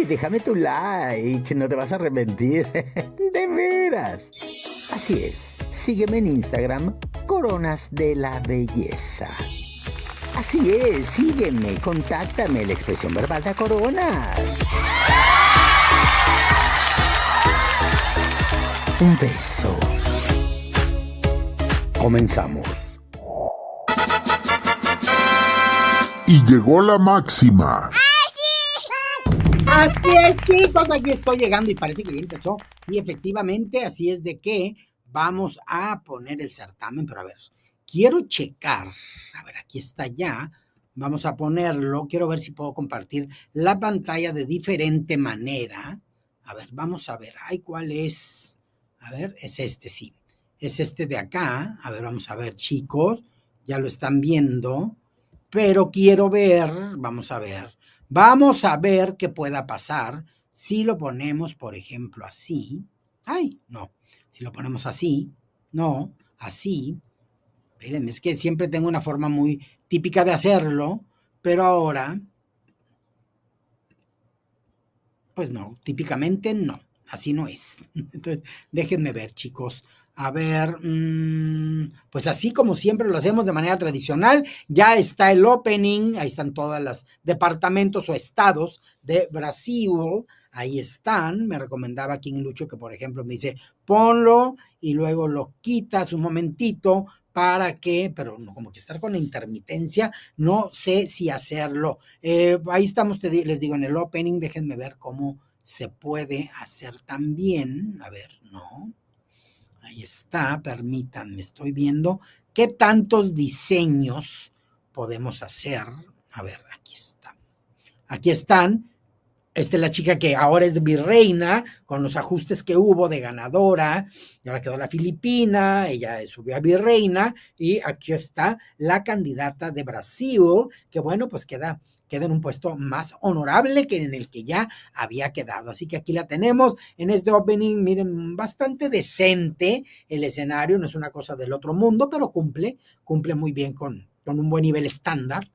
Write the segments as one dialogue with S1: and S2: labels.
S1: déjame tu like, no te vas a arrepentir. De veras. Así es, sígueme en Instagram, Coronas de la Belleza. Así es, sígueme, contáctame, la expresión verbal de Coronas. Un beso. Comenzamos.
S2: Y llegó la máxima.
S3: Así es, chicos, aquí estoy llegando y parece que ya empezó. Y efectivamente, así es de que vamos a poner el certamen, pero a ver, quiero checar. A ver, aquí está ya. Vamos a ponerlo. Quiero ver si puedo compartir la pantalla de diferente manera. A ver, vamos a ver. Ay, ¿cuál es? A ver, es este, sí. Es este de acá. A ver, vamos a ver, chicos. Ya lo están viendo. Pero quiero ver, vamos a ver qué pueda pasar si lo ponemos, por ejemplo, así. Ay, no. Si lo ponemos así, no, así. Espérenme, es que siempre tengo una forma muy típica de hacerlo, pero ahora, pues no, típicamente no, así no es. Entonces, déjenme ver, chicos. A ver, pues así como siempre lo hacemos de manera tradicional, ya está el opening, ahí están todos los departamentos o estados de Brasil, ahí están. Me recomendaba King Lucho que, por ejemplo, me dice, ponlo y luego lo quitas un momentito para que, pero no, como que estar con la intermitencia, no sé si hacerlo. Ahí estamos, les digo, en el opening, déjenme ver cómo se puede hacer también. A ver, no. Ahí está, permítanme, estoy viendo qué tantos diseños podemos hacer. A ver, aquí está. Aquí están. Esta es la chica que ahora es virreina, con los ajustes que hubo de ganadora, y ahora quedó la filipina, ella subió a virreina, y aquí está la candidata de Brasil, que bueno, pues queda en un puesto más honorable que en el que ya había quedado. Así que aquí la tenemos en este opening, miren, bastante decente el escenario, no es una cosa del otro mundo, pero cumple muy bien con un buen nivel estándar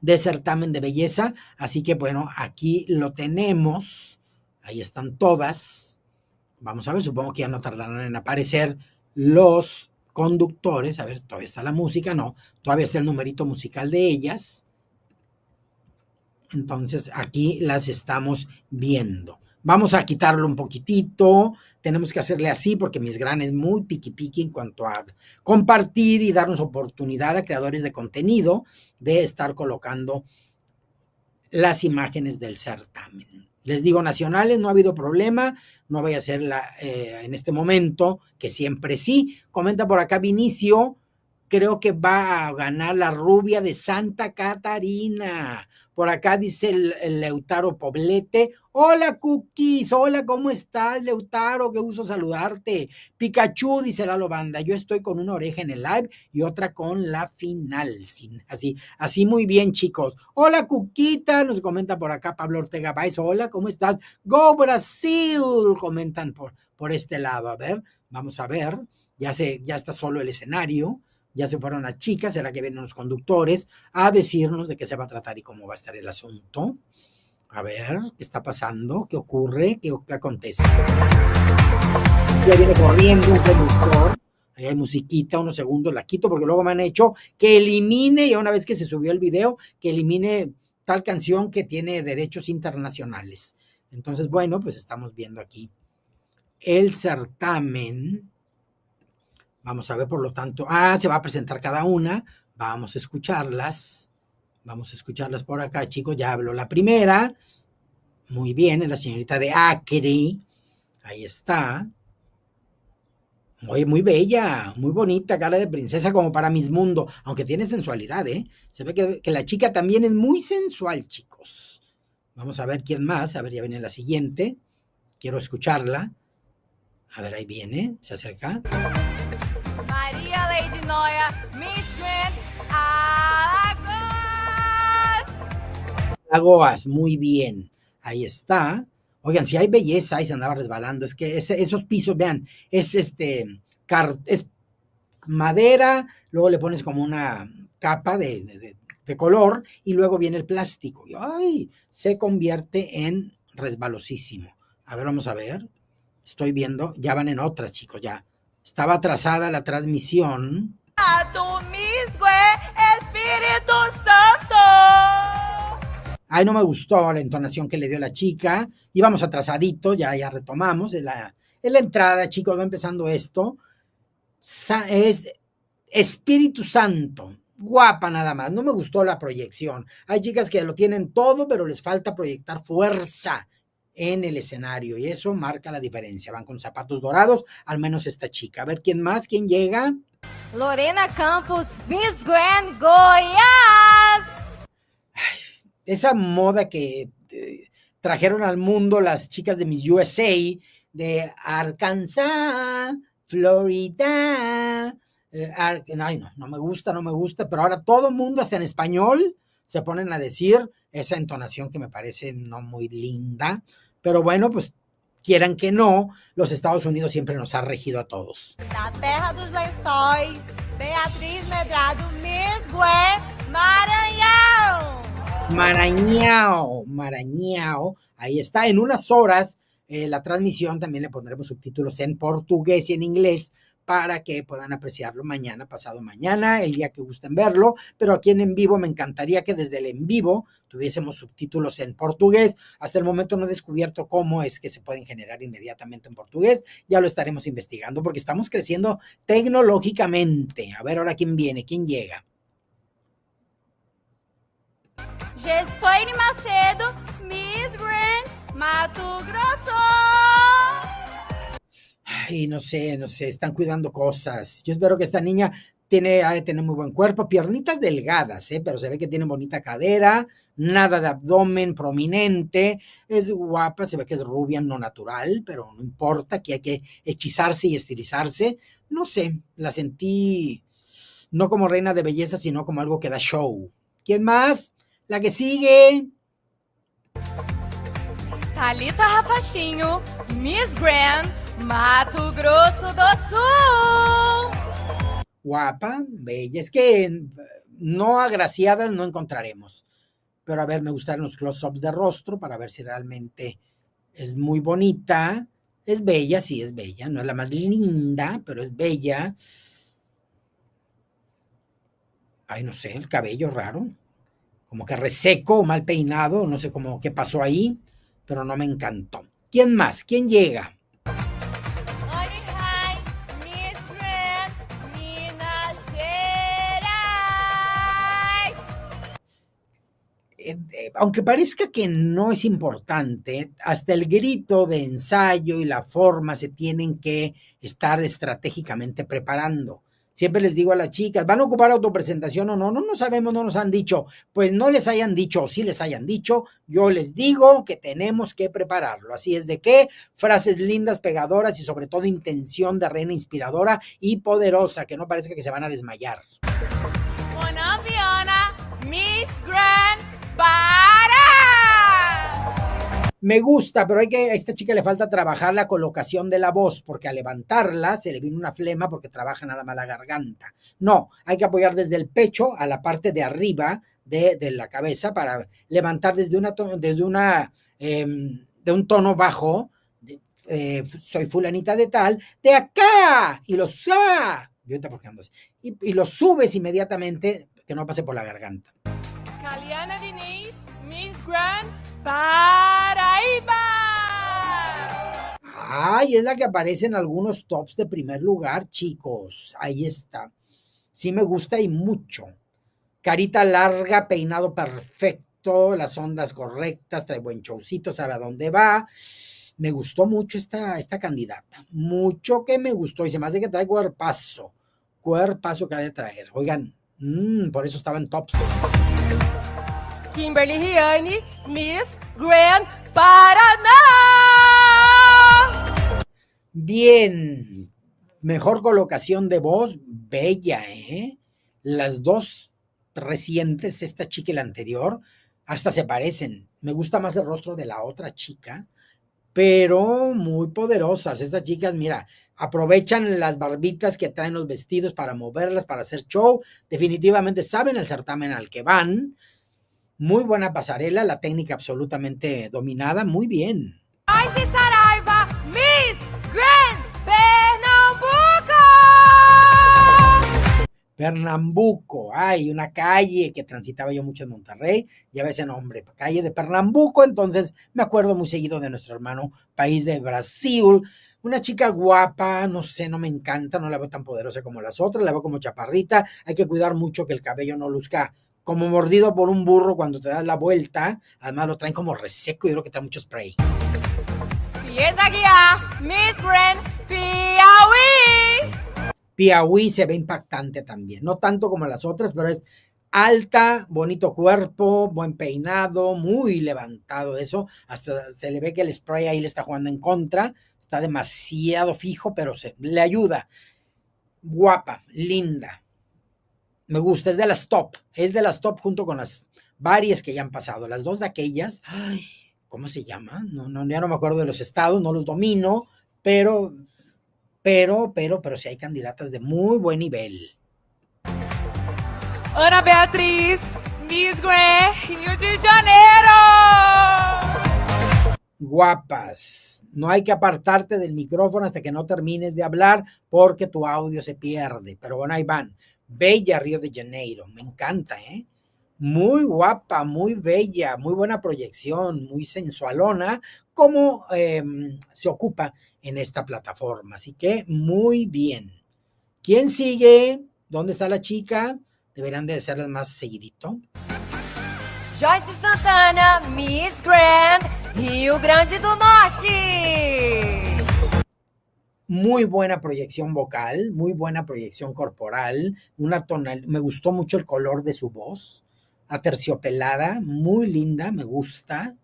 S3: de certamen de belleza. Así que bueno, aquí lo tenemos, ahí están todas. Vamos a ver, supongo que ya no tardarán en aparecer los conductores. A ver, todavía está la música, no, todavía está el numerito musical de ellas. Entonces aquí las estamos viendo. Vamos a quitarlo un poquitito. Tenemos que hacerle así porque Miss Gran es muy piqui en cuanto a compartir y darnos oportunidad a creadores de contenido de estar colocando las imágenes del certamen. Les digo, nacionales, no ha habido problema. No vaya a ser en este momento, que siempre sí. Comenta por acá Vinicio. Creo que va a ganar la rubia de Santa Catarina. Por acá dice el Leutaro Poblete. Hola, Cookies. Hola, ¿cómo estás, Leutaro? Qué gusto saludarte. Pikachu, dice Lalo Banda. Yo estoy con una oreja en el live y otra con la final. Así muy bien, chicos. Hola, Cuquita. Nos comenta por acá Pablo Ortega Baez. Hola, ¿cómo estás? Go Brasil. Comentan por este lado. A ver, vamos a ver. Ya está solo el escenario. Ya se fueron las chicas, será que vienen los conductores a decirnos de qué se va a tratar y cómo va a estar el asunto. A ver, ¿qué está pasando? ¿Qué ocurre? ¿Qué acontece? Ya viene corriendo un conductor. Ahí hay musiquita, unos segundos, la quito porque luego me han hecho que elimine, ya una vez que se subió el video, que elimine tal canción que tiene derechos internacionales. Entonces, bueno, pues estamos viendo aquí el certamen. Vamos a ver, por lo tanto, se va a presentar cada una. Vamos a escucharlas. Vamos a escucharlas por acá, chicos. Ya habló la primera. Muy bien, es la señorita de Acre. Ahí está. Oye, muy bella, muy bonita, cara de princesa como para Miss Mundo. Aunque tiene sensualidad, ¿eh? Se ve que la chica también es muy sensual, chicos. Vamos a ver quién más. A ver, ya viene la siguiente. Quiero escucharla. A ver, ahí viene. Se acerca.
S4: María Lady Noia, Miss Grand Alagoas.
S3: Alagoas, muy bien. Ahí está. Oigan, si hay belleza, ahí se andaba resbalando. Es que esos pisos, vean, es es madera, luego le pones como una capa de color y luego viene el plástico. Y ¡ay! Se convierte en resbalosísimo. A ver, vamos a ver. Estoy viendo, ya van en otras, chicos, ya. Estaba atrasada la transmisión.
S4: Misgue Espíritu Santo.
S3: Ay, no me gustó la entonación que le dio la chica. Íbamos atrasadito, ya retomamos. Es la entrada, chicos, va empezando esto. Es Espíritu Santo. Guapa nada más. No me gustó la proyección. Hay chicas que lo tienen todo, pero les falta proyectar fuerza en el escenario y eso marca la diferencia. Van con zapatos dorados, al menos esta chica. A ver, ¿quién más? ¿Quién llega?
S4: Lorena Campos, Miss Grand Goiás.
S3: Esa moda que trajeron al mundo las chicas de Miss USA, de Arkansas, Florida. Ay, no me gusta, pero ahora todo el mundo, hasta en español, se ponen a decir esa entonación que me parece no muy linda. Pero bueno, pues quieran que no, los Estados Unidos siempre nos ha regido a todos.
S4: Da terra dos lençóis, Beatriz Medrado, Miss Grand Maranhão.
S3: Marañao, ahí está. En unas horas la transmisión también le pondremos subtítulos en portugués y en inglés para que puedan apreciarlo mañana, pasado mañana, el día que gusten verlo, pero aquí en vivo me encantaría que desde el en vivo tuviésemos subtítulos en portugués. Hasta el momento no he descubierto cómo es que se pueden generar inmediatamente en portugués, ya lo estaremos investigando porque estamos creciendo tecnológicamente. A ver ahora quién viene, quién llega.
S4: Gesfaine Macedo, Miss Grand Mato Grosso.
S3: Ay, no sé, están cuidando cosas. Yo espero que esta niña ha de tener muy buen cuerpo, piernitas delgadas, pero se ve que tiene bonita cadera, nada de abdomen prominente, es guapa, se ve que es rubia, no natural, pero no importa, que hay que hechizarse y estilizarse. No sé, la sentí no como reina de belleza, sino como algo que da show. ¿Quién más? La que sigue.
S4: Thalita Rafachinho, Miss Grand Mato Grosso do Sul.
S3: Guapa, bella, es que no agraciadas no encontraremos. Pero a ver, me gustaron los close-ups de rostro para ver si realmente es muy bonita. Es bella, sí, es bella. No es la más linda, pero es bella. Ay, no sé, el cabello raro. Como que reseco o mal peinado. No sé cómo qué pasó ahí, pero no me encantó. ¿Quién más? ¿Quién llega?
S4: Miss Grand Minas Gerais.
S3: Aunque parezca que no es importante, hasta el grito de ensayo y la forma se tienen que estar estratégicamente preparando. Siempre les digo a las chicas, ¿van a ocupar autopresentación o no? No sabemos, no nos han dicho. Pues no les hayan dicho o sí les hayan dicho, yo les digo que tenemos que prepararlo. Así es de que frases lindas, pegadoras y sobre todo intención de reina inspiradora y poderosa, que no parezca que se van a desmayar.
S4: Colombiana, Miss Grand Pará.
S3: Me gusta, pero a esta chica le falta trabajar la colocación de la voz, porque al levantarla se le viene una flema porque trabaja nada más la garganta. No, hay que apoyar desde el pecho a la parte de arriba de la cabeza para levantar desde un tono bajo. Soy fulanita de tal, de acá, y lo y lo subes inmediatamente, que no pase por la garganta.
S4: Caliana Diniz, Miss Grand Paraíba.
S3: Ay, es la que aparece en algunos tops de primer lugar, chicos. Ahí está. Sí me gusta y mucho. Carita larga, peinado perfecto, las ondas correctas, trae buen showcito, sabe a dónde va. Me gustó mucho esta candidata. Mucho que me gustó y se me hace que trae cuerpazo. Cuerpazo que ha de traer. Oigan, por eso estaba en tops.
S4: Kimberly Riani, Miss Grand Paraná.
S3: Bien, mejor colocación de voz, bella, Las dos recientes, esta chica y la anterior, hasta se parecen. Me gusta más el rostro de la otra chica, pero muy poderosas. Estas chicas, mira, aprovechan las barbitas que traen los vestidos para moverlas, para hacer show. Definitivamente saben el certamen al que van. Muy buena pasarela, la técnica absolutamente dominada, muy bien.
S4: Joyce Saraiva, Miss Grand Pernambuco.
S3: Pernambuco, hay una calle que transitaba yo mucho en Monterrey, lleva ese nombre, calle de Pernambuco, entonces me acuerdo muy seguido de nuestro hermano país de Brasil. Una chica guapa, no sé, no me encanta, no la veo tan poderosa como las otras, la veo como chaparrita, hay que cuidar mucho que el cabello no luzca como mordido por un burro cuando te das la vuelta, además lo traen como reseco y creo que trae mucho spray.
S4: Pietra Guiar, Miss Grand Piauí.
S3: Piauí se ve impactante también, no tanto como las otras, pero es alta, bonito cuerpo, buen peinado, muy levantado eso, hasta se le ve que el spray ahí le está jugando en contra, está demasiado fijo, pero le ayuda. Guapa, linda, me gusta, es de las top junto con las varias que ya han pasado, las dos de aquellas, ay, ¿cómo se llaman? No, ya no me acuerdo de los estados, no los domino, pero sí hay candidatas de muy buen nivel.
S4: Ana Beatriz, Miss Grand Rio de Janeiro.
S3: Guapas, no hay que apartarte del micrófono hasta que no termines de hablar porque tu audio se pierde, pero bueno, ahí van. Bella Río de Janeiro, me encanta, ¿eh? Muy guapa, muy bella, muy buena proyección, muy sensualona, como se ocupa en esta plataforma. Así que muy bien. ¿Quién sigue? ¿Dónde está la chica? Deberán de hacerlas más seguidito.
S4: Joyce Santana, Miss Grand Rio Grande do Norte.
S3: Muy buena proyección vocal, muy buena proyección corporal, me gustó mucho el color de su voz, aterciopelada, muy linda, me gusta.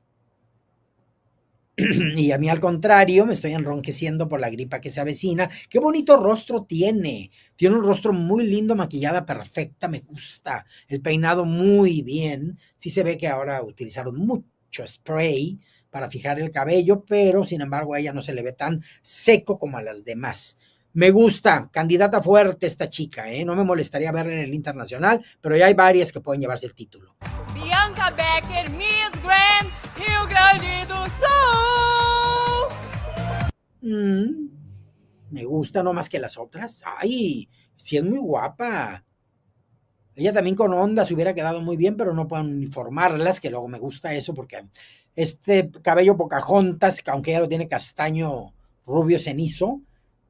S3: Y a mí al contrario, me estoy enronqueciendo por la gripa que se avecina. Qué bonito rostro tiene. Tiene un rostro muy lindo, maquillada perfecta, me gusta. El peinado muy bien. Sí se ve que ahora utilizaron mucho spray para fijar el cabello, pero sin embargo a ella no se le ve tan seco como a las demás. Me gusta, candidata fuerte esta chica, ¿eh? No me molestaría verla en el internacional, pero ya hay varias que pueden llevarse el título.
S4: Bianca Becker, Miss Grand Rio Grande do Sul.
S3: Me gusta no más que las otras. Ay, sí es muy guapa. Ella también con onda se hubiera quedado muy bien, pero no pueden uniformarlas, que luego me gusta eso porque este cabello Pocahontas, aunque ella lo tiene castaño rubio cenizo,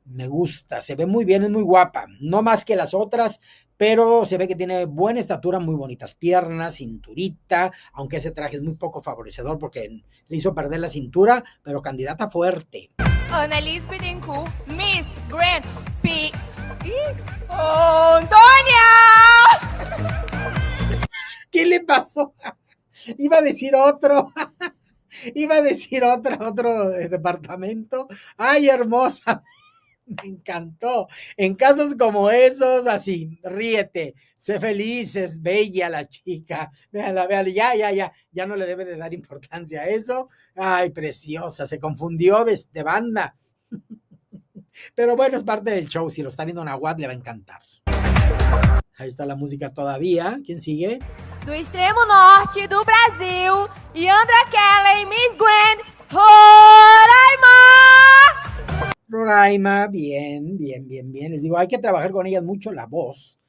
S3: me gusta, se ve muy bien, es muy guapa, no más que las otras, pero se ve que tiene buena estatura, muy bonitas piernas, cinturita, aunque ese traje es muy poco favorecedor porque le hizo perder la cintura, pero candidata fuerte.
S4: Annalise Bittencourt, Miss Grand Antônia.
S3: ¿Qué le pasó? Iba a decir otro. Iba a decir otro departamento. Ay, hermosa. Me encantó. En casos como esos, así, ríete, sé feliz, es bella la chica. Véala, ya no le debe de dar importancia a eso. Ay, preciosa, se confundió de banda. Pero bueno, es parte del show. Si lo está viendo Nahuatl, le va a encantar. Ahí está la música todavía. ¿Quién sigue?
S4: Do extremo norte do Brasil, Yandra Kelly, Miss Gwen, Roraima.
S3: Roraima, bien. Les digo, hay que trabajar con ellas mucho la voz.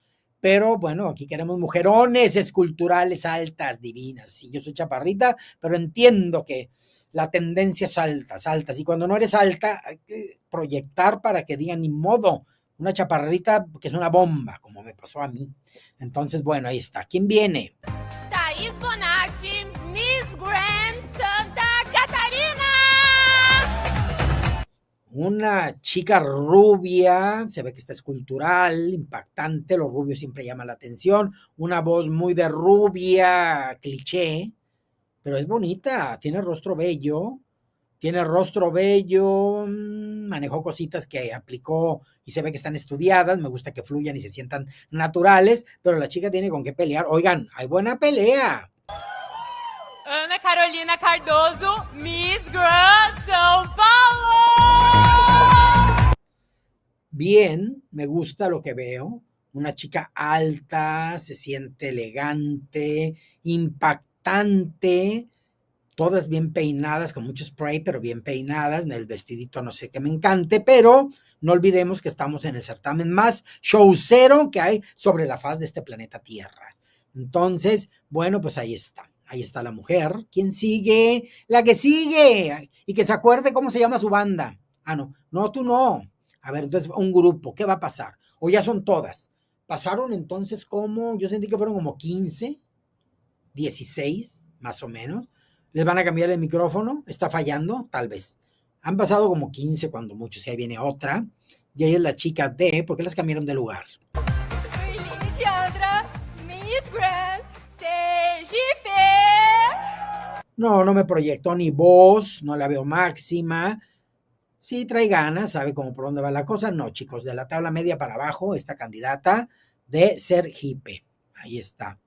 S3: Pero bueno, aquí queremos mujerones esculturales altas, divinas. Sí, yo soy chaparrita, pero entiendo que la tendencia es altas. Y cuando no eres alta, hay que proyectar para que digan, ni modo, una chaparrita que es una bomba, como me pasó a mí. Entonces, bueno, ahí está. ¿Quién viene?
S4: Thaís Bonatti, Miss Grand Santa Catarina.
S3: Una chica rubia, se ve que está escultural, impactante, los rubios siempre llaman la atención, una voz muy de rubia, cliché, pero es bonita, tiene rostro bello, manejó cositas que aplicó y se ve que están estudiadas, me gusta que fluyan y se sientan naturales, pero la chica tiene con qué pelear. Oigan, hay buena pelea.
S4: Ana Carolina Cardoso, Miss Grand São Paulo.
S3: Bien, me gusta lo que veo. Una chica alta, se siente elegante, impactante bastante, todas bien peinadas, con mucho spray, pero bien peinadas, el vestidito no sé qué me encante, pero no olvidemos que estamos en el certamen más showcero que hay sobre la faz de este planeta Tierra. Entonces, bueno, pues ahí está la mujer. ¿Quién sigue? La que sigue, y que se acuerde cómo se llama su banda. Ah, no, tú no. A ver, entonces, un grupo, ¿qué va a pasar? O ya son todas. Pasaron entonces como, yo sentí que fueron como 15, 16, más o menos. ¿Les van a cambiar el micrófono? ¿Está fallando? Tal vez. Han pasado como 15 cuando mucho, si ahí viene otra. Y ahí es la chica D, ¿por qué las cambiaron de lugar?
S5: Urline Tiandra, Miss Grand, Sergipe.
S3: No me proyectó ni voz, no la veo máxima. Sí, trae ganas, sabe cómo por dónde va la cosa. No, chicos, de la tabla media para abajo, esta candidata de Sergipe. Ahí está.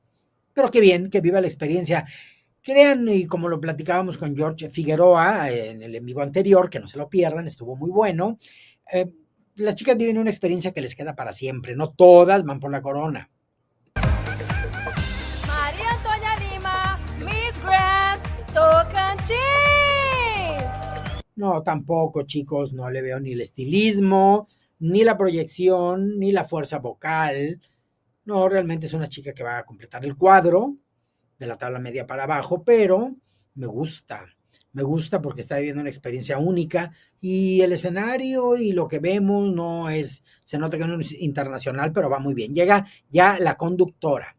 S3: Pero qué bien, que viva la experiencia. Crean, y como lo platicábamos con George Figueroa en el en vivo anterior, que no se lo pierdan, estuvo muy bueno. Las chicas viven una experiencia que les queda para siempre. No todas van por la corona.
S5: María Antonia Lima, Miss Grand, Tocantins.
S3: No, tampoco, chicos, no le veo ni el estilismo, ni la proyección, ni la fuerza vocal. No, realmente es una chica que va a completar el cuadro de la tabla media para abajo, pero me gusta porque está viviendo una experiencia única y el escenario y lo que vemos no es, se nota que no es internacional, pero va muy bien. Llega ya la conductora.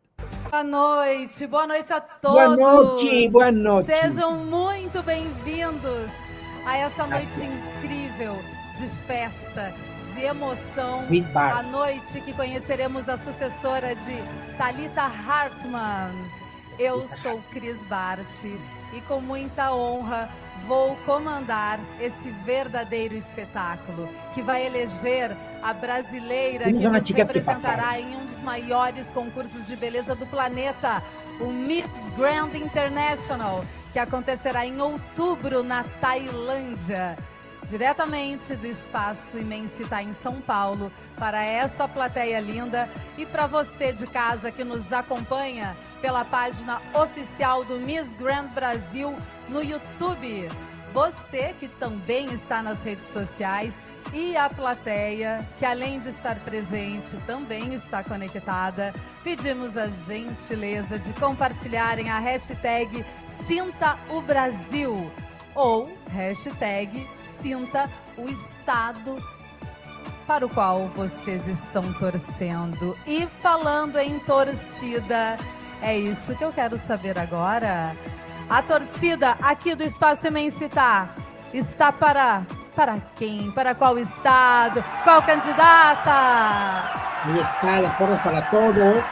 S6: Boa noite a todos.
S3: Boa noite.
S6: Sejam muito bem-vindos a essa noite incrível de festa, de emoção.
S3: Chris Bart.
S6: A noite que conheceremos a sucessora de Thalita Hartmann. Eu sou Cris Bart e com muita honra vou comandar esse verdadeiro espetáculo que vai eleger a brasileira que nos representará em um dos maiores concursos de beleza do planeta, o Miss Grand International, que acontecerá em outubro na Tailândia. Diretamente do Espaço Imensitar em São Paulo, para essa plateia linda e para você de casa que nos acompanha pela página oficial do Miss Grand Brasil no YouTube. Você que também está nas redes sociais e a plateia, que além de estar presente, também está conectada. Pedimos a gentileza de compartilharem a hashtag Sinta o Brasil ou hashtag Sinta o Estado para o qual vocês estão torcendo. E falando em torcida, é isso que eu quero saber agora. A torcida aqui do Espaço Imensitar está para quem? Para qual estado? Qual candidata?
S3: Ahí está, las porras para todos.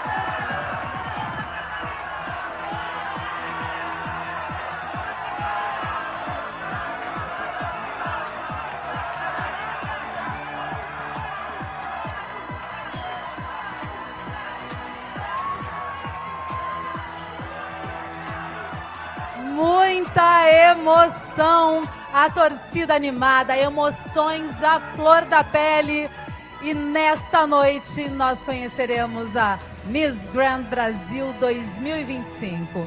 S6: Muita emoção, a torcida animada, emoções à flor da pele. E nesta noite nós conheceremos a Miss Grand Brasil 2025.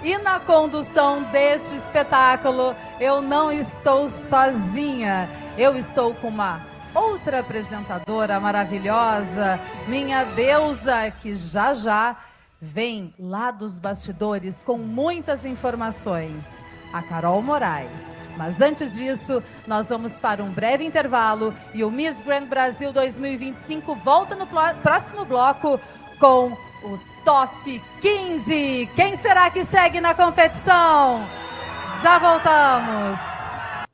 S6: E na condução deste espetáculo, eu não estou sozinha, eu estou com uma outra apresentadora maravilhosa, minha deusa, que já vem lá dos bastidores com muitas informações, a Carol Moraes. Mas antes disso, nós vamos para um breve intervalo e o Miss Grand Brasil 2025 volta no próximo bloco com o Top 15. Quem será que segue na competição? Já voltamos.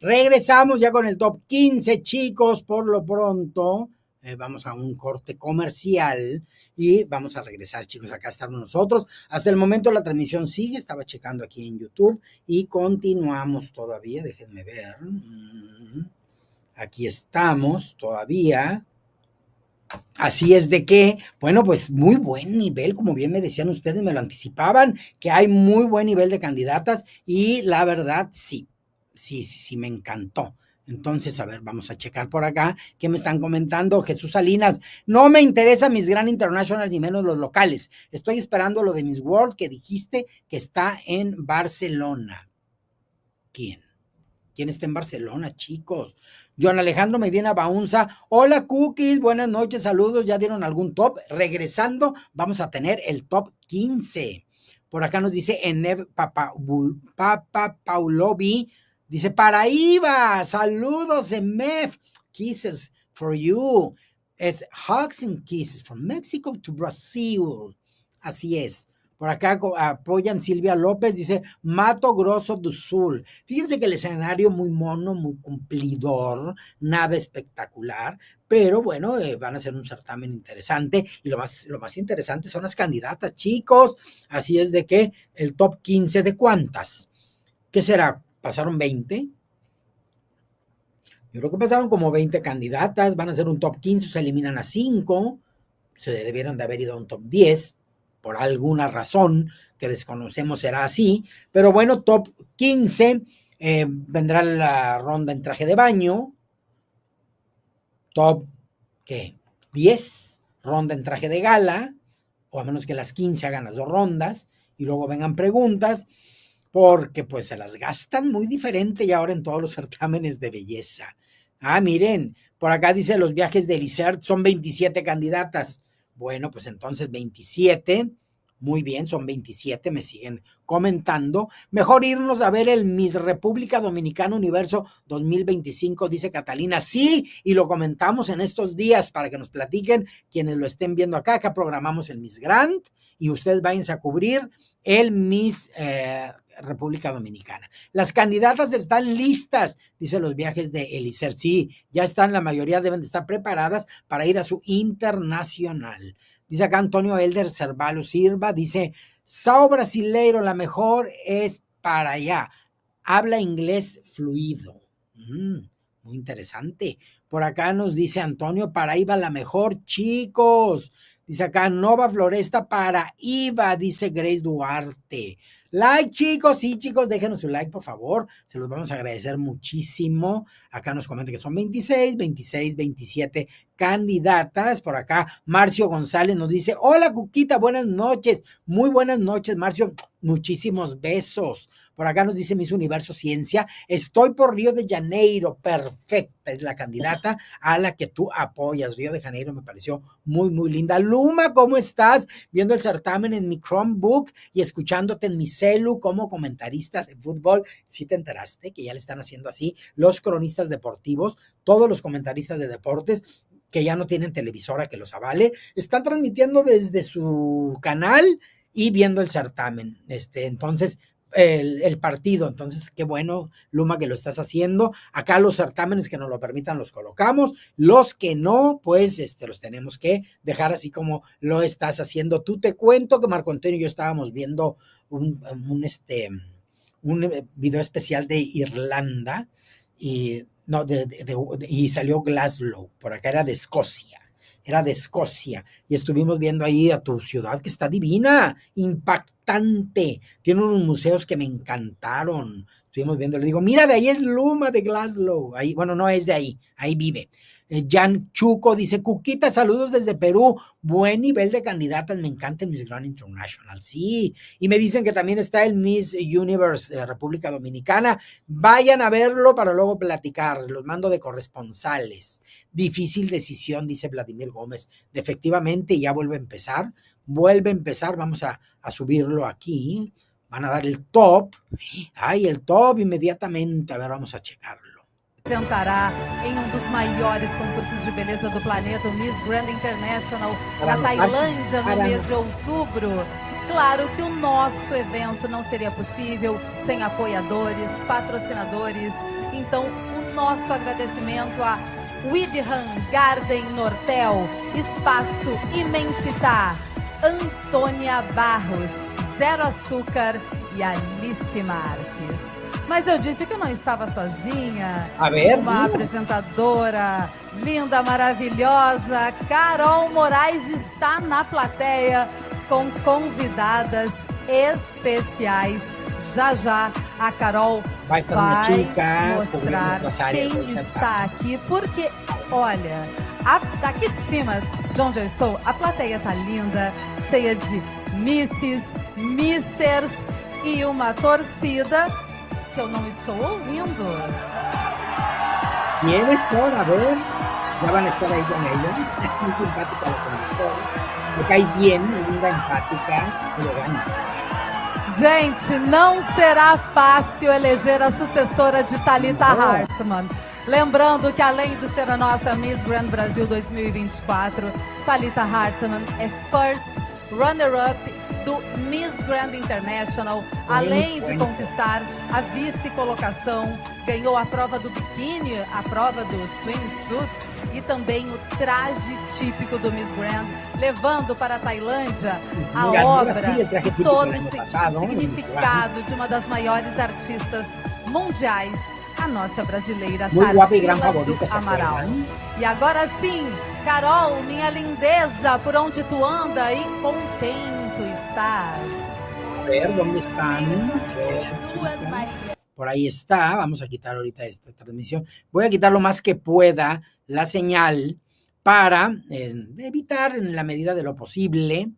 S3: Regresamos ya con el Top 15, chicos. Por lo pronto, vamos a un corte comercial y vamos a regresar, chicos. Acá estamos nosotros. Hasta el momento la transmisión sigue. Estaba checando aquí en YouTube y continuamos todavía. Déjenme ver. Aquí estamos todavía. Así es de que, bueno, pues muy buen nivel, como bien me decían ustedes, me lo anticipaban, que hay muy buen nivel de candidatas y la verdad sí, me encantó. Entonces, a ver, vamos a checar por acá. ¿Qué me están comentando? Jesús Salinas, no me interesa Miss Grand International ni menos los locales. Estoy esperando lo de Miss World que dijiste que está en Barcelona. ¿Quién? ¿Quién está en Barcelona, chicos? John Alejandro Medina Baunza. Hola, Cookies. Buenas noches, saludos. ¿Ya dieron algún top? Regresando, vamos a tener el top 15. Por acá nos dice Enev Paulovi. Dice, para Iva, saludos, Emef, kisses for you. Es hugs and kisses from Mexico to Brazil. Así es. Por acá apoyan Silvia López, dice Mato Grosso do Sul. Fíjense que el escenario muy mono, muy cumplidor, nada espectacular, pero bueno, van a ser un certamen interesante y lo más interesante son las candidatas, chicos. Así es de que el top 15 de cuántas. ¿Qué será? ¿Pasaron 20? Yo creo que pasaron como 20 candidatas, van a ser un top 15, se eliminan a 5, se debieron de haber ido a un top 10, por alguna razón que desconocemos será así, pero bueno, top 15, vendrá la ronda en traje de baño, top, ¿qué? 10, ronda en traje de gala, o a menos que las 15 hagan las 2 rondas, y luego vengan preguntas, porque pues se las gastan muy diferente y ahora en todos los certámenes de belleza. Ah, miren, por acá dice los viajes de Elisert, son 27 candidatas. Bueno, pues entonces 27, muy bien, son 27, me siguen comentando. Mejor irnos a ver el Miss República Dominicana Universo 2025, dice Catalina. Sí, y lo comentamos en estos días para que nos platiquen quienes lo estén viendo acá. Acá programamos el Miss Grand y ustedes váyanse a cubrir el Miss República Dominicana. Las candidatas están listas, dice los viajes de Elicer. Sí, ya están, la mayoría deben de estar preparadas para ir a su internacional. Dice acá Antonio Elder Cervalo Silva, dice, Sao Brasileiro, la mejor es para allá. Habla inglés fluido. Muy interesante. Por acá nos dice Antonio, para Iva la mejor, chicos. Dice acá, Nova Floresta para Iva, dice Grace Duarte. Like, chicos, sí, chicos, déjenos su like, por favor, se los vamos a agradecer muchísimo. Acá nos comenta que son 26, 27 candidatas. Por acá, Marcio González nos dice, hola, Cuquita, buenas noches. Muy buenas noches, Marcio, muchísimos besos. Por acá nos dice Miss Universo Ciencia, estoy por Río de Janeiro, perfecta, es la candidata a la que tú apoyas. Río de Janeiro me pareció muy, muy linda. Luma, ¿cómo estás? Viendo el certamen en mi Chromebook y escuchándote en mi celu como comentarista de fútbol. ¿Sí te enteraste que ya le están haciendo así los cronistas deportivos, todos los comentaristas de deportes que ya no tienen televisora que los avale, están transmitiendo desde su canal y viendo el certamen? Entonces, el partido, entonces qué bueno, Luma, que lo estás haciendo. Acá los certámenes que nos lo permitan los colocamos, los que no, pues los tenemos que dejar así como lo estás haciendo tú. Te cuento que Marco Antonio y yo estábamos viendo un video especial de Irlanda y salió Glasgow, por acá era de Escocia. Y estuvimos viendo ahí a tu ciudad que está divina, impactante, tiene unos museos que me encantaron, estuvimos viendo, le digo, mira, de ahí es Luma de Glasgow, ahí, bueno, no es de ahí, ahí vive. Jan Chuco dice, Cuquita, saludos desde Perú, buen nivel de candidatas, me encanta el Miss Grand International, sí, y me dicen que también está el Miss Universe de República Dominicana, vayan a verlo para luego platicar, los mando de corresponsales. Difícil decisión, dice Vladimir Gómez, efectivamente ya vuelve a empezar, vamos a subirlo aquí, van a dar el top, el top inmediatamente, a ver, vamos a checarlo.
S6: Apresentará em dos maiores concursos de beleza do planeta, o Miss Grand International da Tailândia no mês de outubro. Claro que o nosso evento não seria possível sem apoiadores, patrocinadores. Então, o nosso agradecimento a Widhan Garden Nortel, Espaço Imensitá, Antônia Barros, Zero Açúcar e Alice Marques. Mas eu disse que eu não estava sozinha.
S3: A ver,
S6: uma apresentadora linda, maravilhosa, Carol Moraes está na plateia com convidadas especiais. Já a Carol
S3: Va a estar una
S6: vai
S3: chica
S6: mostrar
S3: cubriendo otras áreas
S6: quem
S3: del certamen.
S6: está aqui, porque, olha, daqui de cima, de onde eu estou, a plateia tá linda, cheia de misses, misters e uma torcida que eu não estou ouvindo.
S3: ¿Quiénes son? A ver, ya van a estar ahí con ella. Muy simpática la conductora. Me cae bien, linda, empática, elegante.
S6: Gente, não será fácil eleger a sucessora de Thalita
S3: Não.
S6: Hartmann. Lembrando que além de ser a nossa Miss Grand Brasil 2024, Thalita Hartmann é first runner-up do Miss Grand International, além de conquistar a vice-colocação, ganhou a prova do biquíni, a prova do swimsuit e também o traje típico do Miss Grand, levando para a Tailândia a
S3: Ganó
S6: obra
S3: Brasil el traje
S6: e
S3: típico
S6: todo
S3: del
S6: o
S3: año pasado, en Miss
S6: significado de uma das maiores artistas mundiais, a nossa brasileira
S3: Muy guapa y gran
S6: Tarsila
S3: favorita,
S6: do
S3: ¿se
S6: Amaral.
S3: acuerdan?
S6: E agora sim, Carol, minha lindeza, por onde tu anda e com quem tu estás?
S3: A ver, ¿dónde están? A ver, chicas. Por ahí está. Vamos a quitar ahorita esta transmisión. Voy a quitar lo más que pueda la señal para evitar, en la medida de lo posible,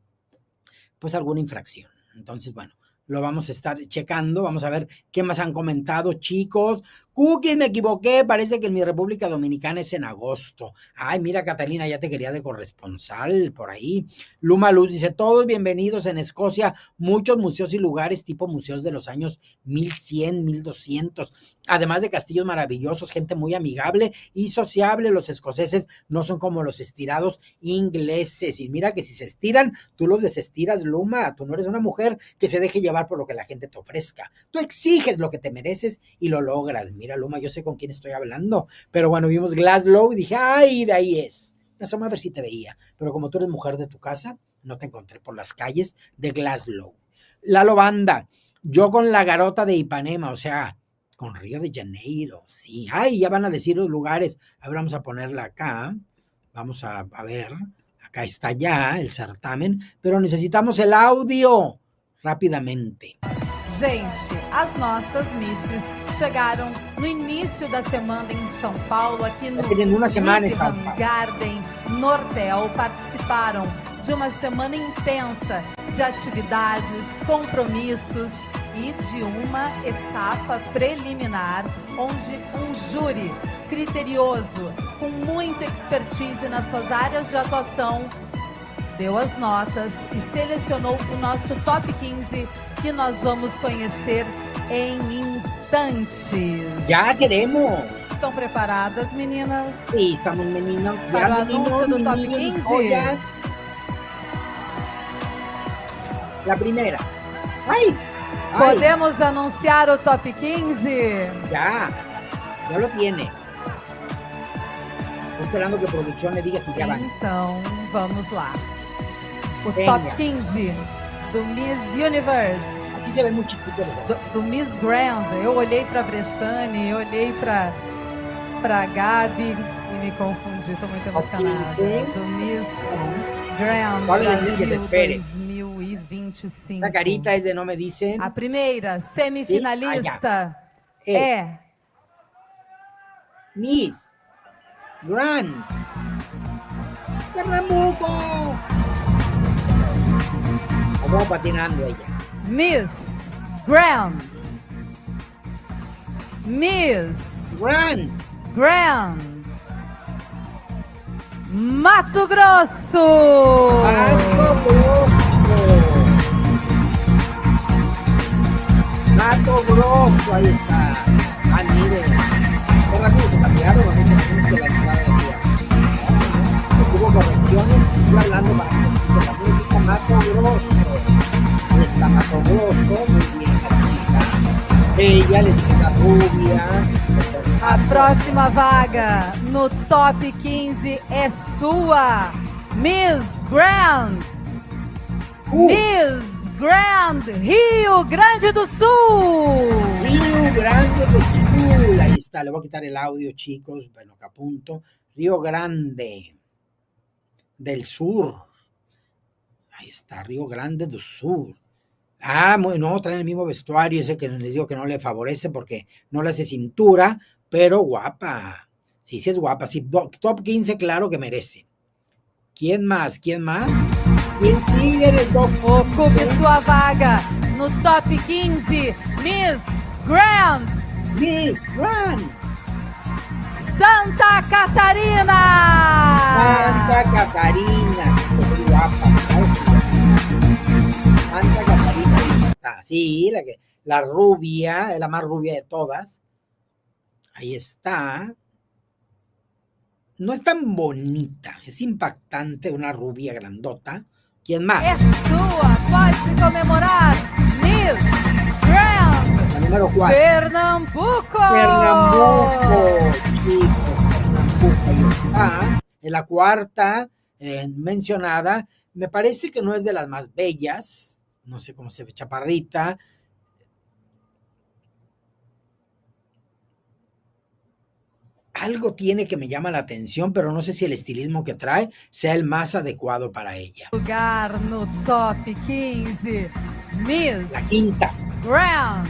S3: pues alguna infracción. Entonces, bueno, lo vamos a estar checando. Vamos a ver qué más han comentado, chicos. Cookies, me equivoqué. Parece que en mi República Dominicana es en agosto. Ay, mira, Catalina, ya te quería de corresponsal por ahí. Luma Luz dice, todos bienvenidos en Escocia. Muchos museos y lugares tipo museos de los años 1100, 1200. Además de castillos maravillosos, gente muy amigable y sociable. Los escoceses no son como los estirados ingleses. Y mira que si se estiran, tú los desestiras, Luma. Tú no eres una mujer que se deje llevar por lo que la gente te ofrezca. Tú exiges lo que te mereces y lo logras. Mira, Luma, yo sé con quién estoy hablando. Pero bueno, vimos Glasgow y dije, ay, de ahí es. Me asomé a ver si te veía. Pero como tú eres mujer de tu casa, no te encontré por las calles de Glasgow. Lalo Banda, yo con la garota de Ipanema, o sea, con Río de Janeiro, sí. Ay, ya van a decir los lugares. A ver, vamos a ponerla acá. Vamos a ver. Acá está ya el certamen, pero necesitamos el audio rápidamente.
S6: Gente, as nossas misses chegaram no início da semana em São Paulo, aqui no
S3: Tienen una semana en São
S6: Midland
S3: Paulo.
S6: Garden Nortel. Participaram de uma semana intensa de atividades, compromissos e de uma etapa preliminar, onde um júri criterioso, com muita expertise nas suas áreas de atuação, deu as notas e selecionou o nosso top 15, que nós vamos conhecer em instantes.
S3: Ya queremos.
S6: Estão preparadas, meninas?
S3: Sí, estamos meninos.
S6: Para
S3: Ya,
S6: o anúncio do top
S3: meninos,
S6: 15.
S3: joyas. La primera. ¡Ay! ¡Ay!
S6: Podemos anunciar o top 15?
S3: Ya lo tiene. Estoy esperando que producción me diga si ya van.
S6: Então, vamos lá. O
S3: Venga.
S6: top 15 do Miss Universe,
S3: Así se ve muy chiquito.
S6: do Miss Grand. Eu olhei para Brechane, eu olhei para Gabi e me confundi. Estou muito emocionada.
S3: 15.
S6: Do Miss Grand
S3: Vale, que se
S6: Brasil
S3: espere.
S6: 2025.
S3: Esa carita es de no me dicen.
S6: A primeira semifinalista
S3: Es
S6: é
S3: Miss Grand Pernambuco. Vamos patinando ella.
S6: Miss Grand. Miss
S3: Grand.
S6: Grand Mato Grosso.
S3: Mato Grosso, ahí está. Ah, miren. Qué rápido se cambiaron, a veces tenemos que la entrada decía. Hubo correcciones, estoy hablando para que la música Mato Grosso. Ahí está Mato Grosso, muy bien, la chica. Ella, le dice a rubia.
S6: A próxima vaga no top 15 é sua, Miss Grand. Miss Grand Rio Grande do Sul.
S3: Río Grande do Sul, ahí está, le voy a quitar el audio, chicos, bueno, que apunto. Río Grande del Sur, ahí está, Río Grande do Sur. No, traen el mismo vestuario, ese que les digo que no le favorece porque no le hace cintura, pero guapa. Sí, sí es guapa. Sí, top 15, claro que merece. ¿Quién más? ¿Quién más? ¿Quién sigue en el top 15?
S6: Ocupe sua vaga no top 15, Miss Grand
S3: Miss Grand
S6: Santa Catarina.
S3: Santa Catarina. Qué guapa. Santa Catarina ahí está. Sí, la rubia, es la más rubia de todas. Ahí está. No es tan bonita, es impactante, una rubia grandota. ¿Quién más?
S6: É sua, pode comemorar, Miss Grand
S3: La número 4.
S6: Pernambuco.
S3: Pernambuco, chicos, Pernambuco, ahí está. En la cuarta mencionada, me parece que no es de las más bellas, no sé cómo se ve, chaparrita. Algo tiene que me llama la atención, pero no sé si el estilismo que trae sea el más adecuado para ella.
S6: Lugar no top 15, Miss
S3: La quinta.
S6: Grand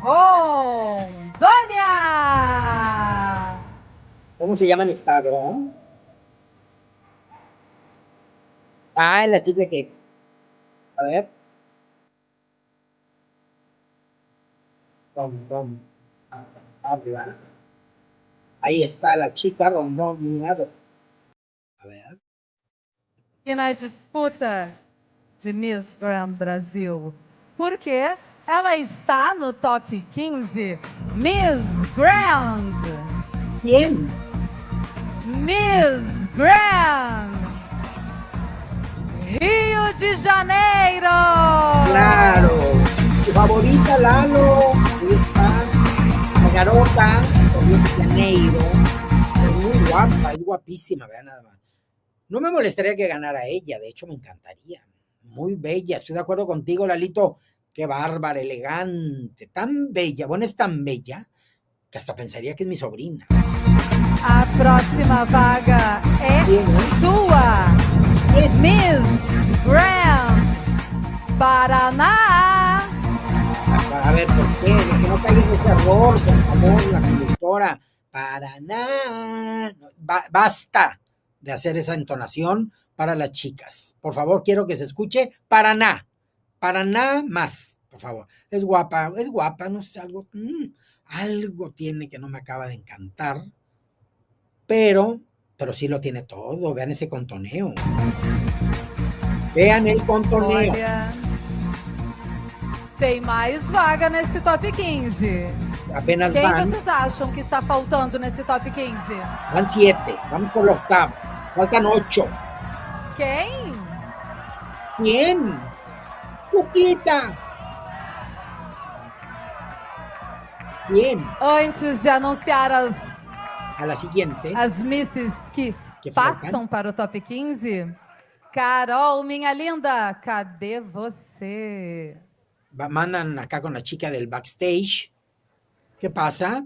S6: Rondônia.
S3: ¿Cómo se llama en Instagram? La chica que... A ver. Rondón. Arriba. Ahí está la chica Rondón. A ver.
S6: E na disputa de Miss Grand Brasil, porque ela está no top 15, Miss Grand.
S3: ¿Quién?
S6: Miss Grand Rio de Janeiro.
S3: Claro. Tu favorita, Lalo. Ahí está. La garota. De Río de Janeiro. Es muy guapa, es guapísima, vean nada más. No me molestaría que ganara ella, de hecho me encantaría. Muy bella, estoy de acuerdo contigo, Lalito. Qué bárbara, elegante, tan bella. Bueno, es tan bella que hasta pensaría que es mi sobrina.
S6: A próxima vaga é sua, Miss Grand Paraná.
S3: A ver, ¿por qué? Que no caiga en ese error, por favor, la conductora. Paraná. Basta de hacer esa entonación para las chicas. Por favor, quiero que se escuche Paraná. Paraná más, por favor. Es guapa, no sé, algo tiene que no me acaba de encantar. Pero sí lo tiene todo. Vean ese contoneo. Vean el contoneo.
S6: Olha, tem mais vaga nesse top 15.
S3: Apenas
S6: Quem
S3: van
S6: vocês acham que está faltando nesse top 15?
S3: 7. Vamos por la octava. Faltan 8.
S6: Quem?
S3: ¿Quién? Cuquita. ¿Quién?
S6: Antes de anunciar
S3: A la siguiente.
S6: as misses que passam para o top 15, Carol, minha linda, cadê você?
S3: Mandan acá con la chica del backstage. ¿Qué pasa?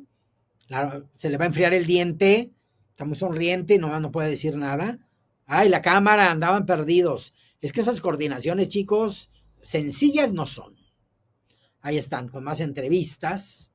S3: Se le va a enfriar el diente. Está muy sonriente y no puede decir nada. Ay, la cámara, andaban perdidos. Es que esas coordinaciones, chicos, sencillas no son. Ahí están con más entrevistas.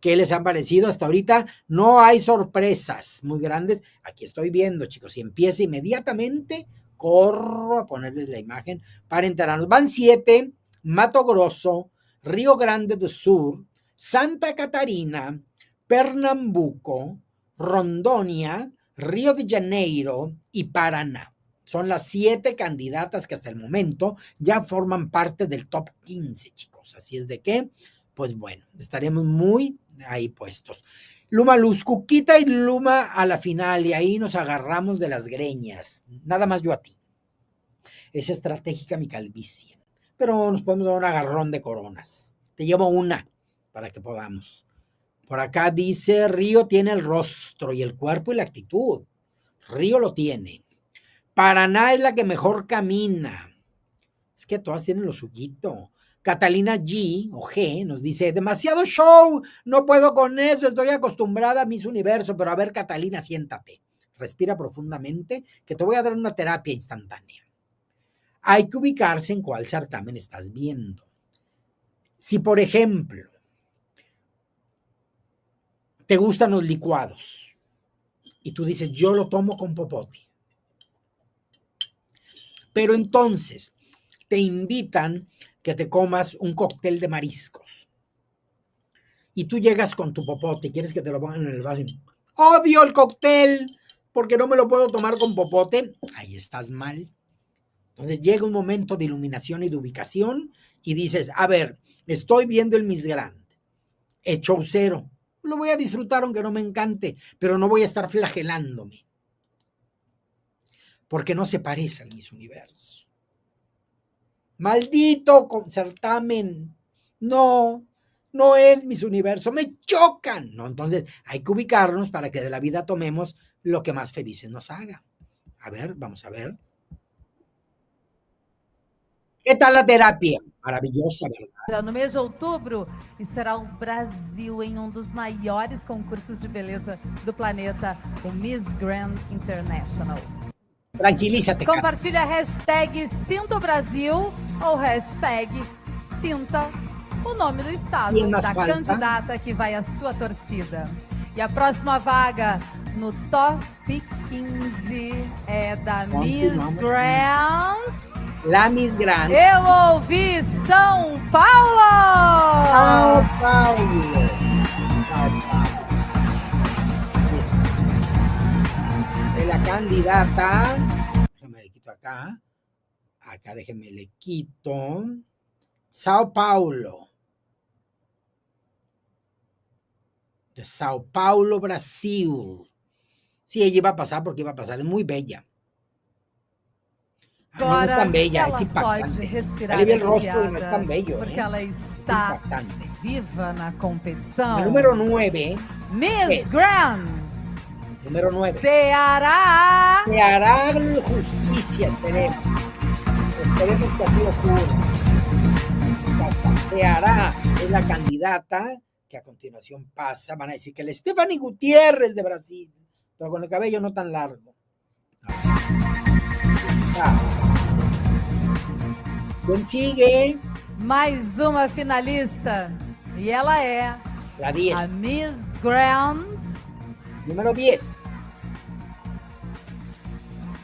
S3: ¿Qué les han parecido? Hasta ahorita no hay sorpresas muy grandes. Aquí estoy viendo, chicos, y empieza inmediatamente. Corro a ponerles la imagen para enterarnos. Van 7, Mato Grosso, Río Grande do Sur, Santa Catarina, Pernambuco, Rondônia, Río de Janeiro y Paraná. Son las 7 candidatas que hasta el momento ya forman parte del top 15, chicos. Así es de que, pues bueno, estaremos muy ahí puestos. Luma Luz, Cuquita y Luma a la final, y ahí nos agarramos de las greñas. Nada más yo a ti. Es estratégica mi calvicie. Pero nos podemos dar un agarrón de coronas. Te llevo una para que podamos. Por acá dice, Río tiene el rostro y el cuerpo y la actitud. Río lo tiene. Paraná es la que mejor camina. Es que todas tienen lo suyito. Catalina G o G nos dice, demasiado show, no puedo con eso, estoy acostumbrada a Miss Universo, pero a ver, Catalina, siéntate, respira profundamente, que te voy a dar una terapia instantánea. Hay que ubicarse en cuál certamen estás viendo. Si, por ejemplo, te gustan los licuados y tú dices, yo lo tomo con popote, pero entonces te invitan que te comas un cóctel de mariscos y tú llegas con tu popote y quieres que te lo pongan en el vaso y, odio el cóctel porque no me lo puedo tomar con popote, ahí estás mal. Entonces llega un momento de iluminación y de ubicación y dices, a ver, estoy viendo el Miss Grand, es show cero, lo voy a disfrutar aunque no me encante, pero no voy a estar flagelándome, porque no se parece al Miss Universo. Maldito certamen, no es Miss Universo, me chocan. No, entonces hay que ubicarnos para que de la vida tomemos lo que más felices nos haga. A ver, vamos a ver. Que tal a terapia? Maravilhosa, verdade?
S6: No mês de outubro, e será o Brasil em um dos maiores concursos de beleza do planeta, o Miss Grand International.
S3: Tranquilízate, cara.
S6: Compartilhe a hashtag Sinta o Brasil ou hashtag Sinta o nome do estado
S3: Quem mais
S6: da
S3: falta?
S6: candidata que vai à sua torcida. E a próxima vaga no top 15 é da Miss
S3: Continuamos.
S6: Grand.
S3: La Miss Grand.
S6: Eu ouvi São Paulo!
S3: Sao Paulo. Sao Paulo. De la candidata. Déjame le quito acá. Acá déjeme le quito. Sao Paulo. De Sao Paulo, Brasil. Sí, ella iba a pasar porque iba a pasar. Es muy bella. No es tan bella,
S6: ela
S3: es impactante.
S6: pode respirar
S3: Alivia el rostro y no es
S6: aliviada,
S3: tan bello.
S6: porque ela
S3: Es
S6: está
S3: impactante.
S6: viva na competição.
S3: El número 9.
S6: Miss
S3: es-
S6: Grand,
S3: Número 9.
S6: Ceará.
S3: Se hará justicia, esperemos. Esperemos que así ocurra. Ya está. Se hará, es la candidata que a continuación pasa. Van a decir que la Stephanie Gutiérrez de Brasil, pero con el cabello no tan largo. Ah. ¿Quién sigue?
S6: Mais uma finalista. E ela é
S3: La 10.
S6: a Miss Grand.
S3: Número 10.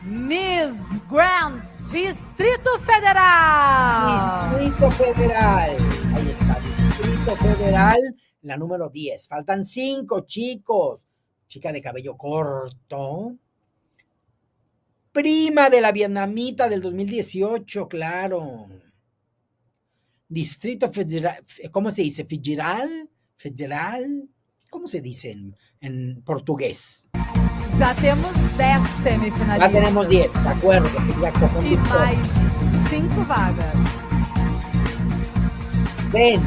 S6: Miss Grand Distrito Federal.
S3: Distrito Federal. Ahí está, Distrito Federal, la número 10. Faltan 5, chicos. Chica de cabello corto. Prima de la vietnamita del 2018, claro. Distrito Federal, ¿cómo se dice? ¿Federal? ¿Federal? ¿Cómo se dice en portugués?
S6: Já temos 10 semifinalistas.
S3: Ya tenemos 10, de acuerdo. Ya
S6: E
S3: confundió.
S6: mais 5 vagas.
S3: Ven,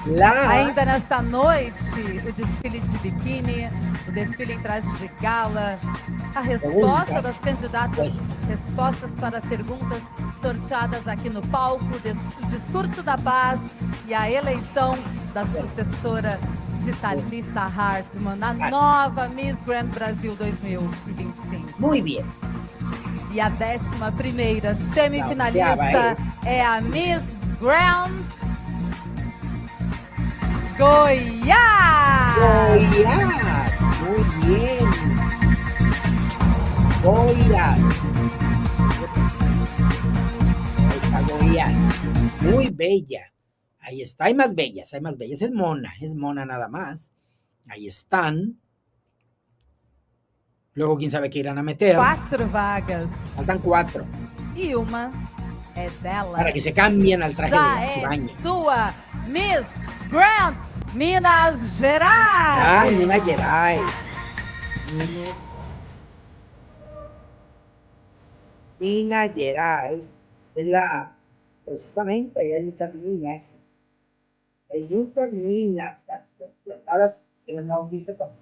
S3: la
S6: Ainda nesta noite, o desfile de biquíni, o desfile em traje de gala, a resposta
S3: Perguntas.
S6: das candidatas, respostas para perguntas sorteadas aqui no palco, o discurso da paz e a eleição da sucessora de Thalita Hartmann, a nova Miss Grand Brasil 2025.
S3: muy bien.
S6: E a 11ª semifinalista
S3: Não,
S6: é a Miss Grand Goiás.
S3: Goiás, muy bien. Goiás. Ahí está Goiás. Muy bella. Ahí está. Hay más bellas, hay más bellas. Es mona nada más. Ahí están. Luego, quién sabe qué irán a meter.
S6: 4 vagas.
S3: Faltan 4.
S6: E uma é dela.
S3: Para que se cambien al traje
S6: Já
S3: de
S6: é
S3: baño.
S6: sua Miss Grand Minas Gerais.
S3: Ay, Minas Gerais. Minas Gerais. Es la. Precisamente, ella es de Minas. Ella es de Minas. Ahora, no viste todo.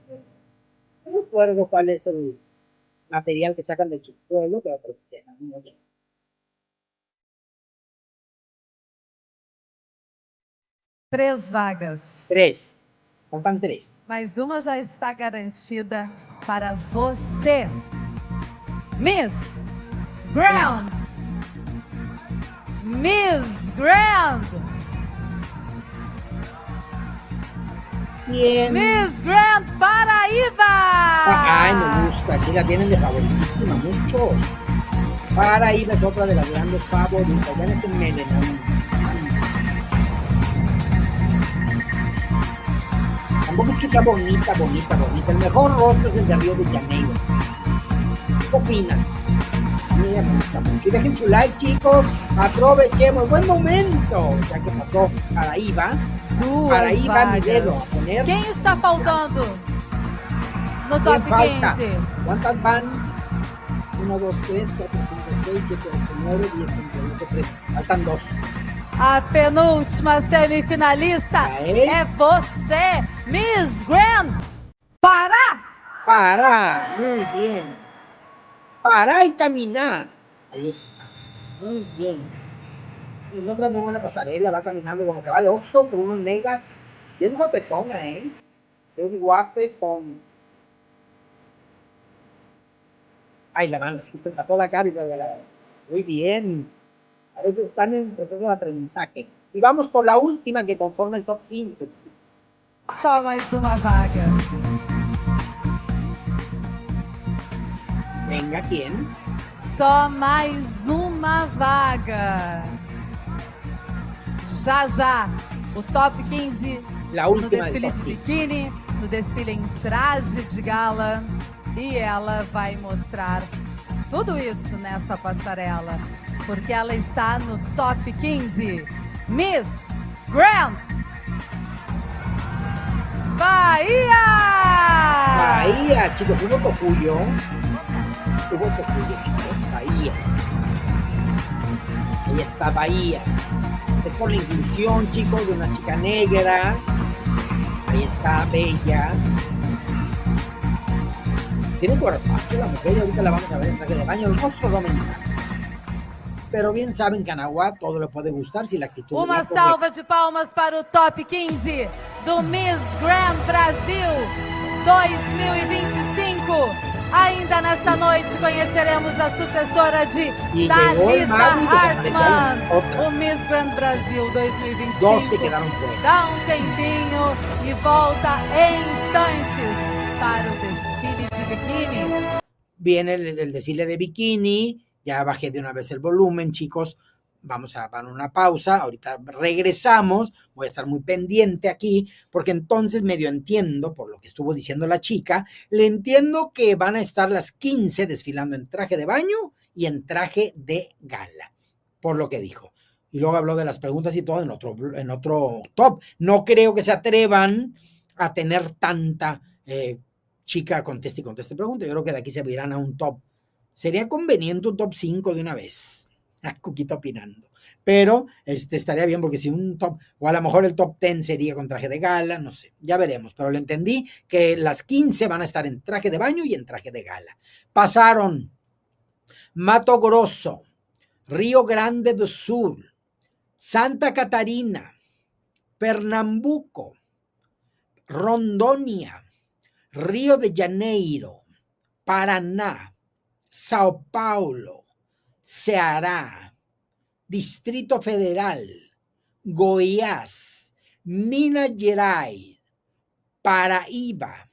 S3: No recuerdo cuál es el material que sacan de su pueblo, pero creo que es Minas Gerais.
S6: 3 vagas.
S3: 3. Faltan 3.
S6: Mais uma já está garantida para você. Miss Grand Miss Grand.
S3: Bien.
S6: Miss Grand Paraíba.
S3: Ay, me gusta, sí la tienen de favoritísima, muchos. Paraíba es otra de las grandes favoritas, ya es un melenón. Tampoco es que sea bonita. El mejor rostro es el de Río de Janeiro. ¿Qué opinan? A mí me gusta mucho. Y dejen su like, chicos. Aprovechemos. Buen momento. Ya que pasó Paraíba.
S6: Duas
S3: Paraíba, mi
S6: vagas.
S3: dedo. A poner.
S6: Quem está faltando no
S3: ¿Quién
S6: top
S3: falta?
S6: 15?
S3: ¿Cuántas van? 1, 2, 3, 4, 5, 6, 7, 8, 9, 10, 11, 12, 13. Faltan 2.
S6: A penúltima semifinalista
S3: É
S6: é você, Miss Grand Pará.
S3: Para. Muy bien. Para y caminar. Ahí está. Muy bien. Y nosotros vemos la pasarela, va caminando como que va de oso por unos negas. Y es guapetona, ¿eh? Es guapetón. Ay, la mano, sí, se tapó la cara y la... Muy bien. A veces están en proceso de aprendizaje. Y vamos por la última que conforma el top 15.
S6: Só mais uma vaga.
S3: Venga, ¿quién?
S6: Só mais uma vaga. Já, o top 15
S3: La
S6: no
S3: última del
S6: desfile
S3: top
S6: de
S3: 15.
S6: biquíni, no desfile em traje de gala. E ela vai mostrar tudo isso nesta passarela, porque ela está no top 15. Miss Grand Bahia!
S3: Bahía, chicos, hubo Tocuyo. Hubo Tocuyo, chicos. Bahía. Ahí está Bahía. Es por la inclusión, chicos, de una chica negra. Ahí está Bella. Tiene cuerpazo la mujer y ahorita la vamos a ver en traje de baño. El rostro dominicano. Pero bien saben que a Nahuá todo le puede gustar si la actitud es
S6: Uma
S3: la correcta.
S6: salva de palmas para o top 15 do Miss Grand Brasil 2025. Ainda nesta noite conheceremos a sucessora de
S3: Y llegó el
S6: Thalita
S3: mago y desapareció a las
S6: Hartmann.
S3: otras.
S6: O Miss Grand Brasil 2025
S3: 12 quedaron fuera.
S6: dá tempinho e volta em instantes para o desfile de biquíni.
S3: Viene el desfile de bikini. Ya bajé de una vez el volumen, chicos. Vamos a dar una pausa. Ahorita regresamos. Voy a estar muy pendiente aquí, porque entonces medio entiendo, por lo que estuvo diciendo la chica, le entiendo que van a estar las 15 desfilando en traje de baño y en traje de gala, por lo que dijo. Y luego habló de las preguntas y todo en otro top. No creo que se atrevan a tener tanta chica conteste y conteste pregunta. Yo creo que de aquí se irán a un top. Sería conveniente un top 5 de una vez. Cuquita opinando. Pero estaría bien porque si un top, o a lo mejor el top 10 sería con traje de gala, no sé, ya veremos. Pero le entendí que las 15 van a estar en traje de baño y en traje de gala. Pasaron Mato Grosso, Río Grande do Sul, Santa Catarina, Pernambuco, Rondônia, Río de Janeiro, Paraná, Sao Paulo, Ceará, Distrito Federal, Goiás, Minas Gerais, Paraíba,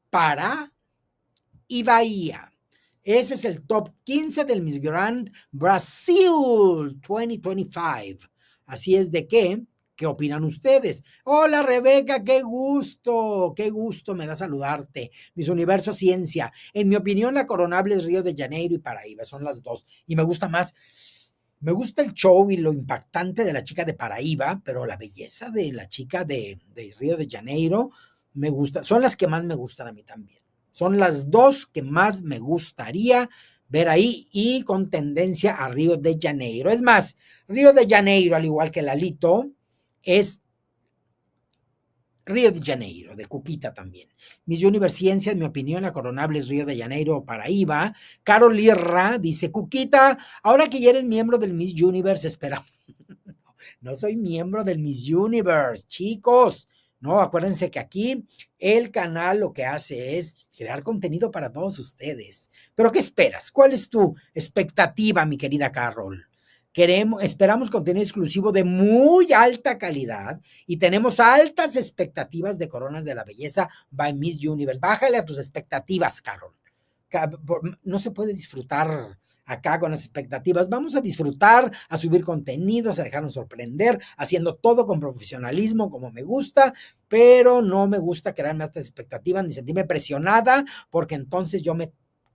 S3: Pará y Bahía. Ese es el top 15 del Miss Grand Brasil 2025. Así es de que, ¿qué opinan ustedes? Hola Rebeca, qué gusto me da saludarte. Miss Universo Ciencia. En mi opinión, la coronable es Río de Janeiro y Paraíba, son las dos. Y me gusta el show y lo impactante de la chica de Paraíba, pero la belleza de la chica de Río de Janeiro me gusta. Son las que más me gustan a mí también. Son las dos que más me gustaría ver ahí y con tendencia a Río de Janeiro. Es más, Río de Janeiro, al igual que Lalito, es Río de Janeiro, de Cuquita también. Miss Universe Ciencia, en mi opinión, la coronable es Río de Janeiro o Paraíba. Carol Lirra dice, Cuquita, ahora que ya eres miembro del Miss Universe, espera. No soy miembro del Miss Universe, chicos. No, acuérdense que aquí el canal lo que hace es crear contenido para todos ustedes. Pero ¿qué esperas? ¿Cuál es tu expectativa, mi querida Carol? Esperamos contenido exclusivo de muy alta calidad y tenemos altas expectativas de Coronas de la Belleza by Miss Universe. Bájale a tus expectativas, Carol. No se puede disfrutar acá con las expectativas. Vamos a disfrutar, a subir contenidos, a dejarnos sorprender, haciendo todo con profesionalismo como me gusta, pero no me gusta crearme estas expectativas ni sentirme presionada porque entonces yo me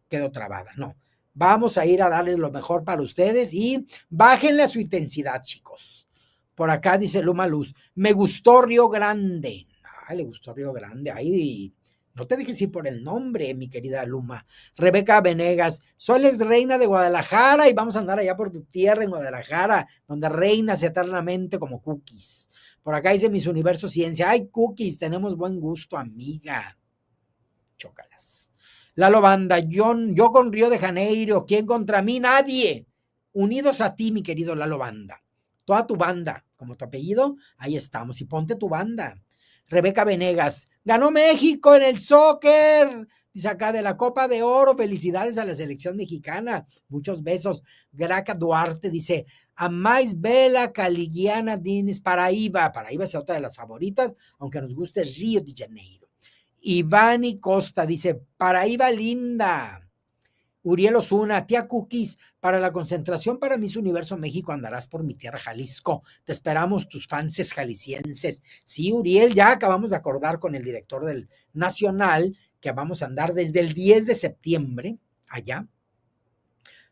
S3: quedo trabada. No, vamos a ir a darles lo mejor para ustedes y bájenle a su intensidad, chicos. Por acá dice Luma Luz, me gustó Río Grande. Ay, le gustó Río Grande. Ay, no te dejes ir por el nombre, mi querida Luma. Rebeca Venegas, Sol es reina de Guadalajara y vamos a andar allá por tu tierra en Guadalajara, donde reinas eternamente como Cookies. Por acá dice Miss Universo Ciencia. Ay, Cookies, tenemos buen gusto, amiga. Chócalas. Lalo Banda, yo con Río de Janeiro, ¿quién contra mí? Nadie. Unidos a ti, mi querido Lalo Banda. Toda tu banda, como tu apellido, ahí estamos. Y ponte tu banda. Rebeca Venegas, ganó México en el soccer, dice acá de la Copa de Oro, felicidades a la selección mexicana, muchos besos. Graca Duarte dice, a mais bela Caligiana Dines, Paraíba es otra de las favoritas, aunque nos guste Río de Janeiro. Ivani Costa dice, Paraíba linda. Uriel Osuna, tía Cookies, para la concentración para Miss Universo México andarás por mi tierra Jalisco. Te esperamos, tus fanses jaliscienses. Sí, Uriel, ya acabamos de acordar con el director del Nacional que vamos a andar desde el 10 de septiembre allá.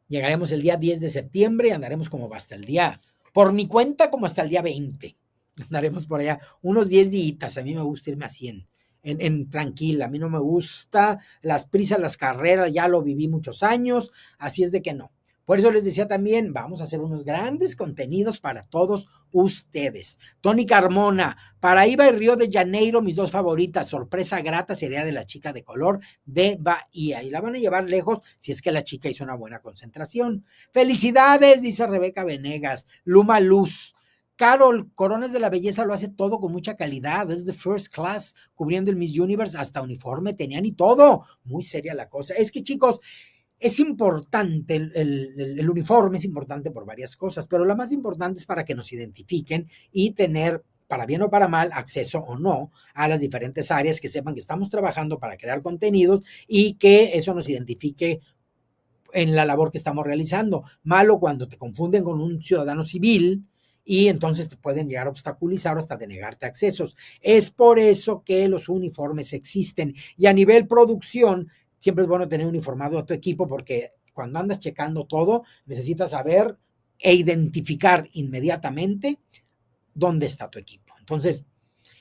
S3: Llegaremos el día 10 de septiembre y andaremos como hasta el día, por mi cuenta, como hasta el día 20. Andaremos por allá unos 10 días. A mí me gusta irme así en tranquila, a mí no me gusta las prisas, las carreras, ya lo viví muchos años, así es de que no. Por eso les decía también, vamos a hacer unos grandes contenidos para todos ustedes. Tony Carmona, Paraíba y Río de Janeiro, mis dos favoritas, sorpresa grata sería de la chica de color de Bahía, y la van a llevar lejos si es que la chica hizo una buena concentración. Felicidades, dice Rebeca Venegas. Luma Luz, Carol, Coronas de la Belleza lo hace todo con mucha calidad, es de first class, cubriendo el Miss Universe, hasta uniforme tenían y todo, muy seria la cosa. Es que, chicos, es importante, el uniforme es importante por varias cosas, pero la más importante es para que nos identifiquen y tener, para bien o para mal, acceso o no a las diferentes áreas, que sepan que estamos trabajando para crear contenidos y que eso nos identifique en la labor que estamos realizando. Malo cuando te confunden con un ciudadano civil y entonces te pueden llegar a obstaculizar o hasta denegarte accesos. Es por eso que los uniformes existen. Y a nivel producción, siempre es bueno tener uniformado a tu equipo porque cuando andas checando todo, necesitas saber e identificar inmediatamente dónde está tu equipo. Entonces,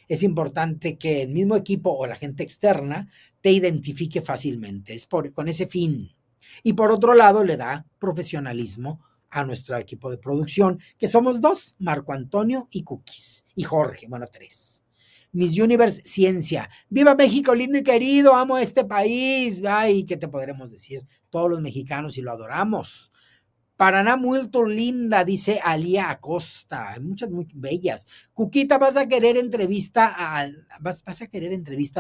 S3: es importante que el mismo equipo o la gente externa te identifique fácilmente. Es con ese fin. Y por otro lado, le da profesionalismo a nuestro equipo de producción, que somos dos, Marco Antonio y Cookies, y Jorge, bueno, 3. Miss Universe Ciencia, ¡viva México lindo y querido! ¡Amo este país! ¡Ay, qué te podremos decir! Todos los mexicanos y lo adoramos. Paraná muy linda, dice Alía Acosta, hay muchas muy bellas. Cuquita, vas a querer entrevista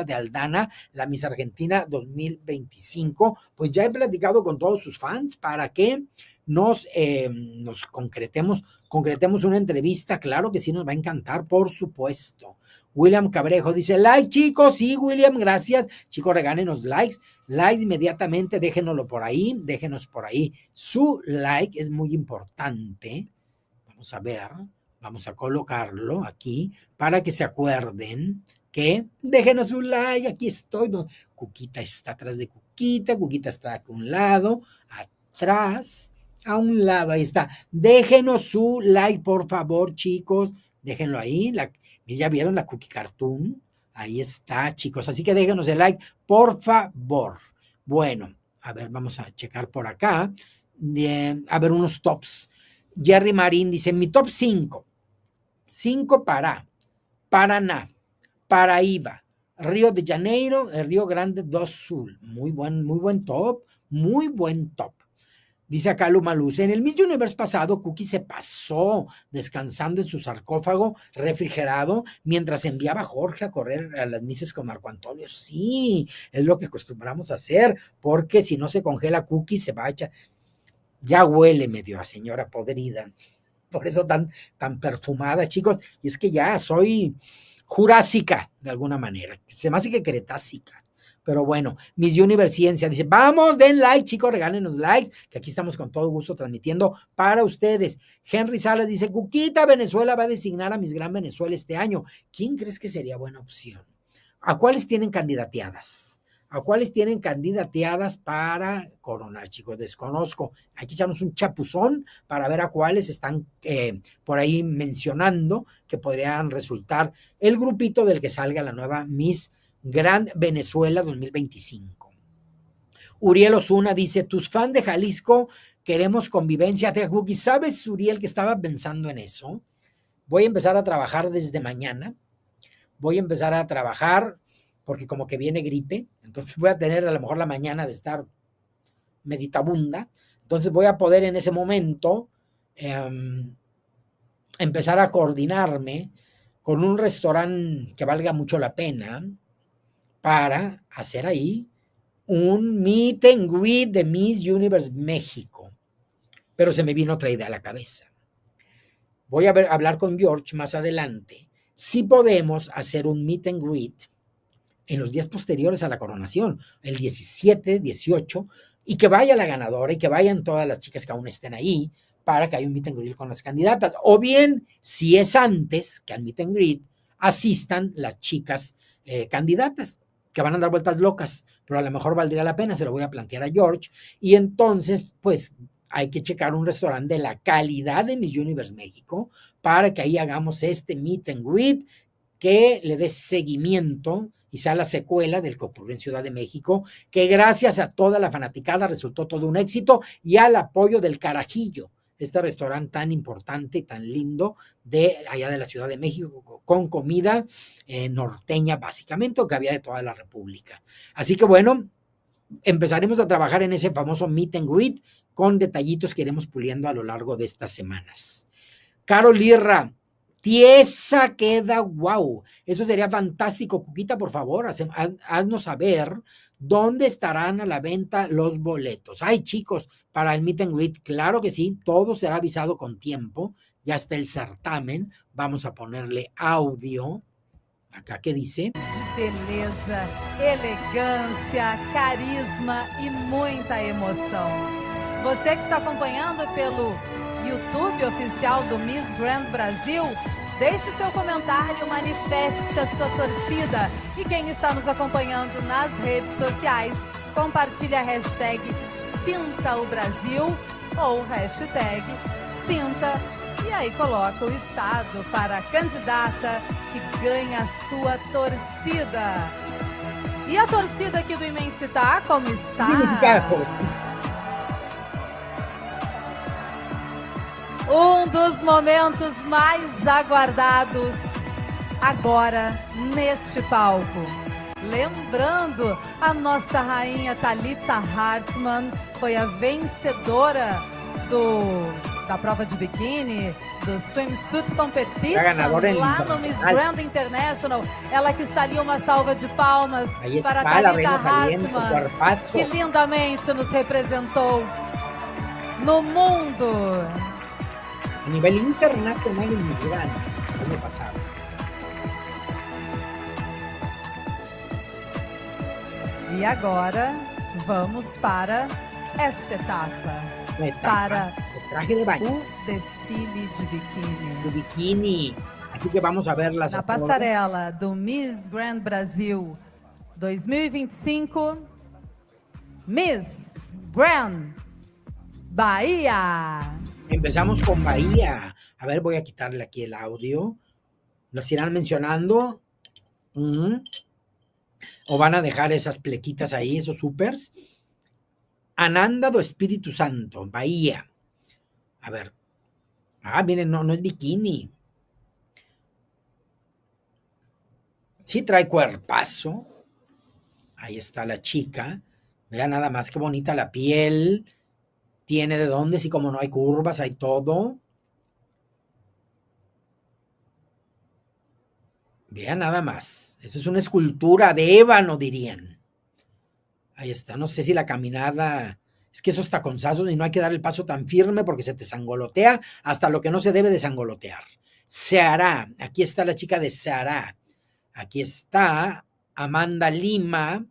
S3: de Aldana, la Miss Argentina 2025. Pues ya he platicado con todos sus fans para que nos concretemos una entrevista. Claro que sí, nos va a encantar, por supuesto. William Cabrejo dice, like, chicos. Sí, William, gracias. Chicos, regálenos likes inmediatamente, déjenos por ahí su like, es muy importante. Vamos a ver, vamos a colocarlo aquí para que se acuerden que déjenos un like. Aquí estoy, Cuquita está atrás de Cuquita está aquí a un lado, atrás, a un lado, ahí está. Déjenos su like, por favor, chicos, déjenlo ahí. ¿Ya vieron la Cookie Cartoon? Ahí está, chicos. Así que déjenos el like, por favor. Bueno, a ver, vamos a checar por acá. A ver, unos tops. Jerry Marín dice, mi top 5. 5 para Paraná, Paraíba, Río de Janeiro, el Río Grande do Sul. Muy buen top. Muy buen top. Dice acá Luma Luz, en el Miss Universe pasado, Cookie se pasó descansando en su sarcófago refrigerado mientras enviaba a Jorge a correr a las misses con Marco Antonio. Sí, es lo que acostumbramos a hacer, porque si no se congela Cookie, se va a echar. Ya huele medio a señora podrida. por eso tan perfumada, chicos. Y es que ya soy jurásica, de alguna manera. Se me hace que cretácica. Pero bueno, Miss Universe Ciencia dice, vamos, den like, chicos, regálenos likes, que aquí estamos con todo gusto transmitiendo para ustedes. Henry Salas dice, Cuquita, Venezuela va a designar a Miss Gran Venezuela este año. ¿Quién crees que sería buena opción? ¿A cuáles tienen candidateadas? ¿A cuáles tienen candidateadas para coronar, chicos? Desconozco. Hay que echarnos un chapuzón para ver a cuáles están por ahí mencionando que podrían resultar el grupito del que salga la nueva Miss Gran Venezuela 2025. Uriel Osuna dice, tus fans de Jalisco queremos convivencia. Cookie, ¿sabes, Uriel, que estaba pensando en eso? Voy a empezar a trabajar desde mañana. Voy a empezar a trabajar porque como que viene gripe, entonces voy a tener a lo mejor la mañana de estar meditabunda, entonces voy a poder en ese momento empezar a coordinarme con un restaurante que valga mucho la pena para hacer ahí un meet and greet de Miss Universe México. Pero se me vino otra idea a la cabeza. Voy a hablar con George más adelante si podemos hacer un meet and greet en los días posteriores a la coronación, el 17, 18, y que vaya la ganadora y que vayan todas las chicas que aún estén ahí para que haya un meet and greet con las candidatas. O bien, si es antes que al meet and greet, asistan las chicas candidatas que van a dar vueltas locas, pero a lo mejor valdría la pena, se lo voy a plantear a George, y entonces, pues, hay que checar un restaurante de la calidad de Miss Universe México para que ahí hagamos este meet and greet que le dé seguimiento y sea la secuela del que ocurrió en Ciudad de México, que gracias a toda la fanaticada resultó todo un éxito y al apoyo del Carajillo, este restaurante tan importante y tan lindo de allá de la Ciudad de México, con comida norteña básicamente, o que había de toda la República. Así que bueno, empezaremos a trabajar en ese famoso meet and greet con detallitos que iremos puliendo a lo largo de estas semanas. Carol Lirra, tiesa queda, wow, eso sería fantástico. Cuquita, por favor, haznos saber dónde estarán a la venta los boletos. Ay, chicos, para el meet and greet, claro que sí, todo será avisado con tiempo, ya está el certamen, vamos a ponerle audio, acá que dice.
S6: De beleza, elegância, carisma e muita emoção. Você que está acompanhando pelo YouTube oficial do Miss Grand Brasil, deixe o seu comentário, manifeste a sua torcida. E quem está nos acompanhando nas redes sociais, compartilhe a hashtag Sinta o Brasil ou hashtag Sinta, e aí coloca o estado para a candidata que ganha a sua torcida. E a torcida aqui do Imensitar, como está? Um dos momentos mais aguardados agora neste palco. Lembrando, a nossa rainha Thalita Hartmann foi a vencedora da prova de biquíni, do Swimsuit Competition, lá no Miss Grand International. Ela que está ali, uma salva de palmas para Thalita Hartmann, que lindamente nos representou no mundo.
S3: A nível internacional em Miss Grand, ano passado.
S6: E agora vamos para esta etapa. Para
S3: traje de baño.
S6: o desfile de biquíni.
S3: De biquíni. Así que vamos a ver las
S6: na passarela do Miss Grand Brasil 2025, Miss Grand Bahía.
S3: Empezamos con Bahía. A ver, voy a quitarle aquí el audio. ¿Los irán mencionando? ¿O van a dejar esas plequitas ahí, esos supers? Ananda do Espíritu Santo, Bahía. A ver. Ah, miren, no es bikini. Sí trae cuerpazo. Ahí está la chica. Vean nada más qué bonita la piel. Tiene de dónde, sí, como no hay curvas, hay todo. Vean nada más. Esa es una escultura de ébano, dirían. Ahí está. No sé si la caminada Es que esos taconzazos y no hay que dar el paso tan firme porque se te sangolotea hasta lo que no se debe de sangolotear. Seará, aquí está la chica de Seará. Aquí está Amanda Lima.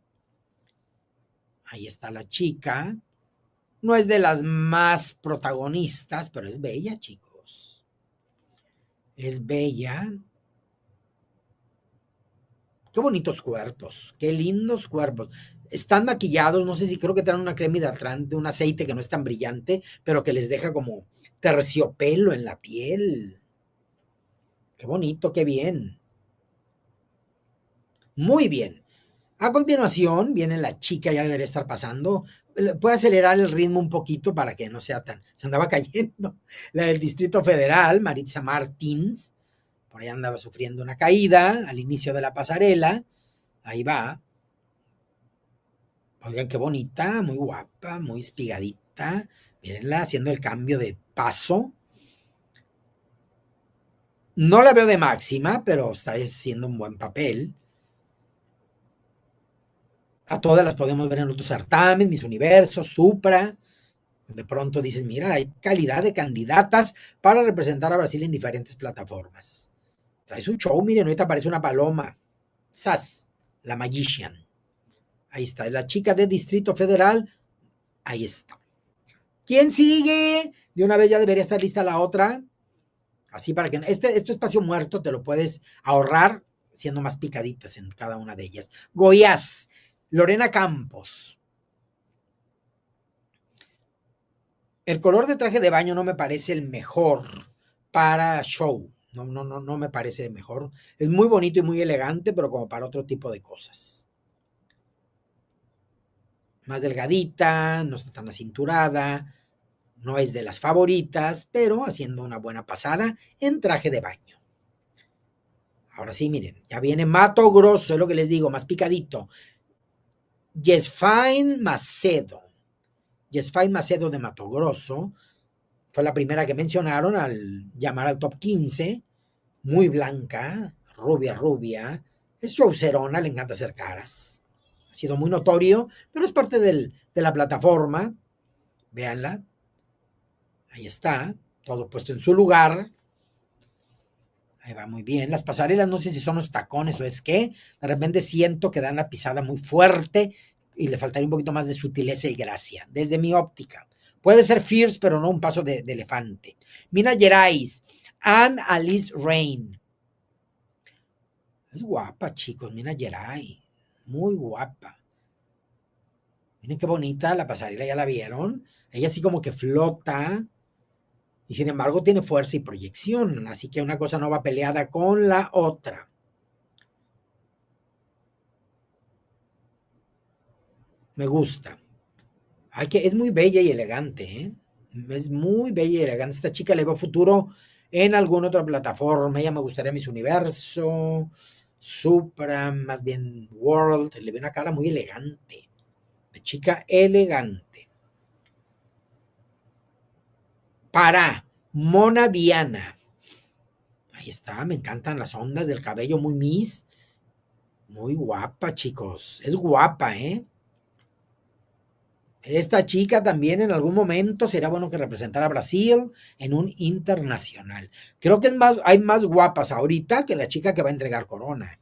S3: Ahí está la chica. No es de las más protagonistas, pero es bella, chicos. Es bella. Qué bonitos cuerpos, qué lindos cuerpos. Están maquillados, no sé si creo que traen una crema hidratante, un aceite que no es tan brillante, pero que les deja como terciopelo en la piel. Qué bonito, qué bien. Muy bien. A continuación viene la chica, ya debería estar pasando. Puede acelerar el ritmo un poquito para que no sea tan... Se andaba cayendo. La del Distrito Federal, Maritza Martins. Por ahí andaba sufriendo una caída al inicio de la pasarela. Ahí va. Oigan, qué bonita, muy guapa, muy espigadita. Mírenla haciendo el cambio de paso. No la veo de máxima, pero está haciendo un buen papel. A todas las podemos ver en otros certámenes, Miss Universo, Supra. De pronto dices, mira, hay calidad de candidatas para representar a Brasil en diferentes plataformas. Trae su show, miren, ahorita aparece una paloma. Sas, la Magician. Ahí está, es la chica de Distrito Federal. Ahí está. ¿Quién sigue? De una vez ya debería estar lista la otra. Así para que este espacio muerto te lo puedes ahorrar siendo más picaditas en cada una de ellas. Goiás, Lorena Campos. El color de traje de baño no me parece el mejor para show. No me parece el mejor. Es muy bonito y muy elegante, pero como para otro tipo de cosas. Más delgadita, no está tan acinturada, no es de las favoritas, pero haciendo una buena pasada en traje de baño. Ahora sí, miren, ya viene Mato Grosso, es lo que les digo, más picadito. Yesfaine Macedo. Yesfaine Macedo de Mato Grosso fue la primera que mencionaron al llamar al top 15. Muy blanca, rubia. Es showcerona, le encanta hacer caras. Ha sido muy notorio, pero es parte de la plataforma. Véanla. Ahí está, todo puesto en su lugar. Ahí va muy bien. Las pasarelas, no sé si son los tacones o es que de repente siento que dan la pisada muy fuerte y le faltaría un poquito más de sutileza y gracia, desde mi óptica. Puede ser fierce, pero no un paso de elefante. Mina Gerais, Anne Alice Rain. Es guapa, chicos, Mina Gerais. Muy guapa. Miren qué bonita la pasarela, ¿ya la vieron? Ella así como que flota. Y sin embargo tiene fuerza y proyección. Así que una cosa no va peleada con la otra. Me gusta. Ay, que es muy bella y elegante, ¿eh? Es muy bella y elegante. Esta chica le veo futuro en alguna otra plataforma. Ella me gustaría Miss Universo, Supra, más bien World. Le veo una cara muy elegante. De chica elegante. Para Mona Viana. Ahí está, me encantan las ondas del cabello, muy Miss. Muy guapa, chicos. Es guapa, ¿eh? Esta chica también en algún momento sería bueno que representara a Brasil en un internacional. Creo que hay más guapas ahorita que la chica que va a entregar corona.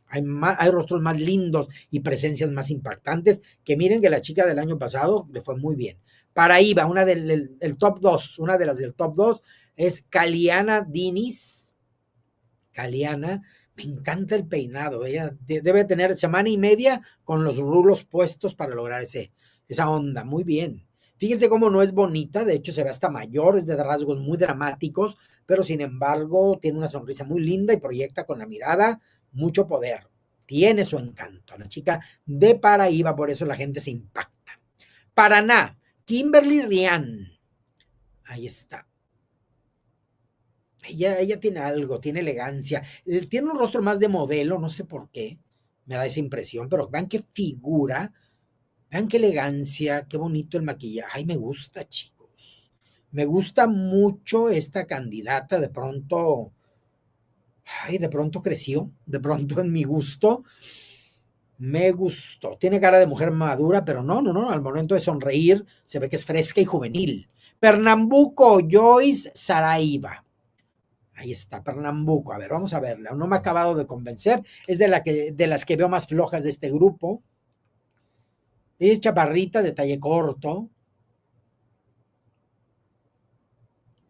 S3: Hay rostros más lindos y presencias más impactantes que miren que la chica del año pasado le fue muy bien. Para Iva, una del top 2, una de las del top 2 es Caliana Diniz. Caliana, me encanta el peinado. Ella debe tener semana y media con los rulos puestos para lograr esa onda. Muy bien. Fíjense cómo no es bonita, de hecho se ve hasta mayor, es de rasgos muy dramáticos, pero sin embargo tiene una sonrisa muy linda y proyecta con la mirada mucho poder. Tiene su encanto. La chica de Paraíba, por eso la gente se impacta. Paraná, Kimberly Rian. Ahí está. Ella tiene algo, tiene elegancia. Tiene un rostro más de modelo, no sé por qué. Me da esa impresión, pero vean qué figura. Vean qué elegancia, qué bonito el maquillaje. Ay, me gusta, chicos. Me gusta mucho esta candidata. De pronto creció. De pronto en mi gusto. Me gustó. Tiene cara de mujer madura, pero no. Al momento de sonreír se ve que es fresca y juvenil. Pernambuco, Joyce Saraiva. Ahí está, Pernambuco. A ver, vamos a verla. No me ha acabado de convencer. Es de las que veo más flojas de este grupo. Es chaparrita, de talle corto.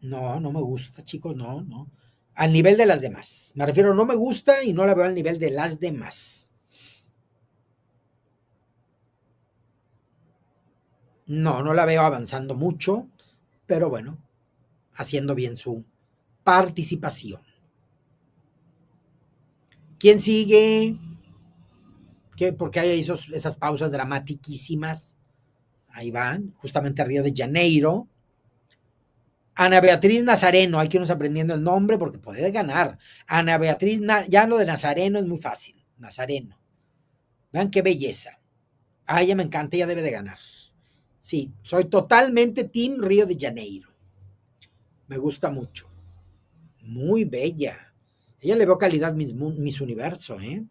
S3: No me gusta, chicos, no. Al nivel de las demás. Me refiero, no me gusta y no la veo al nivel de las demás. No la veo avanzando mucho, pero bueno, haciendo bien su participación. ¿Quién sigue? Porque hay esas pausas dramatiquísimas. Ahí van, justamente a Río de Janeiro. Ana Beatriz Nazareno, hay que irnos aprendiendo el nombre porque puede ganar. Ana Beatriz, ya lo de Nazareno es muy fácil. Nazareno. Vean qué belleza. A ella me encanta, ella debe de ganar. Sí, soy totalmente Team Río de Janeiro. Me gusta mucho. Muy bella. Ella le veo calidad Miss Universo, ¿eh?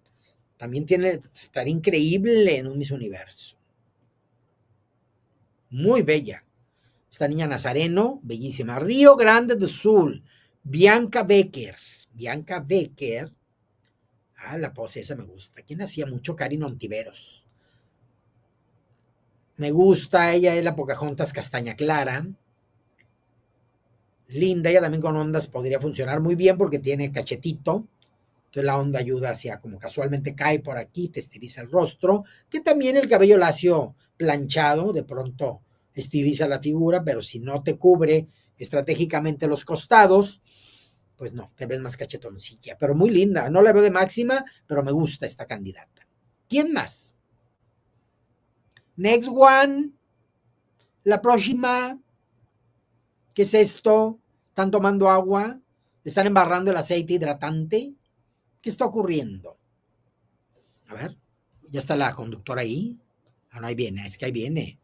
S3: También estaría increíble en un Miss Universo. Muy bella. Esta niña Nazareno, bellísima. Río Grande do Sul, Bianca Becker. Bianca Becker. La pose esa me gusta. ¿Quién hacía mucho? Karin Ontiveros. Me gusta, ella es la Pocahontas castaña clara. Linda, ella también con ondas podría funcionar muy bien porque tiene cachetito. Entonces la onda ayuda hacia como casualmente cae por aquí, te estiliza el rostro. Que también el cabello lacio planchado de pronto estiliza la figura, pero si no te cubre estratégicamente los costados, pues no, te ves más cachetoncilla. Pero muy linda, no la veo de máxima, pero me gusta esta candidata. ¿Quién más? Next one. La próxima. ¿Qué es esto? ¿Están tomando agua? ¿Le están embarrando el aceite hidratante? ¿Qué está ocurriendo? A ver, ya está la conductora ahí. No, ahí viene, es que ahí viene.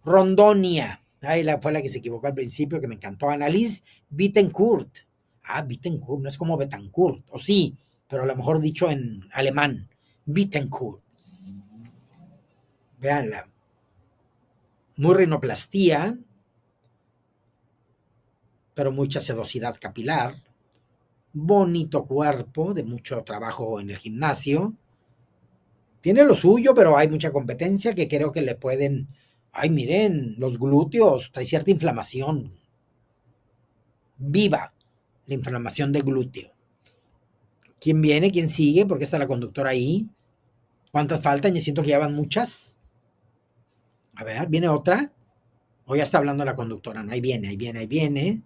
S3: Rondonia. Fue la que se equivocó al principio, que me encantó. Annalise Bittencourt. Bittencourt, no es como Betancourt. O sí, pero a lo mejor dicho en alemán. Bittencourt. Veanla. Muy rinoplastía, pero mucha sedosidad capilar. Bonito cuerpo, de mucho trabajo en el gimnasio. Tiene lo suyo, pero hay mucha competencia que creo que le pueden... miren, los glúteos, trae cierta inflamación. Viva la inflamación de glúteo. ¿Quién viene? ¿Quién sigue? ¿Por qué está la conductora ahí? ¿Cuántas faltan? Yo siento que ya van muchas. A ver, ¿viene otra? O ya está hablando la conductora. No, ahí viene.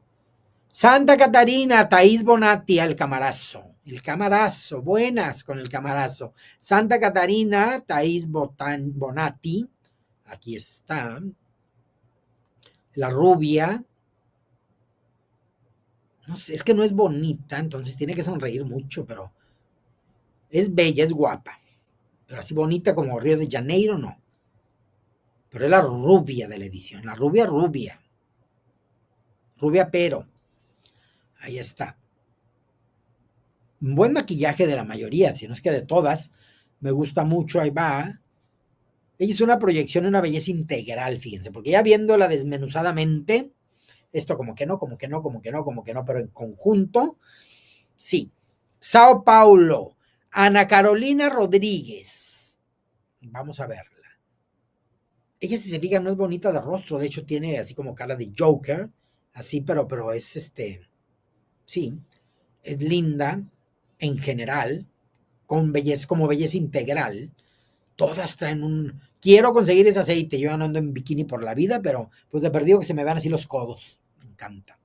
S3: Santa Catarina, Thaís Bonatti, el camarazo. El camarazo, buenas con el camarazo. Santa Catarina, Thaís Bonatti. Aquí está. La rubia. No sé, es que no es bonita, entonces tiene que sonreír mucho, pero es bella, es guapa. Pero así bonita como Río de Janeiro, no. Pero es la rubia de la edición, la rubia. Rubia pero. Ahí está. Un buen maquillaje de la mayoría, si no es que de todas. Me gusta mucho, ahí va. Ella hizo una proyección, una belleza integral, fíjense, porque ya viéndola desmenuzadamente, esto como que no, pero en conjunto, sí. Sao Paulo, Ana Carolina Rodríguez. Vamos a verla. Ella, si se fijan, no es bonita de rostro, de hecho tiene así como cara de Joker, así, pero es sí, es linda en general, con belleza, como belleza integral. Todas traen quiero conseguir ese aceite, yo no ando en bikini por la vida, pero pues de perdido que se me vean así los codos, me encanta.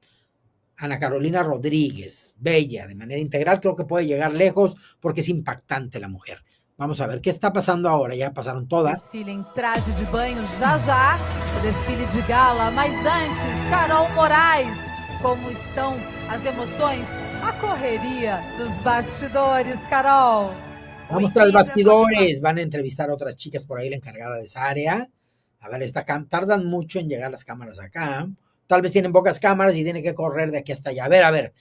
S3: Ana Carolina Rodríguez, bella, de manera integral, creo que puede llegar lejos porque es impactante la mujer. Vamos a ver qué está pasando ahora, ya pasaron todas.
S6: Desfile em traje de banho já, o desfile de gala, mas antes, Carol Moraes, como estão as emoções, a correria dos bastidores, Carol.
S3: Vamos tras bastidores, van a entrevistar a otras chicas por ahí, la encargada de esa área. A ver, tardan mucho en llegar las cámaras acá. Tal vez tienen pocas cámaras y tienen que correr de aquí hasta allá. A ver.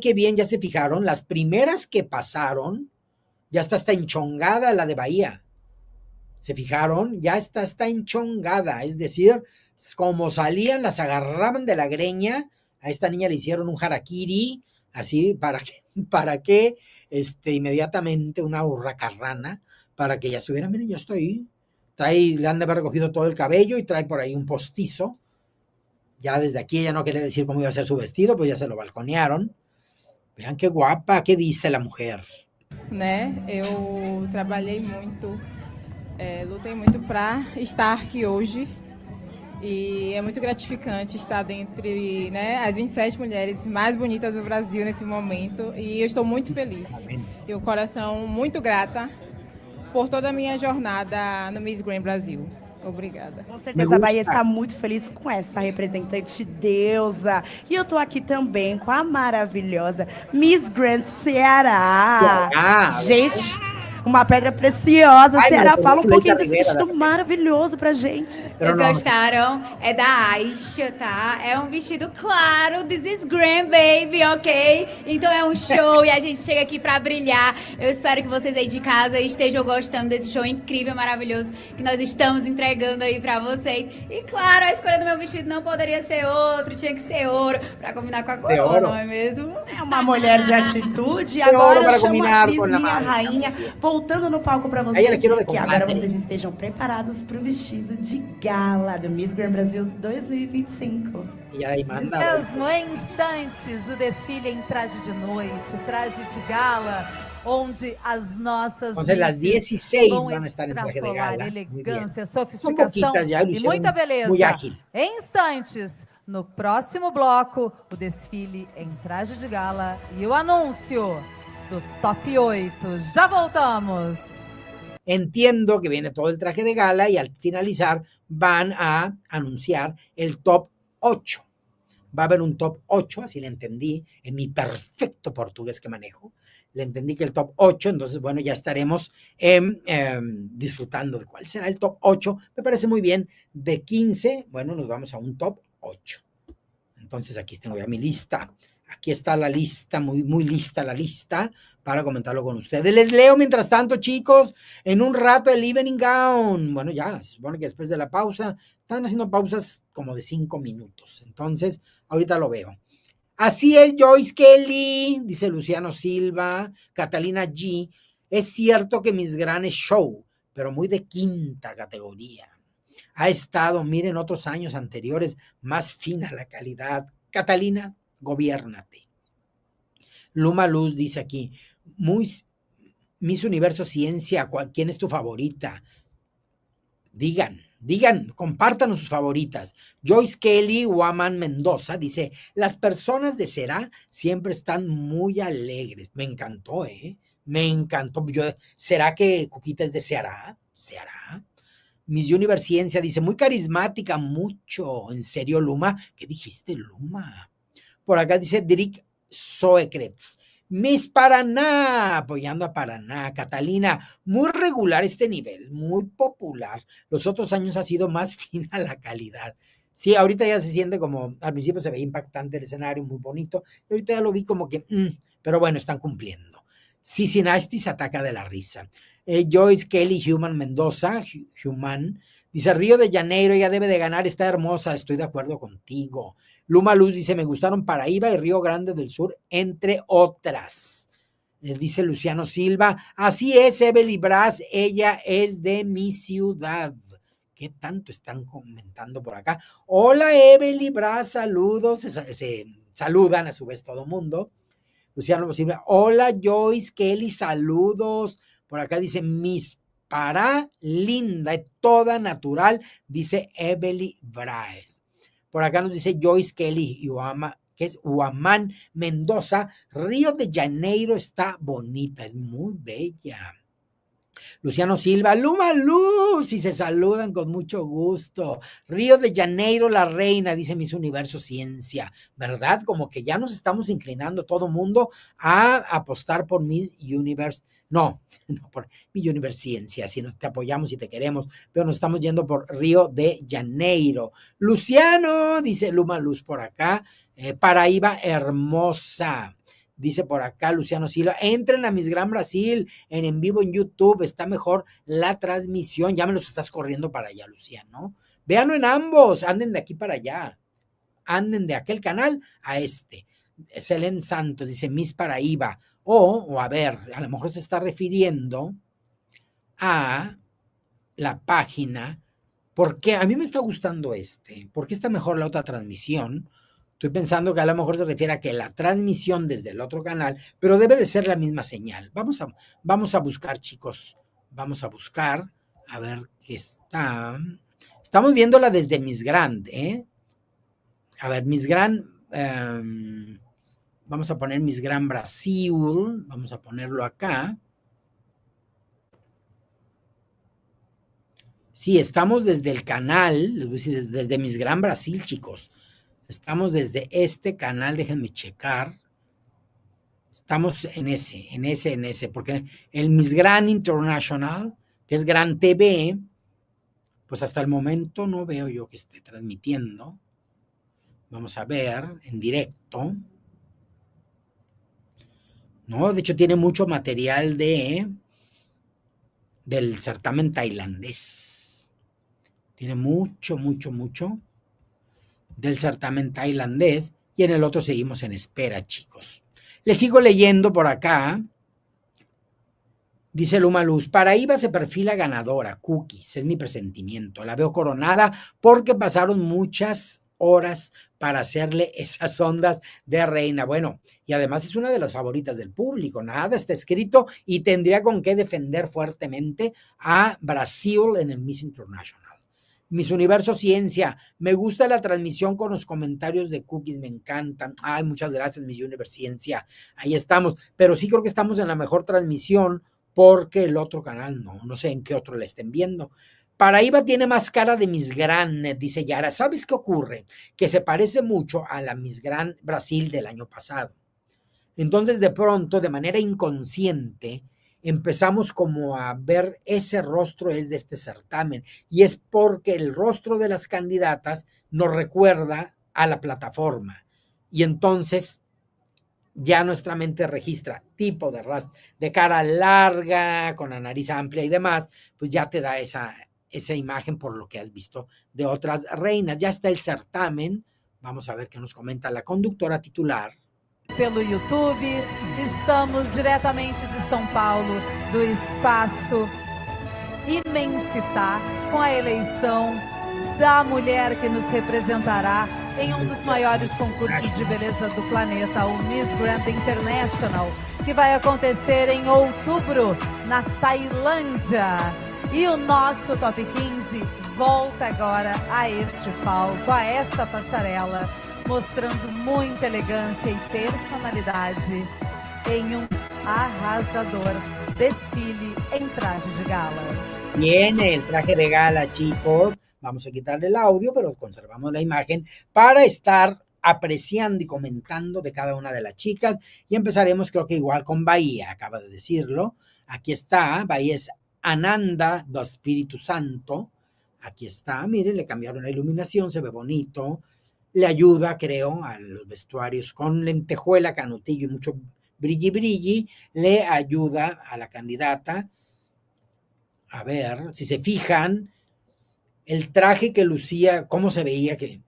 S3: Qué bien, ya se fijaron. Las primeras que pasaron, ya está enchongada la de Bahía. ¿Se fijaron? Ya está enchongada, es decir, como salían, las agarraban de la greña. A esta niña le hicieron un harakiri, así, para que inmediatamente una hurracarrana, para que ya estuviera, miren, ya estoy. Le han de haber recogido todo el cabello y trae por ahí un postizo. Ya desde aquí ella no quería decir cómo iba a ser su vestido, pues ya se lo balconearon. Vean qué guapa, ¿qué dice la mujer?
S7: Né? Eu trabalhei muito, lutei muito para estar aqui hoje e é muito gratificante estar dentre, né, as 27 mulheres mais bonitas do Brasil nesse momento e eu estou muito feliz.
S3: Amém.
S7: E o coração muito grata por toda a minha jornada no Miss Grand Brasil. Obrigada.
S8: Com certeza a Bahia está muito feliz com essa representante deusa. E eu tô aqui também com a maravilhosa Miss Grand Ceará. Gente, uma pedra preciosa.
S3: Ai,
S8: Ceará,
S3: meu,
S8: fala um pouquinho
S3: Leite
S8: desse
S3: Oliveira,
S8: vestido maravilhoso pra gente.
S5: Vocês gostaram? É da Aisha, tá? É um vestido claro, this is grand, baby, ok? Então é um show e a gente chega aqui pra brilhar. Eu espero que vocês aí de casa estejam gostando desse show incrível, maravilhoso, que nós estamos entregando aí pra vocês. E claro, a escolha do meu vestido não poderia ser outro, tinha que ser ouro, pra combinar com a coroa, não é mesmo?
S8: É uma mulher de atitude. E
S3: Ouro
S8: agora eu
S3: para
S8: chamo a
S3: combinar
S8: Cris,
S3: com a
S8: minha
S3: marca.
S8: rainha, voltando no palco pra
S3: Aí
S8: vocês.
S3: ela queria
S8: Que
S3: combate.
S8: agora vocês estejam preparados pro vestido de gala do Miss Grand Brasil 2025.
S3: E aí, manda.
S6: Mesmo em instantes do desfile em traje de noite, traje de gala, onde as nossas
S3: Entonces, las
S6: misses
S3: 16
S6: vão
S3: van a estar en traje de
S6: extrapolar
S3: gala. Muy bien.
S6: elegância,
S3: Son
S6: sofisticação
S3: poquitas ya, lo
S6: e
S3: hicieron
S6: muita beleza.
S3: muy ágil.
S6: Em instantes, no próximo bloco, o desfile em traje de gala e o anúncio do Top 8. Já voltamos!
S3: Entiendo que viene todo el traje de gala y al finalizar van a anunciar el top 8. Va a haber un top 8, así le entendí, en mi perfecto portugués que manejo. Le entendí que el top 8, entonces, bueno, ya estaremos disfrutando de cuál será el top 8. Me parece muy bien. De 15, bueno, nos vamos a un top 8. Entonces, aquí tengo ya mi lista. Aquí está la lista, muy lista la lista para comentarlo con ustedes. Les leo mientras tanto, chicos, en un rato el evening gown. Bueno, ya, se supone que después de la pausa, están haciendo pausas como de 5 minutos. Entonces, ahorita lo veo. Así es, Joyce Kelly, dice Luciano Silva, Catalina G. Es cierto que Miss Gran es show, pero muy de quinta categoría. Ha estado, miren, otros años anteriores, más fina la calidad. Catalina, gobiérnate. Luma Luz dice aquí, Miss Universo Ciencia, ¿quién es tu favorita? Digan, compártanos sus favoritas. Joyce Kelly, Woman Mendoza, dice, las personas de Será siempre están muy alegres. Me encantó, me encantó. ¿Será que Cuquita es de Ceará? ¿Ceará? Miss Universe Ciencia dice, muy carismática, mucho. ¿En serio, Luma? ¿Qué dijiste, Luma? Por acá dice Drick Soecrets. Miss Paraná, apoyando a Paraná. Catalina, muy regular este nivel, muy popular. Los otros años ha sido más fina la calidad. Sí, ahorita ya se siente como, al principio se veía impactante el escenario, muy bonito, y ahorita ya lo vi como que, pero bueno, están cumpliendo. Cincinnati se ataca de la risa. Joyce Kelly, Human Mendoza, Human, dice, Río de Janeiro ya debe de ganar, está hermosa, estoy de acuerdo contigo. Luma Luz dice, me gustaron Paraíba y Río Grande del Sur, entre otras. Dice Luciano Silva, así es, Evelyn Braz, ella es de mi ciudad. ¿Qué tanto están comentando por acá? Hola, Evelyn Braz, saludos, se saludan a su vez todo mundo. Luciano Silva, hola, Joyce Kelly, saludos. Por acá dice, Miss Pará, linda, toda natural, dice Evelyn Braz. Por acá nos dice Joyce Kelly, que es Huamán Mendoza. Río de Janeiro está bonita, es muy bella. Luciano Silva, Luma Luz, y se saludan con mucho gusto. Río de Janeiro, la reina, dice Miss Universo Ciencia, ¿verdad? Como que ya nos estamos inclinando todo mundo a apostar por Miss Universe. No por Miss Universe Ciencia, si nos te apoyamos y te queremos, pero nos estamos yendo por Río de Janeiro. Luciano, dice Luma Luz por acá, Paraíba hermosa. Dice por acá Luciano Silva, entren a Miss Gran Brasil en vivo en YouTube, está mejor la transmisión. Ya me los estás corriendo para allá, Luciano. Véanlo en ambos, anden de aquí para allá. Anden de aquel canal a este. Selene Santos dice Miss Paraíba. O a ver, a lo mejor se está refiriendo a la página. Porque a mí me está gustando ¿por qué está mejor la otra transmisión? Estoy pensando que a lo mejor se refiere a que la transmisión desde el otro canal, pero debe de ser la misma señal. Vamos a buscar, chicos. Vamos a buscar, a ver qué está. Estamos viéndola desde Miss Grand, ¿eh? A ver, Miss Grand, vamos a poner Miss Grand Brasil, vamos a ponerlo acá. Sí, estamos desde el canal, les voy a decir, desde Miss Gran Brasil, chicos. Estamos desde este canal, déjenme checar. Estamos en ese, porque el Miss Gran International, que es Gran TV, pues hasta el momento no veo yo que esté transmitiendo. Vamos a ver en directo. No, de hecho tiene mucho material del certamen tailandés. Tiene mucho del certamen tailandés y en el otro seguimos en espera, chicos. Les sigo leyendo por acá. Dice Luma Luz, Paraíba se perfila ganadora, Cookies, es mi presentimiento. La veo coronada porque pasaron muchas horas para hacerle esas ondas de reina. Bueno, y además es una de las favoritas del público. Nada está escrito y tendría con qué defender fuertemente a Brasil en el Miss International. Miss Universo Ciencia, me gusta la transmisión con los comentarios de Cookies, me encantan. Ay, muchas gracias, Miss Universo Ciencia. Ahí estamos, pero sí creo que estamos en la mejor transmisión porque el otro canal no sé en qué otro la estén viendo. Paraíba tiene más cara de Miss Gran, dice Yara. ¿Sabes qué ocurre? Que se parece mucho a la Miss Gran Brasil del año pasado. Entonces, de pronto, de manera inconsciente, empezamos como a ver ese rostro es de este certamen. Y es porque el rostro de las candidatas nos recuerda a la plataforma. Y entonces ya nuestra mente registra tipo de cara larga, con la nariz amplia y demás, pues ya te da esa imagen por lo que has visto de otras reinas. Ya está el certamen. Vamos a ver qué nos comenta la conductora titular.
S6: Pelo YouTube, estamos diretamente de São Paulo, do espaço Imensitar, com a eleição da mulher que nos representará em dos maiores concursos de beleza do planeta, o Miss Grand International, que vai acontecer em outubro na Tailândia. E o nosso Top 15 volta agora a este palco, a esta passarela, mostrando muita elegância e personalidade em arrasador desfile en traje de gala.
S3: Viene el traje de gala, chicos. Vamos a quitarle el audio, pero conservamos la imagen para estar apreciando y comentando de cada una de las chicas. Y empezaremos, creo que igual con Bahía, acaba de decirlo. Aquí está, Bahía es Ananda do Espíritu Santo. Aquí está, miren, le cambiaron la iluminación, se ve bonito. Le ayuda, creo, a los vestuarios con lentejuela, canutillo y mucho brilli. Le ayuda a la candidata. A ver, si se fijan, el traje que lucía, cómo se veía que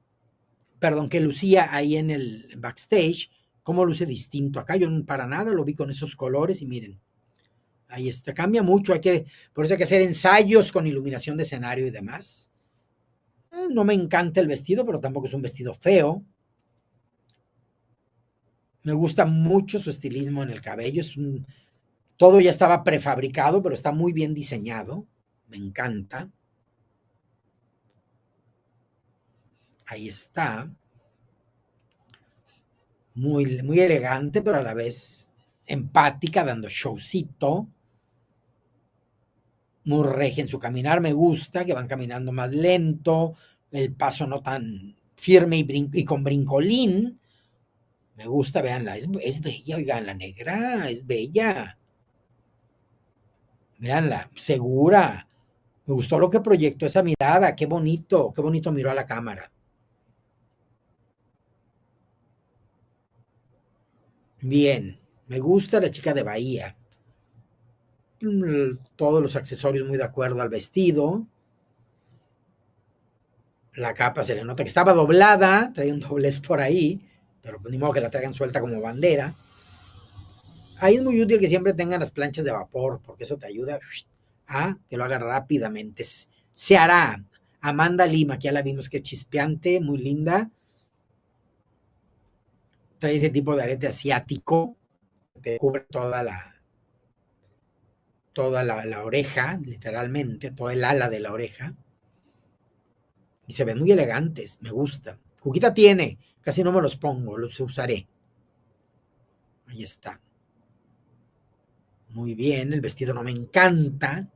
S3: lucía ahí en el backstage, cómo luce distinto. Acá yo para nada lo vi con esos colores y miren, ahí está, cambia mucho, por eso hay que hacer ensayos con iluminación de escenario y demás. No me encanta el vestido, pero tampoco es un vestido feo. Me gusta mucho su estilismo en el cabello, todo ya estaba prefabricado, pero está muy bien diseñado, me encanta. Ahí está. Muy, muy elegante, pero a la vez empática, dando showcito. Muy regia en su caminar, me gusta, que van caminando más lento, el paso no tan firme y con brincolín. Me gusta, véanla, es bella, oigan, la negra, es bella. Véanla, segura. Me gustó lo que proyectó esa mirada, qué bonito miró a la cámara. Bien, me gusta la chica de Bahía. Todos los accesorios muy de acuerdo al vestido. La capa se le nota que estaba doblada, trae un doblez por ahí, pero pues ni modo que la traigan suelta como bandera. Ahí es muy útil que siempre tengan las planchas de vapor, porque eso te ayuda a que lo haga rápidamente. Se hará. Amanda Lima, que ya la vimos que es chispeante, muy linda. Trae ese tipo de arete asiático, te cubre toda la oreja, literalmente, todo el ala de la oreja. Y se ven muy elegantes, me gusta. Cuquita tiene, casi no me los pongo, los usaré. Ahí está. Muy bien, el vestido no me encanta.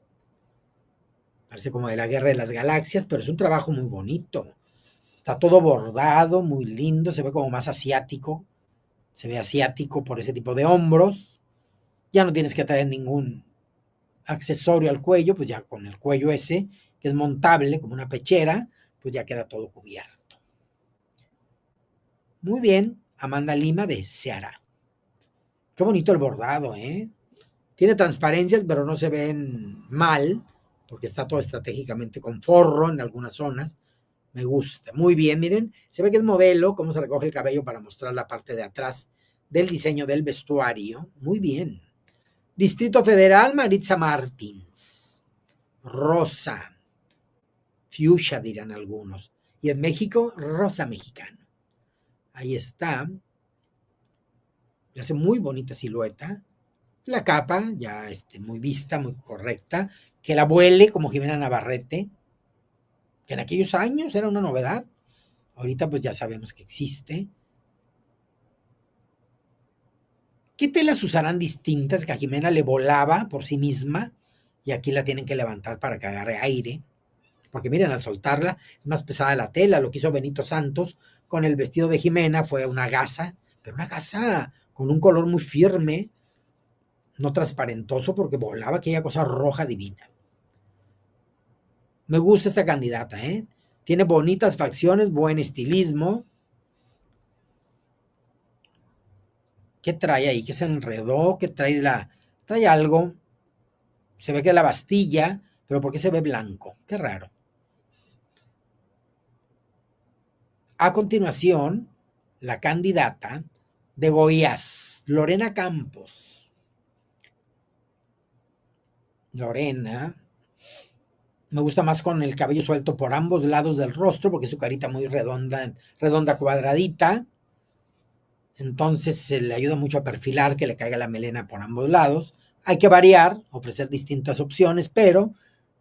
S3: Parece como de la Guerra de las Galaxias, pero es un trabajo muy bonito. Está todo bordado, muy lindo, se ve como más asiático. Se ve asiático por ese tipo de hombros. Ya no tienes que traer ningún accesorio al cuello, pues ya con el cuello ese, que es montable como una pechera, pues ya queda todo cubierto. Muy bien, Amanda Lima de Seara. Qué bonito el bordado, ¿eh? Tiene transparencias, pero no se ven mal, porque está todo estratégicamente con forro en algunas zonas. Me gusta. Muy bien, miren, se ve que es modelo, cómo se recoge el cabello para mostrar la parte de atrás del diseño del vestuario. Muy bien. Distrito Federal, Maritza Martins. Rosa. Fuchsia, dirán algunos. Y en México, rosa mexicano. Ahí está. Le hace muy bonita silueta. La capa, ya muy vista, muy correcta. Que la vuele como Jimena Navarrete, que en aquellos años era una novedad. Ahorita pues ya sabemos que existe. ¿Qué telas usarán distintas? Que a Jimena le volaba por sí misma y aquí la tienen que levantar para que agarre aire. Porque miren, al soltarla es más pesada la tela. Lo que hizo Benito Santos con el vestido de Jimena fue una gasa, pero una gasa con un color muy firme, no transparentoso, porque volaba aquella cosa roja divina. Me gusta esta candidata, ¿eh? Tiene bonitas facciones, buen estilismo. ¿Qué trae ahí? ¿Qué se enredó? ¿Qué trae trae algo? Se ve que es la Bastilla, pero ¿por qué se ve blanco? Qué raro. A continuación, la candidata de Goiás, Lorena Campos. Lorena, me gusta más con el cabello suelto por ambos lados del rostro, porque su carita muy redonda, cuadradita. Entonces se le ayuda mucho a perfilar, que le caiga la melena por ambos lados. Hay que variar, ofrecer distintas opciones, pero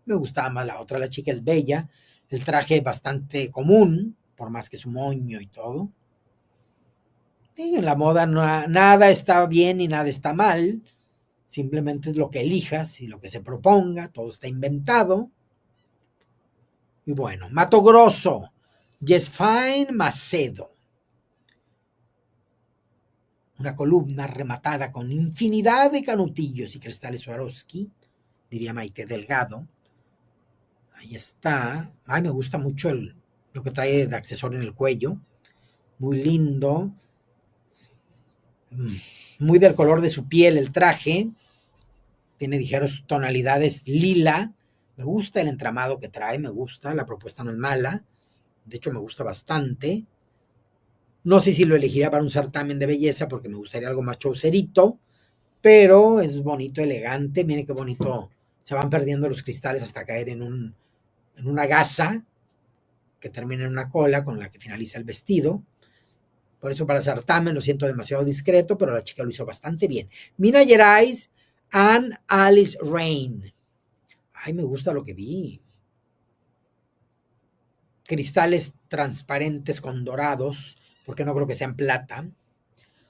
S3: me gustaba más la otra. La chica es bella, el traje es bastante común, por más que su moño y todo. Y en la moda nada está bien y nada está mal, simplemente es lo que elijas y lo que se proponga, todo está inventado. Y bueno, Mato Grosso, Yesfain Macedo. Una columna rematada con infinidad de canutillos y cristales Swarovski, diría Maite Delgado. Ahí está. Ay, me gusta mucho lo que trae de accesorio en el cuello. Muy lindo. Muy del color de su piel el traje. Tiene ligeras tonalidades lila. Me gusta el entramado que trae, me gusta. La propuesta no es mala. De hecho, me gusta bastante. No sé si lo elegiría para un certamen de belleza porque me gustaría algo más chaucerito, pero es bonito, elegante. Miren qué bonito. Se van perdiendo los cristales hasta caer en una gasa que termina en una cola con la que finaliza el vestido. Por eso para certamen lo siento demasiado discreto, pero la chica lo hizo bastante bien. Mina Gerais and Alice Rain. Ay, me gusta lo que vi. Cristales transparentes con dorados, porque no creo que sean plata.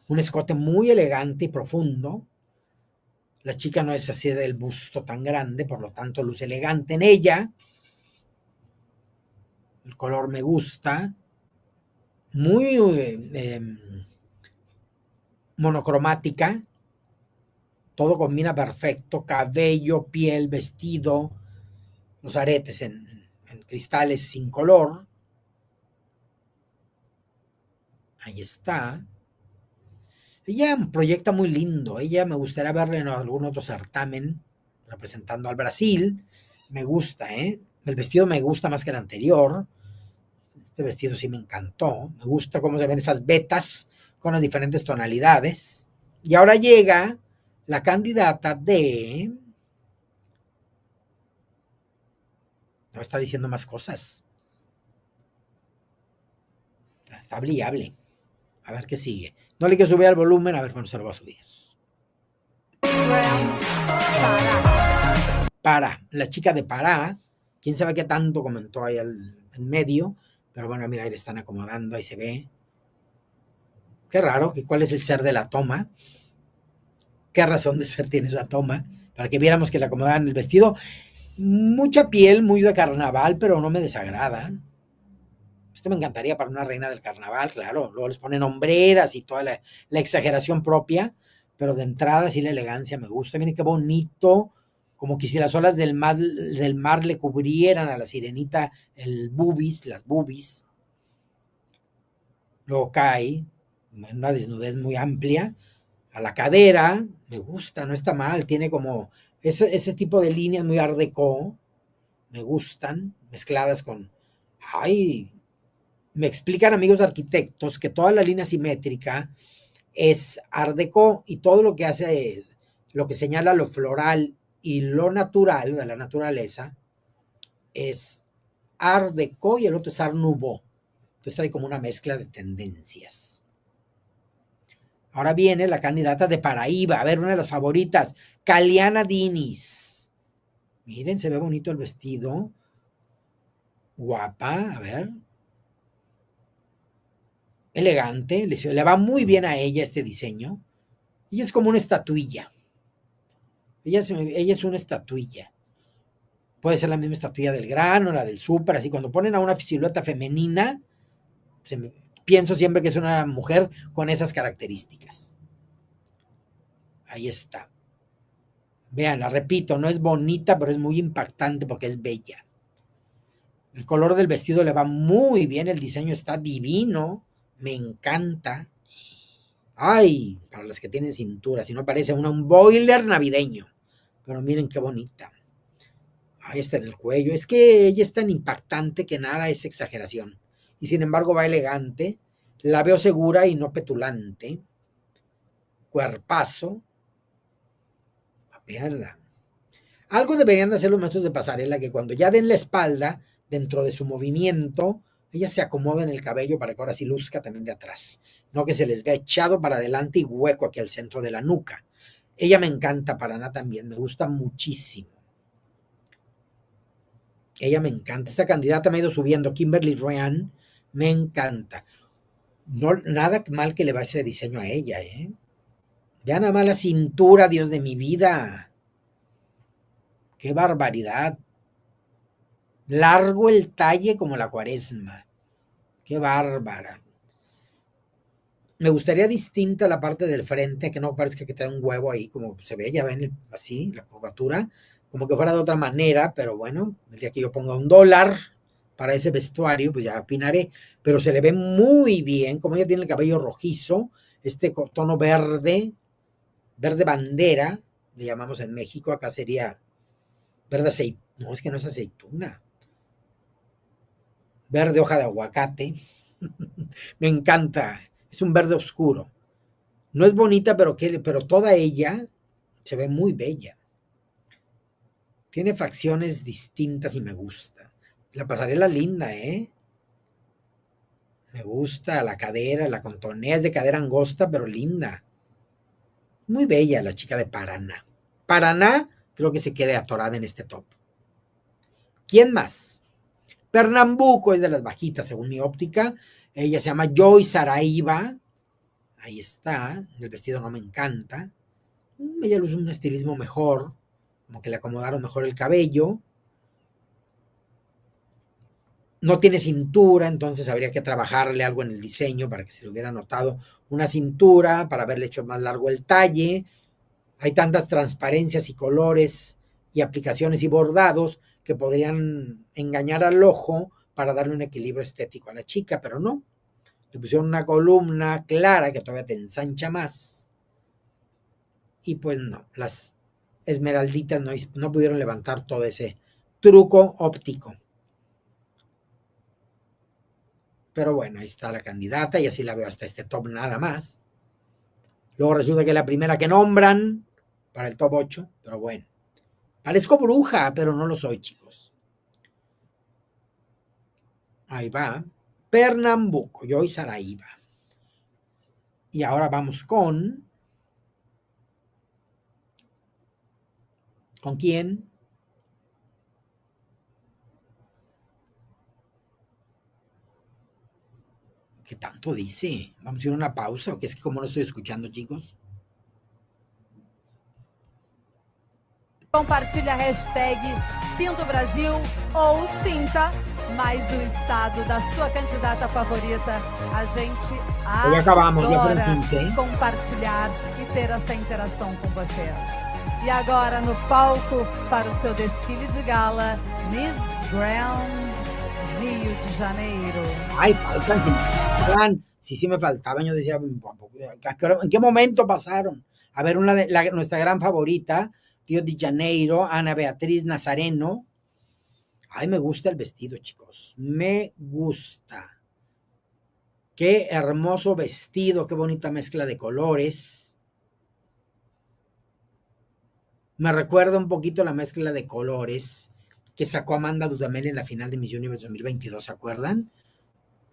S3: Un escote muy elegante y profundo. La chica no es así del busto tan grande, por lo tanto luce elegante en ella. El color me gusta. Muy monocromática. Todo combina perfecto. Cabello, piel, vestido. Los aretes en cristales sin color. Ahí está. Ella proyecta muy lindo. Ella me gustaría verla en algún otro certamen representando al Brasil. Me gusta, ¿eh? El vestido me gusta más que el anterior. Este vestido sí me encantó. Me gusta cómo se ven esas vetas con las diferentes tonalidades. Y ahora llega la candidata de... No está diciendo más cosas. Está brillable. A ver qué sigue. No le quiero subir al volumen, a ver cuándo se lo va a subir. Pará, la chica de Pará. Quién sabe qué tanto comentó ahí en medio. Pero bueno, mira, ahí le están acomodando, ahí se ve. Qué raro, ¿cuál es el ser de la toma? ¿Qué razón de ser tiene esa toma? Para que viéramos que le acomodaban el vestido. Mucha piel, muy de carnaval, pero no me desagrada. Me encantaría para una reina del carnaval, claro. Luego les ponen hombreras y toda la exageración propia, pero de entrada sí la elegancia me gusta. Miren qué bonito, como que si las olas del mar le cubrieran a la sirenita las boobies. Luego cae en una desnudez muy amplia a la cadera. Me gusta, no está mal. Tiene como ese tipo de líneas muy art déco. Me gustan, mezcladas con... Ay, me explican amigos arquitectos que toda la línea simétrica es art déco y todo lo que hace es, lo que señala lo floral y lo natural de la naturaleza es art déco y el otro es art nouveau. Entonces trae como una mezcla de tendencias. Ahora viene la candidata de Paraíba, a ver, una de las favoritas, Kaliana Diniz. Miren, se ve bonito el vestido. Guapa, a ver. Elegante, le va muy bien a ella este diseño. Ella es como una estatuilla. Ella es una estatuilla. Puede ser la misma estatuilla del grano, la del súper, así cuando ponen a una silueta femenina, pienso siempre que es una mujer con esas características. Ahí está. Vean, la repito, no es bonita, pero es muy impactante porque es bella. El color del vestido le va muy bien, el diseño está divino, me encanta. Ay, para las que tienen cintura, si no parece un boiler navideño. Pero miren qué bonita. Ahí está en el cuello. Es que ella es tan impactante que nada es exageración. Y sin embargo va elegante. La veo segura y no petulante. Cuerpazo. Veanla. Algo deberían de hacer los maestros de pasarela, que cuando ya den la espalda, dentro de su movimiento, ella se acomoda en el cabello para que ahora sí luzca también de atrás. No que se les vea echado para adelante y hueco aquí al centro de la nuca. Ella me encanta, Paraná también, me gusta muchísimo. Ella me encanta. Esta candidata me ha ido subiendo, Kimberly Ryan, me encanta. No, nada mal que le va ese diseño a ella, ¿eh? Ya nada más la cintura, Dios de mi vida. ¡Qué barbaridad! Largo el talle como la Cuaresma. ¡Qué bárbara! Me gustaría distinta la parte del frente, que no parezca que trae un huevo ahí, como se ve, ya ven así, la curvatura, como que fuera de otra manera, pero bueno, el día que yo ponga $1 para ese vestuario, pues ya opinaré, pero se le ve muy bien, como ella tiene el cabello rojizo, este tono verde bandera, le llamamos en México, acá sería verde aceituna, no, es que no es aceituna, verde hoja de aguacate, me encanta, es un verde oscuro, no es bonita, pero toda ella se ve muy bella, tiene facciones distintas y me gusta, la pasarela linda, me gusta la cadera, la contonea, es de cadera angosta, pero linda, muy bella la chica de Paraná. Paraná creo que se quede atorada en este top. ¿Quién más? Pernambuco es de las bajitas según mi óptica. Ella se llama Joy Saraiva. Ahí está. El vestido no me encanta. Ella luce un estilismo mejor. Como que le acomodaron mejor el cabello. No tiene cintura, entonces habría que trabajarle algo en el diseño para que se le hubiera notado una cintura, para haberle hecho más largo el talle. Hay tantas transparencias y colores y aplicaciones y bordados que podrían engañar al ojo para darle un equilibrio estético a la chica, pero no. Le pusieron una columna clara que todavía te ensancha más. Y pues no, las esmeralditas no pudieron levantar todo ese truco óptico. Pero bueno, ahí está la candidata y así la veo hasta este top nada más. Luego resulta que es la primera que nombran para el top 8, pero bueno. Parezco bruja, pero no lo soy, chicos. Ahí va. Pernambuco, yo y Saraíba. Y ahora vamos con... ¿Con quién? ¿Qué tanto dice? ¿Vamos a ir a una pausa? ¿O qué es que como no estoy escuchando, chicos?
S6: Compartilhe a hashtag Sinta o Brasil ou Sinta mais o estado da sua candidata favorita. A gente
S3: Ya acabamos, ya
S6: adora
S3: fueron 15, ¿eh?
S6: compartilhar e ter essa interação com vocês. E agora no palco para o seu desfile de gala, Miss Grand Rio de Janeiro.
S3: Ay, faltan, sí me faltaban. Yo decía, ¿en qué momento pasaron? A ver, nuestra gran favorita, Río de Janeiro, Ana Beatriz Nazareno. Ay, me gusta el vestido, chicos. Me gusta. Qué hermoso vestido, qué bonita mezcla de colores. Me recuerda un poquito la mezcla de colores que sacó Amanda Dudamel en la final de Miss Universe 2022, ¿se acuerdan?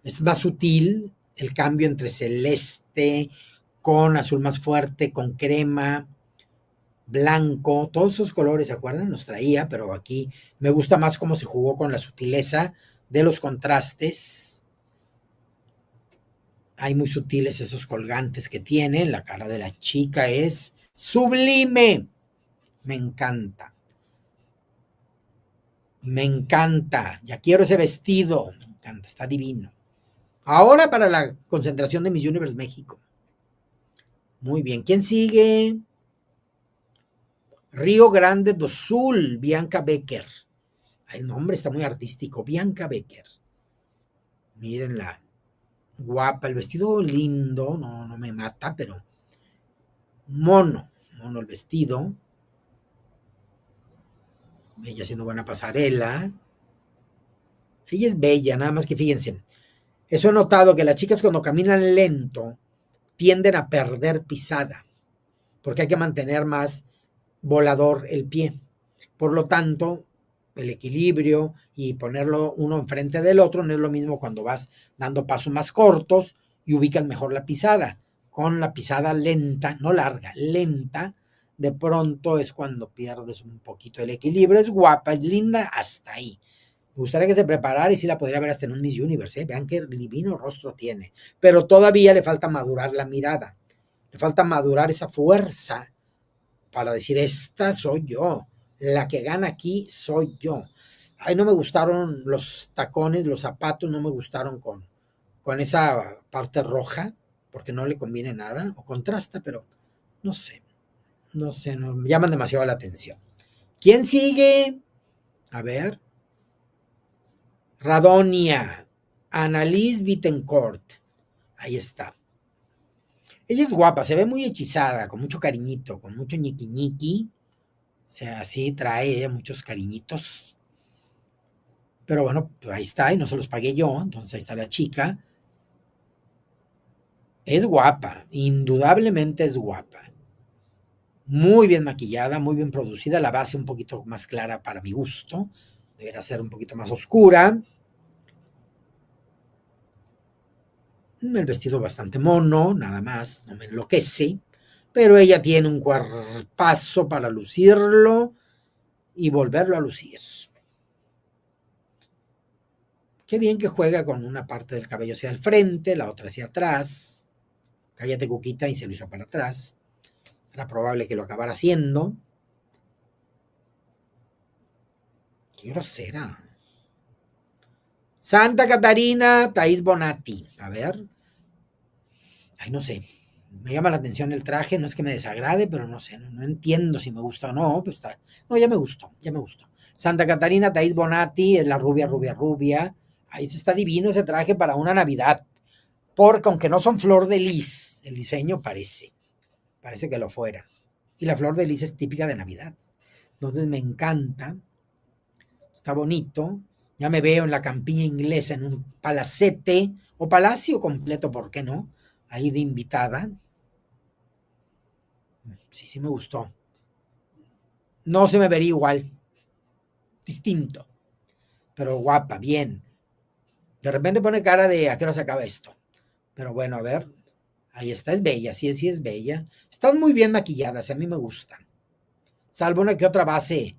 S3: Es más sutil el cambio entre celeste con azul más fuerte, con crema, blanco, todos esos colores, ¿se acuerdan? Los traía, pero aquí me gusta más cómo se jugó con la sutileza de los contrastes. Hay muy sutiles esos colgantes que tiene, la cara de la chica es sublime. Me encanta. Me encanta. Ya quiero ese vestido. Me encanta, está divino. Ahora para la concentración de Miss Universe México. Muy bien. ¿Quién sigue? Río Grande do Sul, Bianca Becker. El nombre está muy artístico. Bianca Becker. Mírenla. Guapa. El vestido lindo. No me mata, pero mono el vestido. Ella haciendo buena pasarela. Ella es bella, nada más que fíjense. Eso he notado que las chicas cuando caminan lento tienden a perder pisada, porque hay que mantener más volador el pie. Por lo tanto, el equilibrio y ponerlo uno enfrente del otro no es lo mismo cuando vas dando pasos más cortos y ubicas mejor la pisada. Con la pisada lenta, no larga, lenta, de pronto es cuando pierdes un poquito el equilibrio. Es guapa, es linda hasta ahí. Me gustaría que se preparara y sí la podría ver hasta en un Miss Universe, ¿eh? Vean qué divino rostro tiene. Pero todavía le falta madurar la mirada. Le falta madurar esa fuerza para decir, esta soy yo. La que gana aquí soy yo. Ay, no me gustaron los tacones, los zapatos, no me gustaron con esa parte roja, porque no le conviene nada, o contrasta, pero no sé, no me llaman demasiado la atención. ¿Quién sigue? A ver. Radonia, Annalise Bittencourt. Ahí está. Ella es guapa, se ve muy hechizada, con mucho cariñito, con mucho ñiqui ñiqui. O sea, así trae ella muchos cariñitos. Pero bueno, pues ahí está, y no se los pagué yo, entonces ahí está la chica. Es guapa, indudablemente es guapa. Muy bien maquillada, muy bien producida, la base un poquito más clara para mi gusto. Deberá ser un poquito más oscura. El vestido bastante mono, nada más, no me enloquece. Pero ella tiene un cuerpazo para lucirlo y volverlo a lucir. Qué bien que juega con una parte del cabello hacia el frente, la otra hacia atrás. Cállate, Cuquita, y se lo hizo para atrás. Era probable que lo acabara haciendo. Qué grosera. Santa Catarina, Thaís Bonatti. A ver. Ay, no sé. Me llama la atención el traje. No es que me desagrade, pero no sé. No entiendo si me gusta o no. Pues está. No, ya me gustó. Santa Catarina, Thaís Bonatti. Es la rubia. Ahí se está divino ese traje para una Navidad. porque aunque no son flor de lis, el diseño parece que lo fuera. Y la flor de lis es típica de Navidad. Entonces me encanta, está bonito. Ya me veo en la campiña inglesa, en un palacete, o palacio completo, ¿por qué no? Ahí de invitada. Sí me gustó. No se me vería igual, distinto, pero guapa, bien. De repente pone cara de ¿a qué hora se acaba esto? Pero bueno, a ver, ahí está, es bella, sí es bella. Están muy bien maquilladas, a mí me gustan. Salvo una que otra base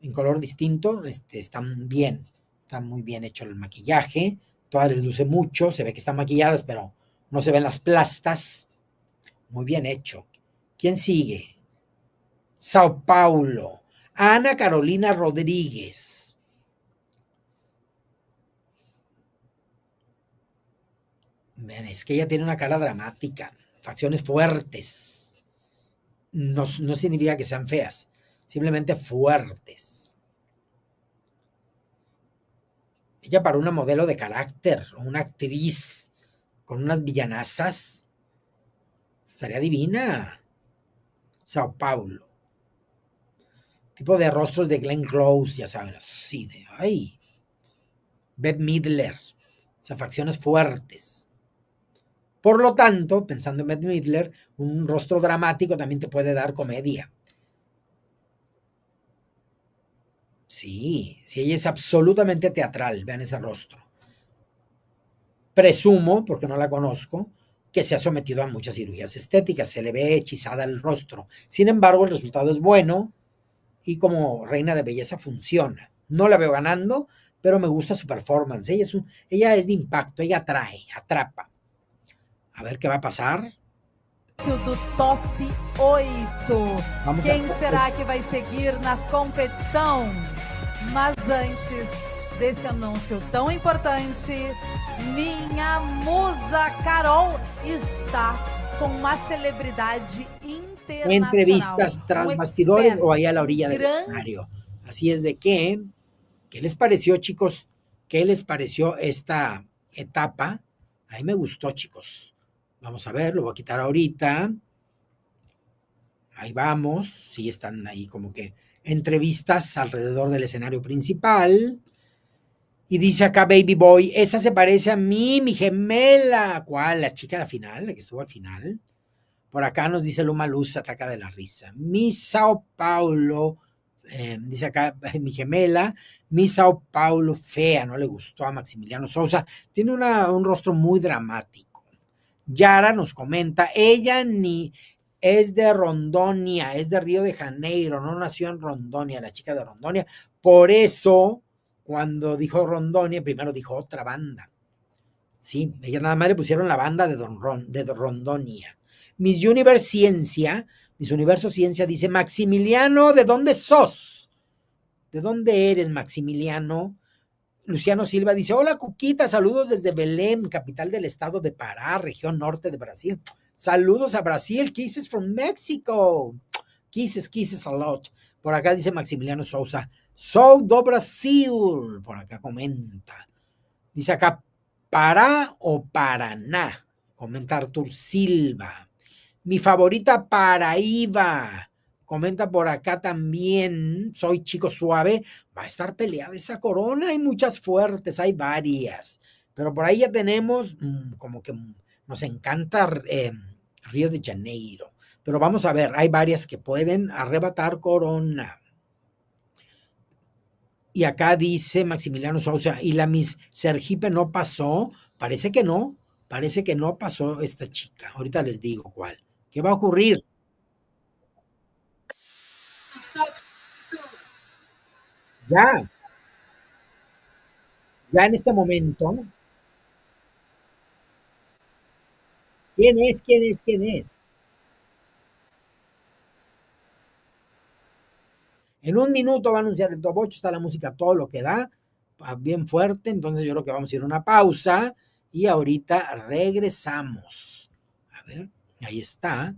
S3: en color distinto, están bien. Está muy bien hecho el maquillaje. Todas les luce mucho, se ve que están maquilladas, pero no se ven las plastas. Muy bien hecho. ¿Quién sigue? Sao Paulo. Ana Carolina Rodríguez. Man, es que ella tiene una cara dramática, facciones fuertes. No significa que sean feas, simplemente fuertes. Ella para una modelo de carácter, o una actriz con unas villanazas, estaría divina. Sao Paulo. Tipo de rostros de Glenn Close, ya saben, así de, ay. Bette Midler, o sea, facciones fuertes. Por lo tanto, pensando en Bette Midler, un rostro dramático también te puede dar comedia. Sí, ella es absolutamente teatral, vean ese rostro. Presumo, porque no la conozco, que se ha sometido a muchas cirugías estéticas, se le ve hechizada el rostro. Sin embargo, el resultado es bueno y como reina de belleza funciona. No la veo ganando, pero me gusta su performance. Ella es de impacto, ella atrae, atrapa. A ver qué va a pasar.
S6: Do top 8.
S3: Vamos
S6: Quem será que vai seguir na competição? Mas antes desse anúncio tão importante, minha musa Carol está com uma celebridade internacional.
S3: Entrevistas tras bastidores o ahí a la orilla del escenario. Así es de que, ¿qué les pareció, chicos? ¿Qué les pareció esta etapa? A mí me gustó, chicos. Vamos a ver, lo voy a quitar ahorita. Ahí vamos. Sí, están ahí como que entrevistas alrededor del escenario principal. Y dice acá Baby Boy, esa se parece a mí, mi gemela. ¿Cuál? La chica de la final, la que estuvo al final. Por acá nos dice Luma Luz, ataca de la risa. Mi Sao Paulo, dice acá mi gemela, mi Sao Paulo fea, no le gustó a Maximiliano Sousa. Tiene un rostro muy dramático. Yara nos comenta, ella ni es de Rondonia, es de Río de Janeiro, no nació en Rondonia, la chica de Rondonia. Por eso, cuando dijo Rondonia, primero dijo otra banda. Sí, ella nada más le pusieron la banda de Rondonia. Miss Universo Ciencia dice, Maximiliano, ¿de dónde sos? ¿De dónde eres, Maximiliano? Luciano Silva dice, hola Cuquita, saludos desde Belém, capital del estado de Pará, región norte de Brasil. Saludos a Brasil, kisses from Mexico. Kisses a lot. Por acá dice Maximiliano Sousa, sou do Brasil. Por acá comenta. Dice acá, Pará o Paraná. Comenta Artur Silva. Mi favorita Paraíba. Comenta por acá también, soy chico suave, va a estar peleada esa corona, hay muchas fuertes, hay varias, pero por ahí ya tenemos como que nos encanta Río de Janeiro, pero vamos a ver, hay varias que pueden arrebatar corona. Y acá dice Maximiliano Sousa, ¿y la Miss Sergipe no pasó? Parece que no pasó esta chica, ahorita les digo cuál. ¿Qué va a ocurrir? Ya en este momento, ¿quién es? En un minuto va a anunciar el top 8, está la música todo lo que da, bien fuerte, entonces yo creo que vamos a ir a una pausa y ahorita regresamos. A ver, ahí está.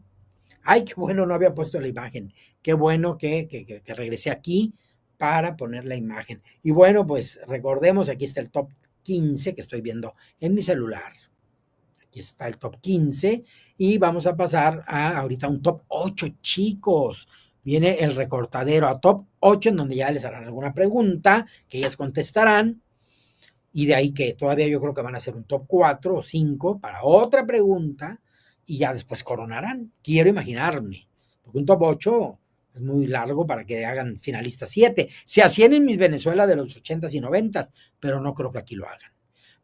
S3: Ay, qué bueno, no había puesto la imagen. Qué bueno que regresé aquí para poner la imagen. Y bueno, pues recordemos, aquí está el top 15 que estoy viendo en mi celular. Aquí está el top 15 y vamos a pasar a ahorita un top 8, chicos. Viene el recortadero a top 8 en donde ya les harán alguna pregunta que ellas contestarán. Y de ahí que todavía yo creo que van a hacer un top 4 o 5 para otra pregunta y ya después coronarán. Quiero imaginarme, porque un top 8 es muy largo para que hagan finalista 7. Se hacían en Miss Venezuela de los 80s y 90s, pero no creo que aquí lo hagan.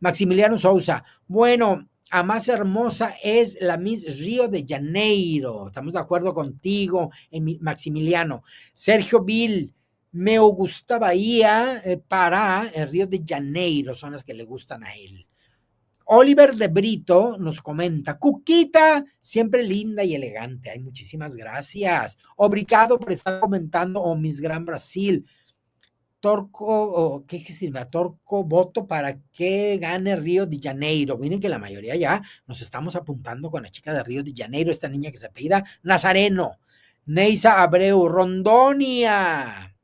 S3: Maximiliano Sousa, bueno, a más hermosa es la Miss Río de Janeiro. Estamos de acuerdo contigo, Maximiliano. Sergio Bill, me gusta Bahía para el Río de Janeiro, son las que le gustan a él. Oliver de Brito nos comenta, Cuquita, siempre linda y elegante. Ay, muchísimas gracias. Obrigado por estar comentando, Miss Gran Brasil. Torco, ¿qué sirve? Torco voto para que gane Río de Janeiro. Miren que la mayoría ya nos estamos apuntando con la chica de Río de Janeiro, esta niña que se apellida Nazareno. Neisa Abreu, Rondonia.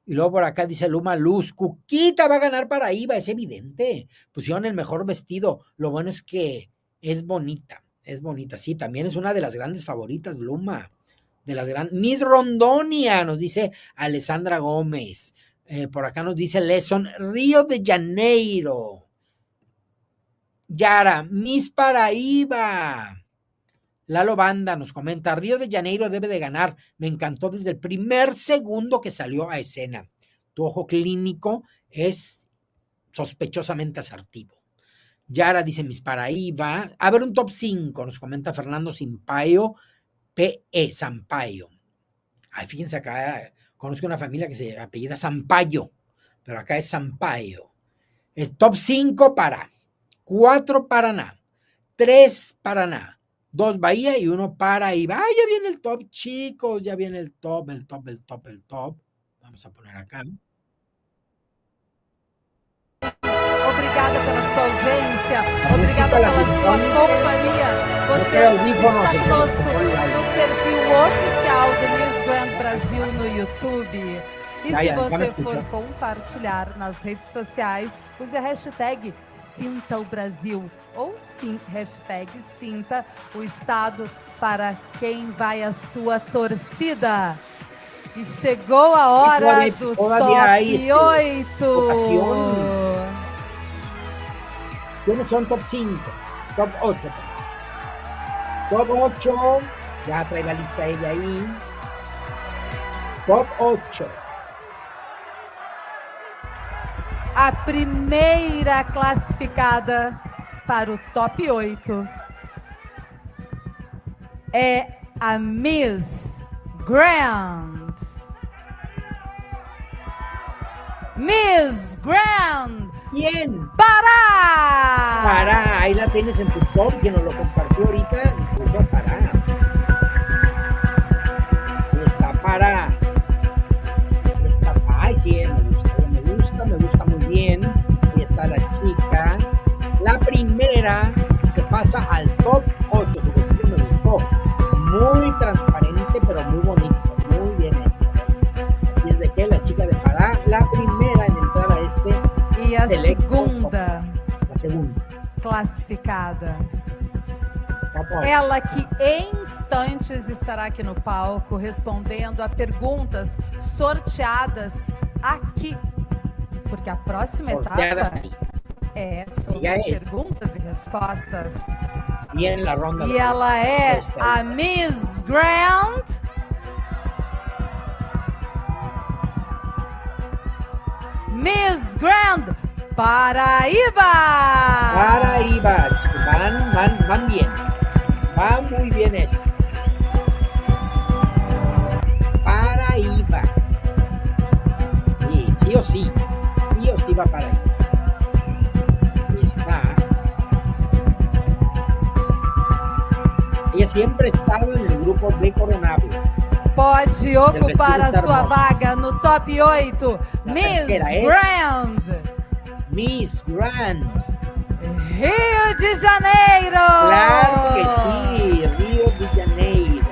S3: Y luego por acá dice Luma Luz, Cuquita va a ganar Paraíba, es evidente. Pusieron el mejor vestido. Lo bueno es que es bonita. Sí, también es una de las grandes favoritas, Luma. De las grandes. Miss Rondonia, nos dice Alessandra Gómez. Por acá nos dice Lesson, Río de Janeiro. Yara, Miss Paraíba. Lalo Banda nos comenta, Río de Janeiro debe de ganar. Me encantó desde el primer segundo que salió a escena. Tu ojo clínico es sospechosamente asertivo. Yara dice Miss Paraíba. A ver, un top 5, nos comenta Fernando Sampaio. P.E. Sampaio. Ay, fíjense acá, conozco una familia que se apellida Sampaio, pero acá es Sampaio. Es top 5 para, 4 Paraná, 3 Paraná, 2 Bahía y 1 Paraíba. Ah, ya viene el top, chicos, ya viene el top. Vamos a poner acá.
S6: Obrigada pela sua audiência, obrigada pela sua companhia. Você está conosco no perfil oficial do Miss Grand Brasil no YouTube. E se você for compartilhar nas redes sociais, use a hashtag Sinta o Brasil ou hashtag Sinta o Estado para quem vai a sua torcida. E chegou a hora do top 8.
S3: ¿Quiénes son top 5? Top 8. Top 8. Ya trae la lista ella ahí. Top 8.
S6: A primeira classificada para o top 8 é a Miss Grand. Miss Grand.
S3: ¿Quién?
S6: Pará.
S3: Pará, ahí la tienes en tu top, que nos lo compartió ahorita, puso a Pará. Está Pará. Ay, sí, me gusta muy bien. Ahí está la chica. La primera que pasa al top 8, su vestido me gustó. Muy transparente, pero muy bonito, muy bien hecho. Y es de que la chica de Pará, la primera en entrar a este.
S6: E a segunda
S3: classificada,
S6: ela que em instantes estará aqui no palco respondendo a perguntas sorteadas aqui, porque a próxima etapa é sobre perguntas e respostas.
S3: E
S6: ela é a Miss Grand. Miss Grand Paraíba.
S3: Paraíba, van bien. Va muy bien esto. Paraíba. Sí o sí va Paraíba. Ahí está. Ella siempre ha estado en el grupo de Coronables.
S6: Pode ocupar a sua vaga no top 8. Miss Grand.
S3: Miss Grand.
S6: Rio de Janeiro.
S3: Claro que sí, Río de Janeiro.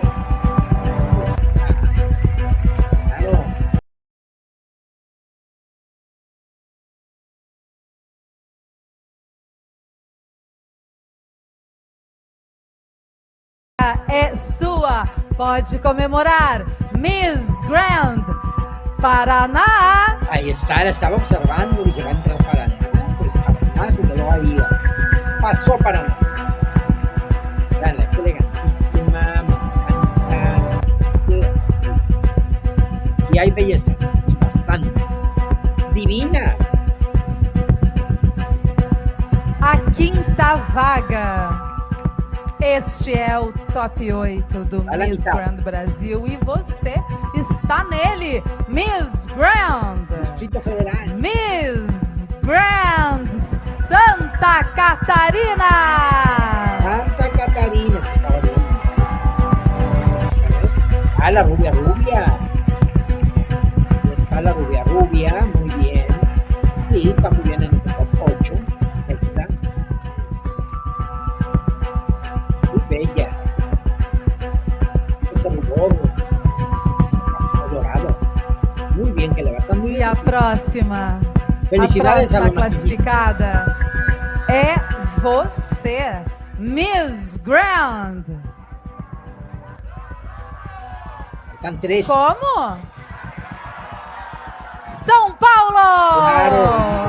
S6: é sua. Pode comemorar. Miss Grand Paraná.
S3: Ahí está, la estaba observando y que va a entrar Paraná. Pues Paraná se quedó ahí. Pasó Paraná. Veanla, es elegantísima, me encanta. Y hay bellezas, y bastantes. Divina.
S6: A quinta vaga. Este é o top 8 do
S3: Vai lá,
S6: Miss
S3: Gustavo.
S6: Grand Brasil e você está nele. Miss Grand.
S3: Distrito Federal.
S6: Miss Grand Santa Catarina.
S3: Santa Catarina, es que estaba bien. Ah, la rubia rubia. Ahí está la rubia rubia, muy bien. Sí, está muy bien en ese top 8. Ahí está. Muy bella. Ese rubor dorado. Muy bien, que le va a estar muy
S6: E
S3: bien.
S6: a próxima.
S3: Felicidades
S6: a
S3: a
S6: próxima
S3: Luna
S6: classificada é você, Miss Grand.
S3: Están 3.
S6: Como? São Paulo!
S3: Claro.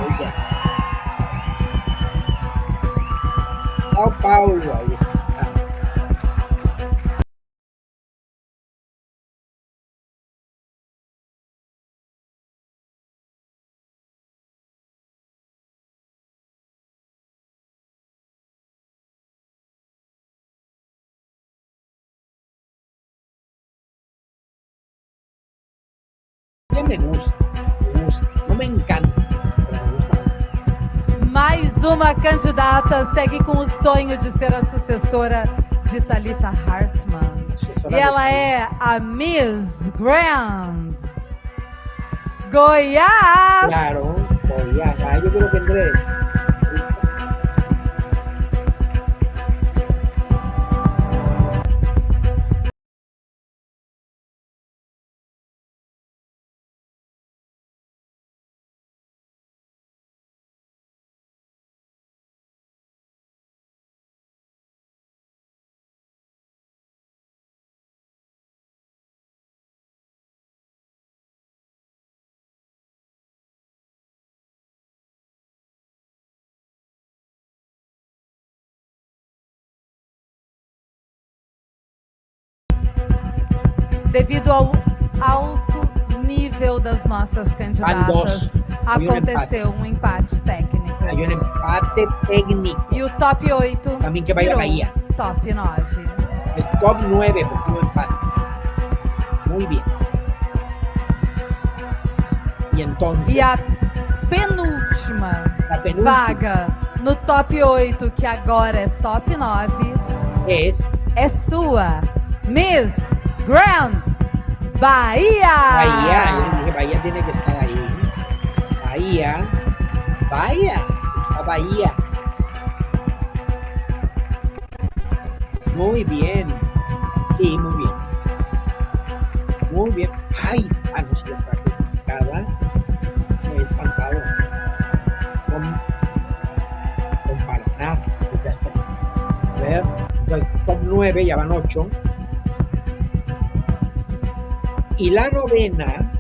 S3: Oiga. Sao Paulo, ahí está. Ya me gusta, no me encanta, pero me gusta.
S6: Mais uma candidata segue com o sonho de ser a sucessora de Thalita Hartmann.
S3: Sucessora
S6: E ela
S3: de-
S6: é a Miss Grand Goiás.
S3: Claro, Goiás. Yo creo que entre.
S6: Devido ao alto nível das nossas candidatas,
S3: Hay un
S6: aconteceu um empate técnico.
S3: Hay un empate técnico.
S6: E o top 8
S3: También que vaya
S6: virou
S3: Bahía.
S6: top 9.
S3: Es top 9 porque hubo empate. Muy bien. Y entonces.
S6: E a penúltima
S3: La penúltima.
S6: vaga no top 8, que agora é top 9,
S3: Es
S6: é sua, Miss Grand Bahia.
S3: Bahía. Yo dije, Bahía tiene que estar ahí. Bahía. Bahía. A Bahía. Muy bien. Sí, muy bien. Muy bien. Ay, no sé, ya está clasificada. Me he espantado. Con Paraná. Pues ya está. A ver. Entonces, top 9, ya van 8. Y la novena,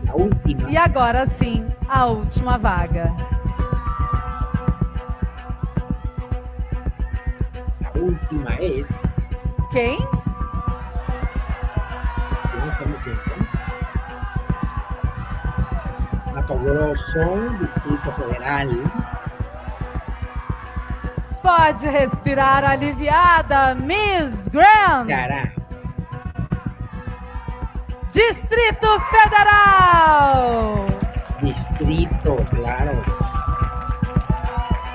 S3: la última,
S6: E agora sim, a última vaga.
S3: la última es.
S6: Quem?
S3: ¿Qué me están diciendo? Mato Grosso, Distrito Federal.
S6: Pode respirar aliviada, Miss Grand
S3: Ceará.
S6: Distrito Federal.
S3: Distrito, claro.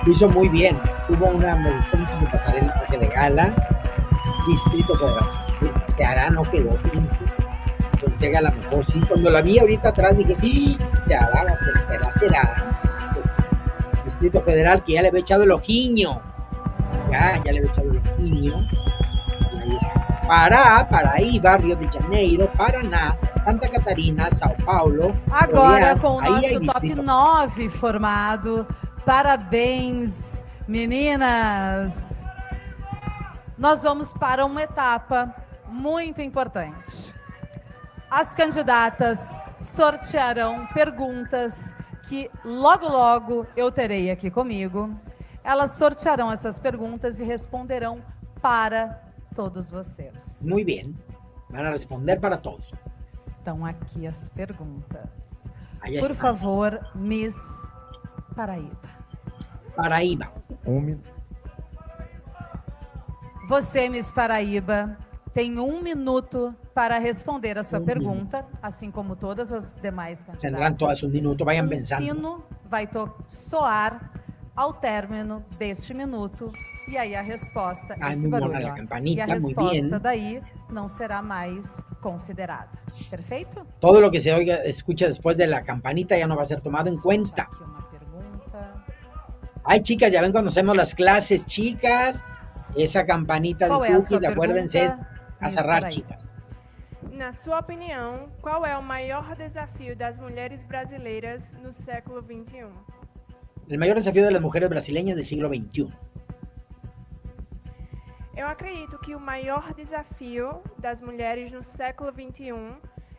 S3: Lo hizo muy bien. Tuvo una, me gustó mucho su pasarela porque de gala. Distrito Federal. Ceará no quedó, fíjense. Pensé que a lo mejor sí. Cuando la vi ahorita atrás dije, ¡ih! Ceará va a ser, será. Pues, Distrito Federal, que ya le había echado el ojiño. Ya le había echado el ojiño. Y ahí está. Paraíba, Rio de Janeiro, Paraná, Santa Catarina, São Paulo.
S6: Agora
S3: Goiás,
S6: com o
S3: aí
S6: nosso
S3: é
S6: top
S3: distrito.
S6: 9 formado. Parabéns, meninas. nós vamos para uma etapa muito importante. As candidatas sortearão perguntas que logo, logo eu terei aqui comigo. Elas sortearão essas perguntas e responderão para todos vocês.
S3: Muy bien. Van a responder para todos.
S6: Estão aqui as perguntas.
S3: Allá
S6: Por
S3: está.
S6: favor, Miss Paraíba.
S3: Paraíba.
S6: Você, Miss Paraíba, tem 1 minuto para responder a sua pergunta, assim como todas as demais
S3: Tendrán
S6: candidatas.
S3: todas un minuto. Vayan
S6: O
S3: pensando.
S6: sino vai soar ao término deste minuto e aí a resposta,
S3: Ai,
S6: esse
S3: muy mona
S6: barulho,
S3: la
S6: ó,
S3: campanita,
S6: e a
S3: muy
S6: resposta
S3: bien.
S6: daí não será mais considerada. Perfeito?
S3: Todo lo que se oiga, escucha después de la campanita ya no va a ser tomado en cuenta.
S6: Aqui uma pergunta.
S3: Ay, chicas, ya ven cuando hacemos las clases, chicas. Esa campanita
S6: Qual
S3: de
S6: é a sua
S3: cookies, acuérdense, es
S6: pergunta,
S3: a
S6: Miss
S3: cerrar,
S6: Paraíba?
S3: chicas.
S9: Na sua opinião, qual é o maior desafio das mulheres brasileiras no século XXI?
S3: El mayor desafío de las mujeres brasileñas del siglo XXI.
S9: Eu acredito que o maior desafio das mulheres no século XXI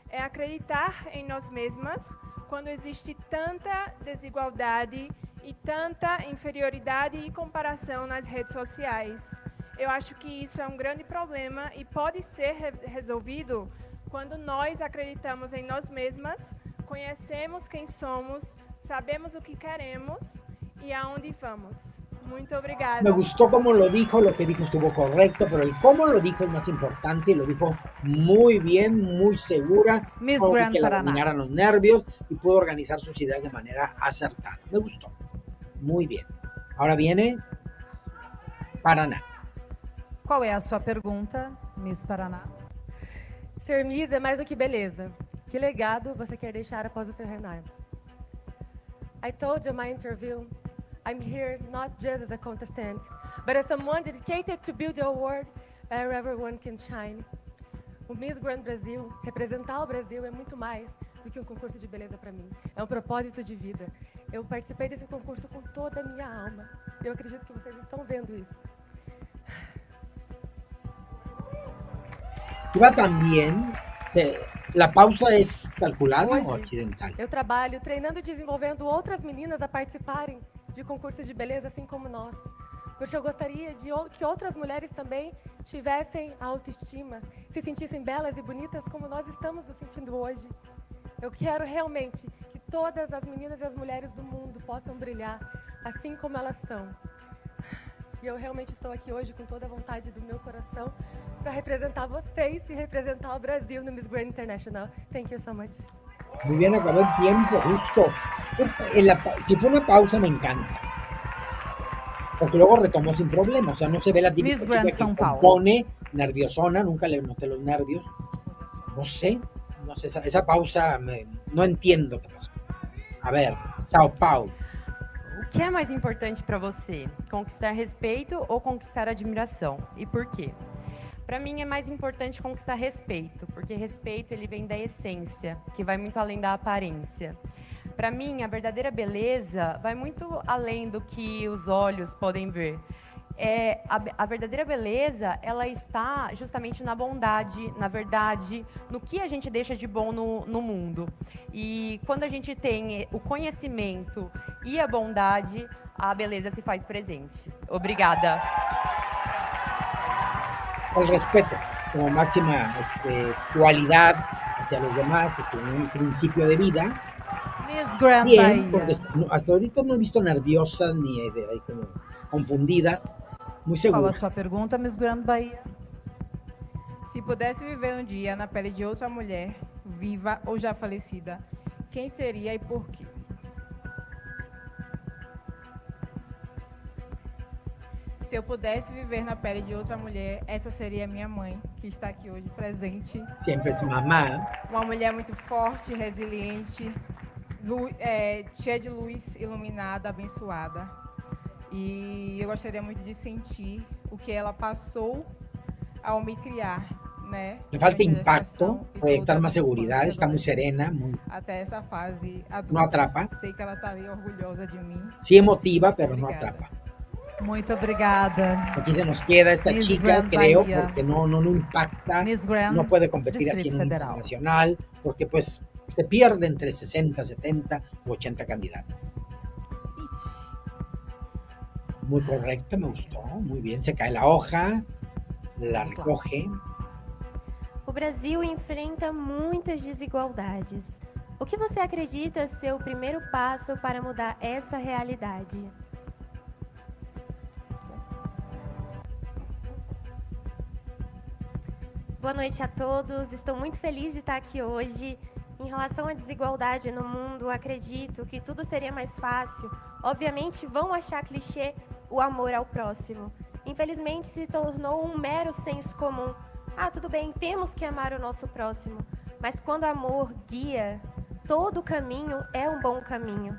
S9: é acreditar em nós mesmas quando existe tanta desigualdade e tanta inferioridade e comparação nas redes sociais. Eu acho que isso é um grande problema e pode ser resolvido quando nós acreditamos em nós mesmas, conhecemos quem somos, sabemos o que queremos y a dónde vamos. Muito obrigada.
S3: Me gustó cómo lo dijo estuvo correcto, pero el cómo lo dijo es más importante y lo dijo muy bien, muy segura.
S6: Miss
S3: como
S6: Grand
S3: que le
S6: Paraná.
S3: dominaran los nervios y pudo organizar sus ideas de manera acertada. Me gustó. Muy bien. Ahora viene Paraná.
S6: Qual é a sua pergunta, Miss Paraná?
S10: Ser Miss é mais do que beleza. Que legado você quer deixar após o seu reinado? I told you in my interview, I'm here not just as a contestant, but as someone dedicated to build a world where everyone can shine. O Miss Grand Brasil, representar o Brasil é muito mais do que um concurso de beleza para mim. É um propósito de vida. Eu participei desse concurso com toda a minha alma. Eu acredito que vocês estão vendo isso.
S3: Iba también. ¿La pausa es calculada
S10: Hoje,
S3: o accidental?
S10: eu trabalho treinando e desenvolvendo outras meninas a participarem de concursos de beleza assim como nós. Porque eu gostaria de que outras mulheres também tivessem a autoestima, se sentissem belas e bonitas como nós estamos nos sentindo hoje. Eu quero realmente que todas as meninas e as mulheres do mundo possam brilhar assim como elas são. E eu realmente estou aqui hoje com toda a vontade do meu coração para representar vocês e representar o Brasil no Miss Grand International. Thank you so much.
S3: Muy bien, acabó el tiempo, justo. Si fue una pausa, me encanta. Porque luego retomó sin problema. O sea, no se ve la típica
S6: Miss Grand
S3: chica que
S6: São Paulo.
S3: compone, nerviosona, nunca le noté los nervios. No sé, esa pausa, no entiendo qué pasó. A ver, Sao Paulo.
S11: O que é mais importante para você? Conquistar respeito ou conquistar admiração? E por quê? Para mim é mais importante conquistar respeito, porque respeito ele vem da essência, que vai muito além da aparência. Para mim, a verdadeira beleza vai muito além do que os olhos podem ver. A verdadeira beleza, ela está justamente na bondade, na verdade, no que a gente deixa de bom no mundo. E quando a gente tem o conhecimento e a bondade, a beleza se faz presente. Obrigada.
S3: El respeto como máxima cualidad hacia los demás, como un principio de vida.
S6: Miss Grand
S3: Bien,
S6: Bahia.
S3: porque hasta ahorita no he visto nerviosas ni como confundidas, muy
S6: Qual a
S3: seguras.
S6: sua pergunta, Miss Grand Bahia?
S7: Se pudesse viver um dia na pele de outra mulher, viva ou já falecida, quem seria e por quê? Se eu pudesse viver na pele de outra mulher, essa seria minha mãe, que está aqui hoje presente.
S3: Siempre es mamá.
S7: Uma mulher muito forte, resiliente, cheia de luz, iluminada, abençoada. E eu gostaria muito de sentir o que ela passou ao me criar, né?
S3: Le falta
S7: Durante a
S3: impacto,
S7: gestação e
S3: proyectar
S7: toda
S3: más seguridad,
S7: a
S3: está muy serena, muy,
S7: até essa fase adulta.
S3: no atrapa.
S7: Sei que ela está ali orgulhosa de mim.
S3: Sí emotiva, pero no
S7: Obrigada.
S3: atrapa.
S6: Muito obrigada.
S3: Aquí se nos queda esta
S6: Miss
S3: chica,
S6: Grand
S3: creo,
S6: Bahía.
S3: porque no impacta,
S6: Miss Grand
S3: no puede competir así en
S6: Distrito
S3: un
S6: Federal.
S3: internacional, porque pues se pierde entre 60, 70 u 80 candidatas. Muy correcto, me gustó, muy bien, se cae la hoja, la recoge.
S12: O Brasil enfrenta muitas desigualdades. O que você acredita ser o primeiro passo para mudar essa realidade? Boa noite a todos. Estou muito feliz de estar aqui hoje. Em relação à desigualdade no mundo, acredito que tudo seria mais fácil. Obviamente, vão achar clichê o amor ao próximo. Infelizmente, se tornou um mero senso comum. Ah, tudo bem, temos que amar o nosso próximo. Mas quando o amor guia, todo o caminho é um bom caminho.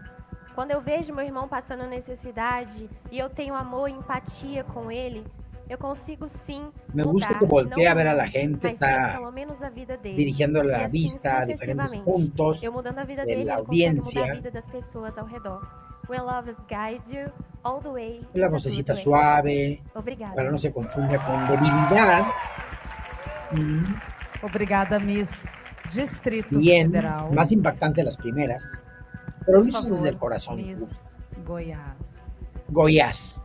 S12: Quando eu vejo meu irmão passando necessidade e eu tenho amor e empatia com ele, eu consigo sim
S3: Me gusta
S12: mudar,
S3: que voltea
S12: não
S3: a ver a la
S12: muito,
S3: gente,
S12: mas
S3: está
S12: sim, pelo menos a vida dele.
S3: dirigiendo
S12: E
S3: la
S12: assim,
S3: vista a diferentes
S12: sucessivamente.
S3: puntos
S12: Eu mudando a vida
S3: de
S12: dele,
S3: la
S12: ele consegue mudar a
S3: audiencia.
S12: vida das pessoas ao redor. When love guides you all the way.
S3: La
S12: is a
S3: vocecita
S12: good way.
S3: suave,
S12: Obrigada.
S3: para no se confunda con debilidad.
S6: Obrigada, Miss Distrito
S3: Bien,
S6: Federal.
S3: más impactante las primeras, pero
S6: Por
S3: lucha
S6: favor,
S3: desde el corazón.
S6: Miss Goiás.
S3: Goiás.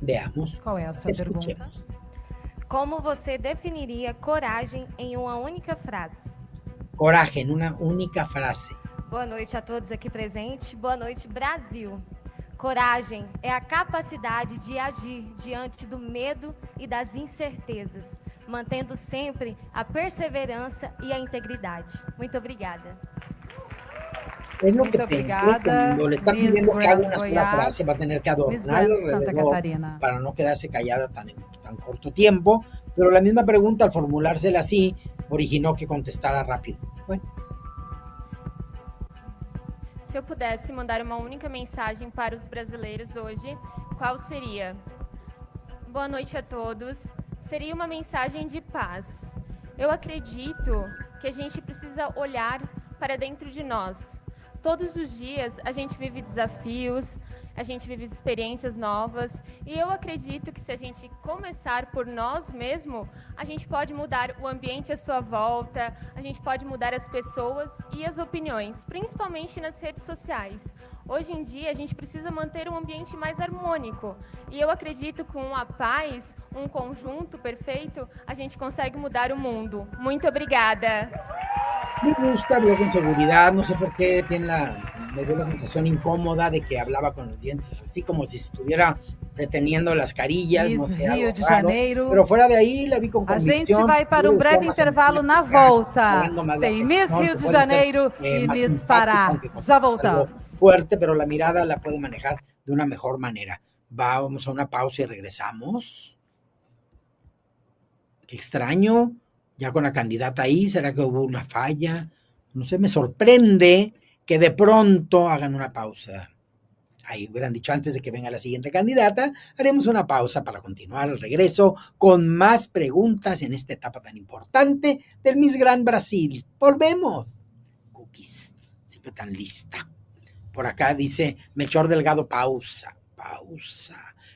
S3: Veamos.
S6: Qual é a sua pergunta?
S3: Escuchemos.
S13: Como você definiria coragem em uma única frase?
S3: Coraje en una única frase.
S13: Boa noite a todos aqui presentes. Boa noite, Brasil. Coragem é a capacidade de agir diante do medo e das incertezas, mantendo sempre a perseverança e a integridade. Muito obrigada.
S3: Es lo
S6: Muito
S3: que pensé
S6: obrigada,
S3: cuando le está
S6: Miss
S3: pidiendo que haga
S6: Grand
S3: una sola
S6: Goiás,
S3: frase, va a tener que
S6: Miss
S3: adornar
S6: Grand Santa
S3: alrededor
S6: Catarina.
S3: para no quedarse callada tan corto tiempo, pero la misma pregunta al formulársela así originó que contestara rápido. Bueno,
S14: Se eu pudesse mandar uma única mensagem para os brasileiros hoje, qual seria? Boa noite a todos. Seria uma mensagem de paz. Eu acredito que a gente precisa olhar para dentro de nós. Todos os dias a gente vive desafios, a gente vive experiências novas, e eu acredito que se a gente começar por nós mesmos, a gente pode mudar o ambiente à sua volta, a gente pode mudar as pessoas e as opiniões, principalmente nas redes sociais. Hoje em dia a gente precisa manter um ambiente mais harmônico, e eu acredito que com a paz, um conjunto perfeito, a gente consegue mudar o mundo. Muito obrigada.
S3: me gusta, habló con seguridad, no sé por qué me dio la sensación incómoda de que hablaba con los dientes, así como si estuviera deteniendo las carillas, no
S6: Miss
S3: sé, algo
S6: Rio de
S3: raro.
S6: Janeiro.
S3: Pero fuera de ahí la vi con
S6: A
S3: convicción.
S6: gente vai para um
S3: Creo que
S6: breve
S3: más
S6: intervalo na
S3: empática,
S6: volta.
S3: hablando más la
S6: Tem Miss
S3: atención,
S6: Rio
S3: se
S6: de
S3: puede ser,
S6: Janeiro e
S3: más
S6: Miss
S3: empático,
S6: Pará.
S3: aunque
S6: Já
S3: conteste algo
S6: voltamos.
S3: fuerte, pero la mirada la puede manejar de una mejor manera. Vamos a una pausa y regresamos. Qué extraño, ya con la candidata ahí, ¿será que hubo una falla? No sé, me sorprende que de pronto hagan una pausa. Ahí hubieran dicho antes de que venga la siguiente candidata, haremos una pausa para continuar al regreso con más preguntas en esta etapa tan importante del Miss Grand Brasil. Volvemos. Cookies, siempre tan lista. Por acá dice Melchor Delgado, pausa.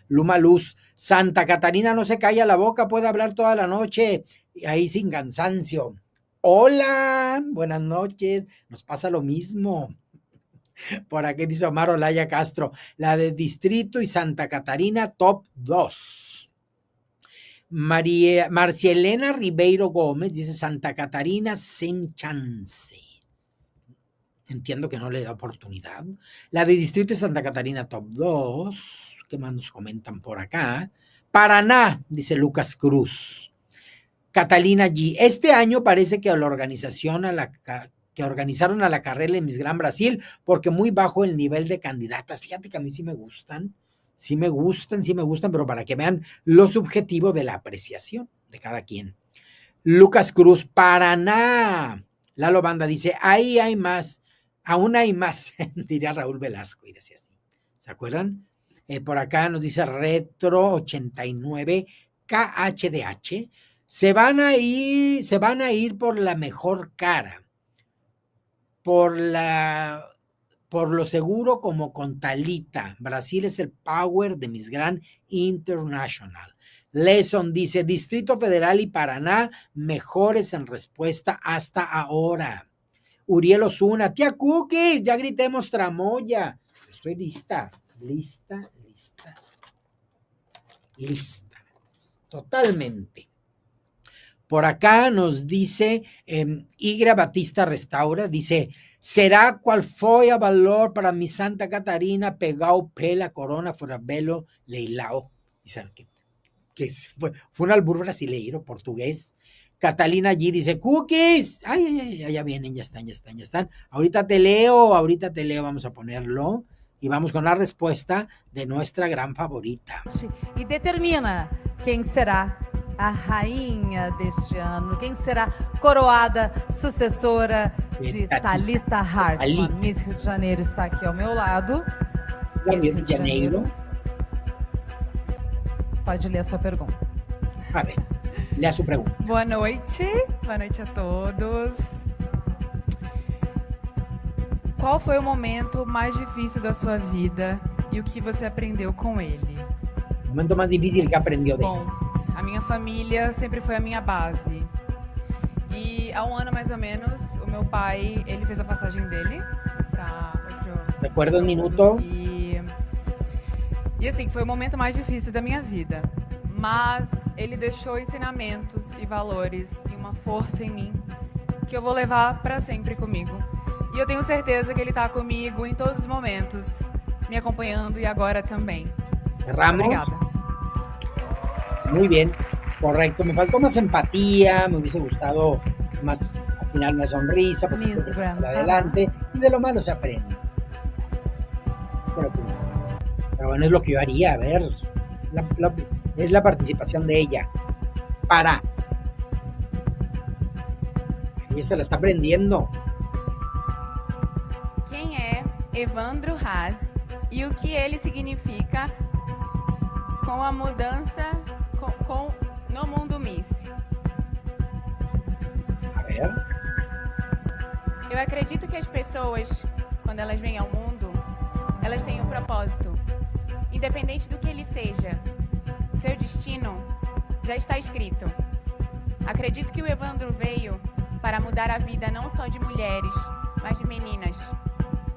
S3: Luma Luz, Santa Catarina no se calla la boca, puede hablar toda la noche y ahí sin cansancio. Hola, buenas noches, nos pasa lo mismo. Por aquí dice Omar Olaya Castro, la de Distrito y Santa Catarina, top 2. Marcielena Ribeiro Gómez dice Santa Catarina sin chance. Entiendo que no le da oportunidad. La de Distrito y Santa Catarina, top 2. ¿Qué más nos comentan por acá? Paraná, dice Lucas Cruz. Catalina G. Este año parece que la organización que organizaron a la carrera en Miss Gran Brasil, porque muy bajo el nivel de candidatas. Fíjate que a mí sí me gustan, pero para que vean lo subjetivo de la apreciación de cada quien. Lucas Cruz, Paraná. Lalo Banda dice, ahí hay más, aún hay más, diría Raúl Velasco, y decía así. ¿Se acuerdan? Por acá nos dice Retro 89 KHDH. Se van a ir por la mejor cara, por la por lo seguro como con Thalita. Brasil es el power de Miss Grand International. Lesson dice, Distrito Federal y Paraná, mejores en respuesta hasta ahora. Uriel Osuna, tía Cookies, ya gritemos tramoya. Estoy lista. Totalmente. Por acá nos dice Igra Batista Restaura, dice, será cual foi a valor para mi Santa Catarina pegao pela corona fuera velo leilao. Fue un albur brasileiro, portugués. Catalina G dice, cookies. Ay, ya vienen, ya están. Ahorita te leo, vamos a ponerlo. Y vamos con la respuesta de nuestra gran favorita.
S6: E determina quem será a rainha deste ano, quem será coroada sucessora de Thalita Hartmann. Miss Rio de Janeiro está aqui ao meu lado.
S3: Rio de Janeiro.
S6: Pode ler a sua pergunta.
S3: A ver, lê a sua pergunta.
S15: Boa noite a todos. Qual foi o momento mais difícil da sua vida e o que você aprendeu com ele?
S3: O momento mais difícil que aprendeu dele.
S15: Bom, a minha família sempre foi a minha base. E há um ano mais ou menos, o meu pai, ele fez a passagem dele para outro...
S3: Recuerdo um minuto.
S15: E assim, foi o momento mais difícil da minha vida. Mas ele deixou ensinamentos e valores e uma força em mim que eu vou levar para sempre comigo. E eu tenho certeza que ele está comigo em todos os momentos, me acompanhando e agora também.
S3: Cerramos.
S15: Obrigada.
S3: Muy bien, correcto. Me faltó más empatía, me hubiese gustado más, al final, una sonrisa, porque siempre se sale adelante, y de lo malo se aprende. Pero bueno, es lo que yo haría, a ver, es la participación de ella. Ella se la está aprendiendo.
S16: Quem é Evandro Haas e o que ele significa com a mudança no mundo Miss?
S3: A ver.
S16: Eu acredito que as pessoas, quando elas vêm ao mundo, elas têm um propósito. Independente do que ele seja, o seu destino já está escrito. Acredito que o Evandro veio para mudar a vida não só de mulheres, mas de meninas.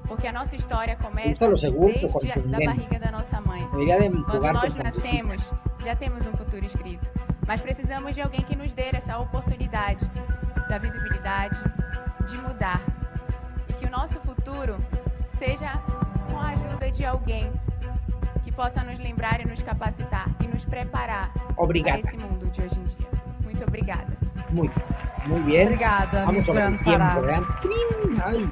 S16: Porque a nossa história começa desde a barriga da nossa mãe. Quando nós nascemos, já temos um futuro escrito. Mas precisamos de alguém que nos dê essa oportunidade da visibilidade, de mudar. E que o nosso futuro seja com a ajuda de alguém que possa nos lembrar e nos capacitar e nos preparar para esse mundo de hoje em dia. Muito obrigada.
S3: Muy bien.
S6: Obrigada.
S3: Vamos sobre el tiempo, ¿verdad? Ay.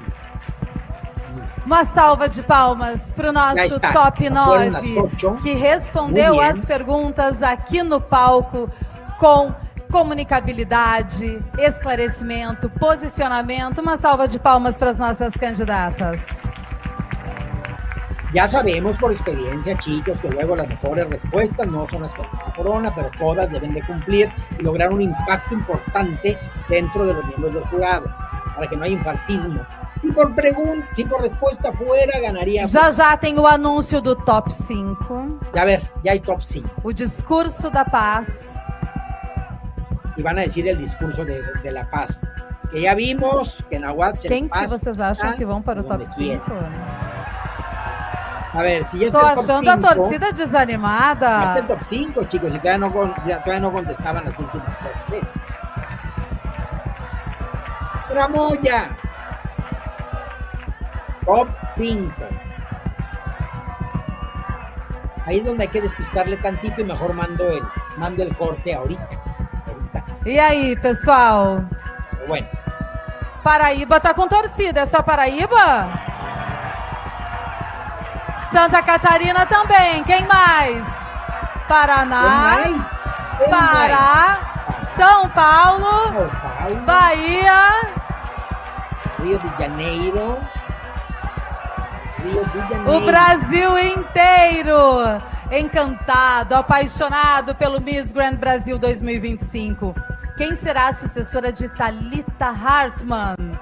S6: Uma salva de palmas para o nosso top 9, que respondeu as perguntas aqui no palco com comunicabilidade, esclarecimento, posicionamento. Uma salva de palmas para as nossas candidatas.
S3: Ya sabemos por experiencia, chicos, que luego las mejores respuestas no son las que dan la corona, pero todas deben de cumplir y lograr un impacto importante dentro de los miembros del jurado, para que no haya infartismo. Si por respuesta fuera, ganaría.
S6: Já tem o anúncio do top 5.
S3: A ver, ya hay top 5.
S6: O discurso da paz.
S3: Y van a decir el discurso de la paz. Que ya vimos que Nahuatl
S6: Quem que vocês acham que vão para o top 5?
S3: A ver, si ya
S6: está el top 5. Tô achando a torcida desanimada.
S3: Ya está el top 5, chicos, y todavía no contestaban las últimas 3. Tramoya. Top 5. Ahí es donde hay que despistarle tantito y mejor mando el corte ahorita.
S6: E aí, pessoal?
S3: Bueno.
S6: Paraíba tá com torcida, é só Paraíba? Santa Catarina também, quem mais? Paraná, Pará, São Paulo, Bahia,
S3: Rio de Janeiro.
S6: O Brasil inteiro encantado, apaixonado pelo Miss Grand Brasil 2025. Quem será a sucessora de Thalita Hartmann?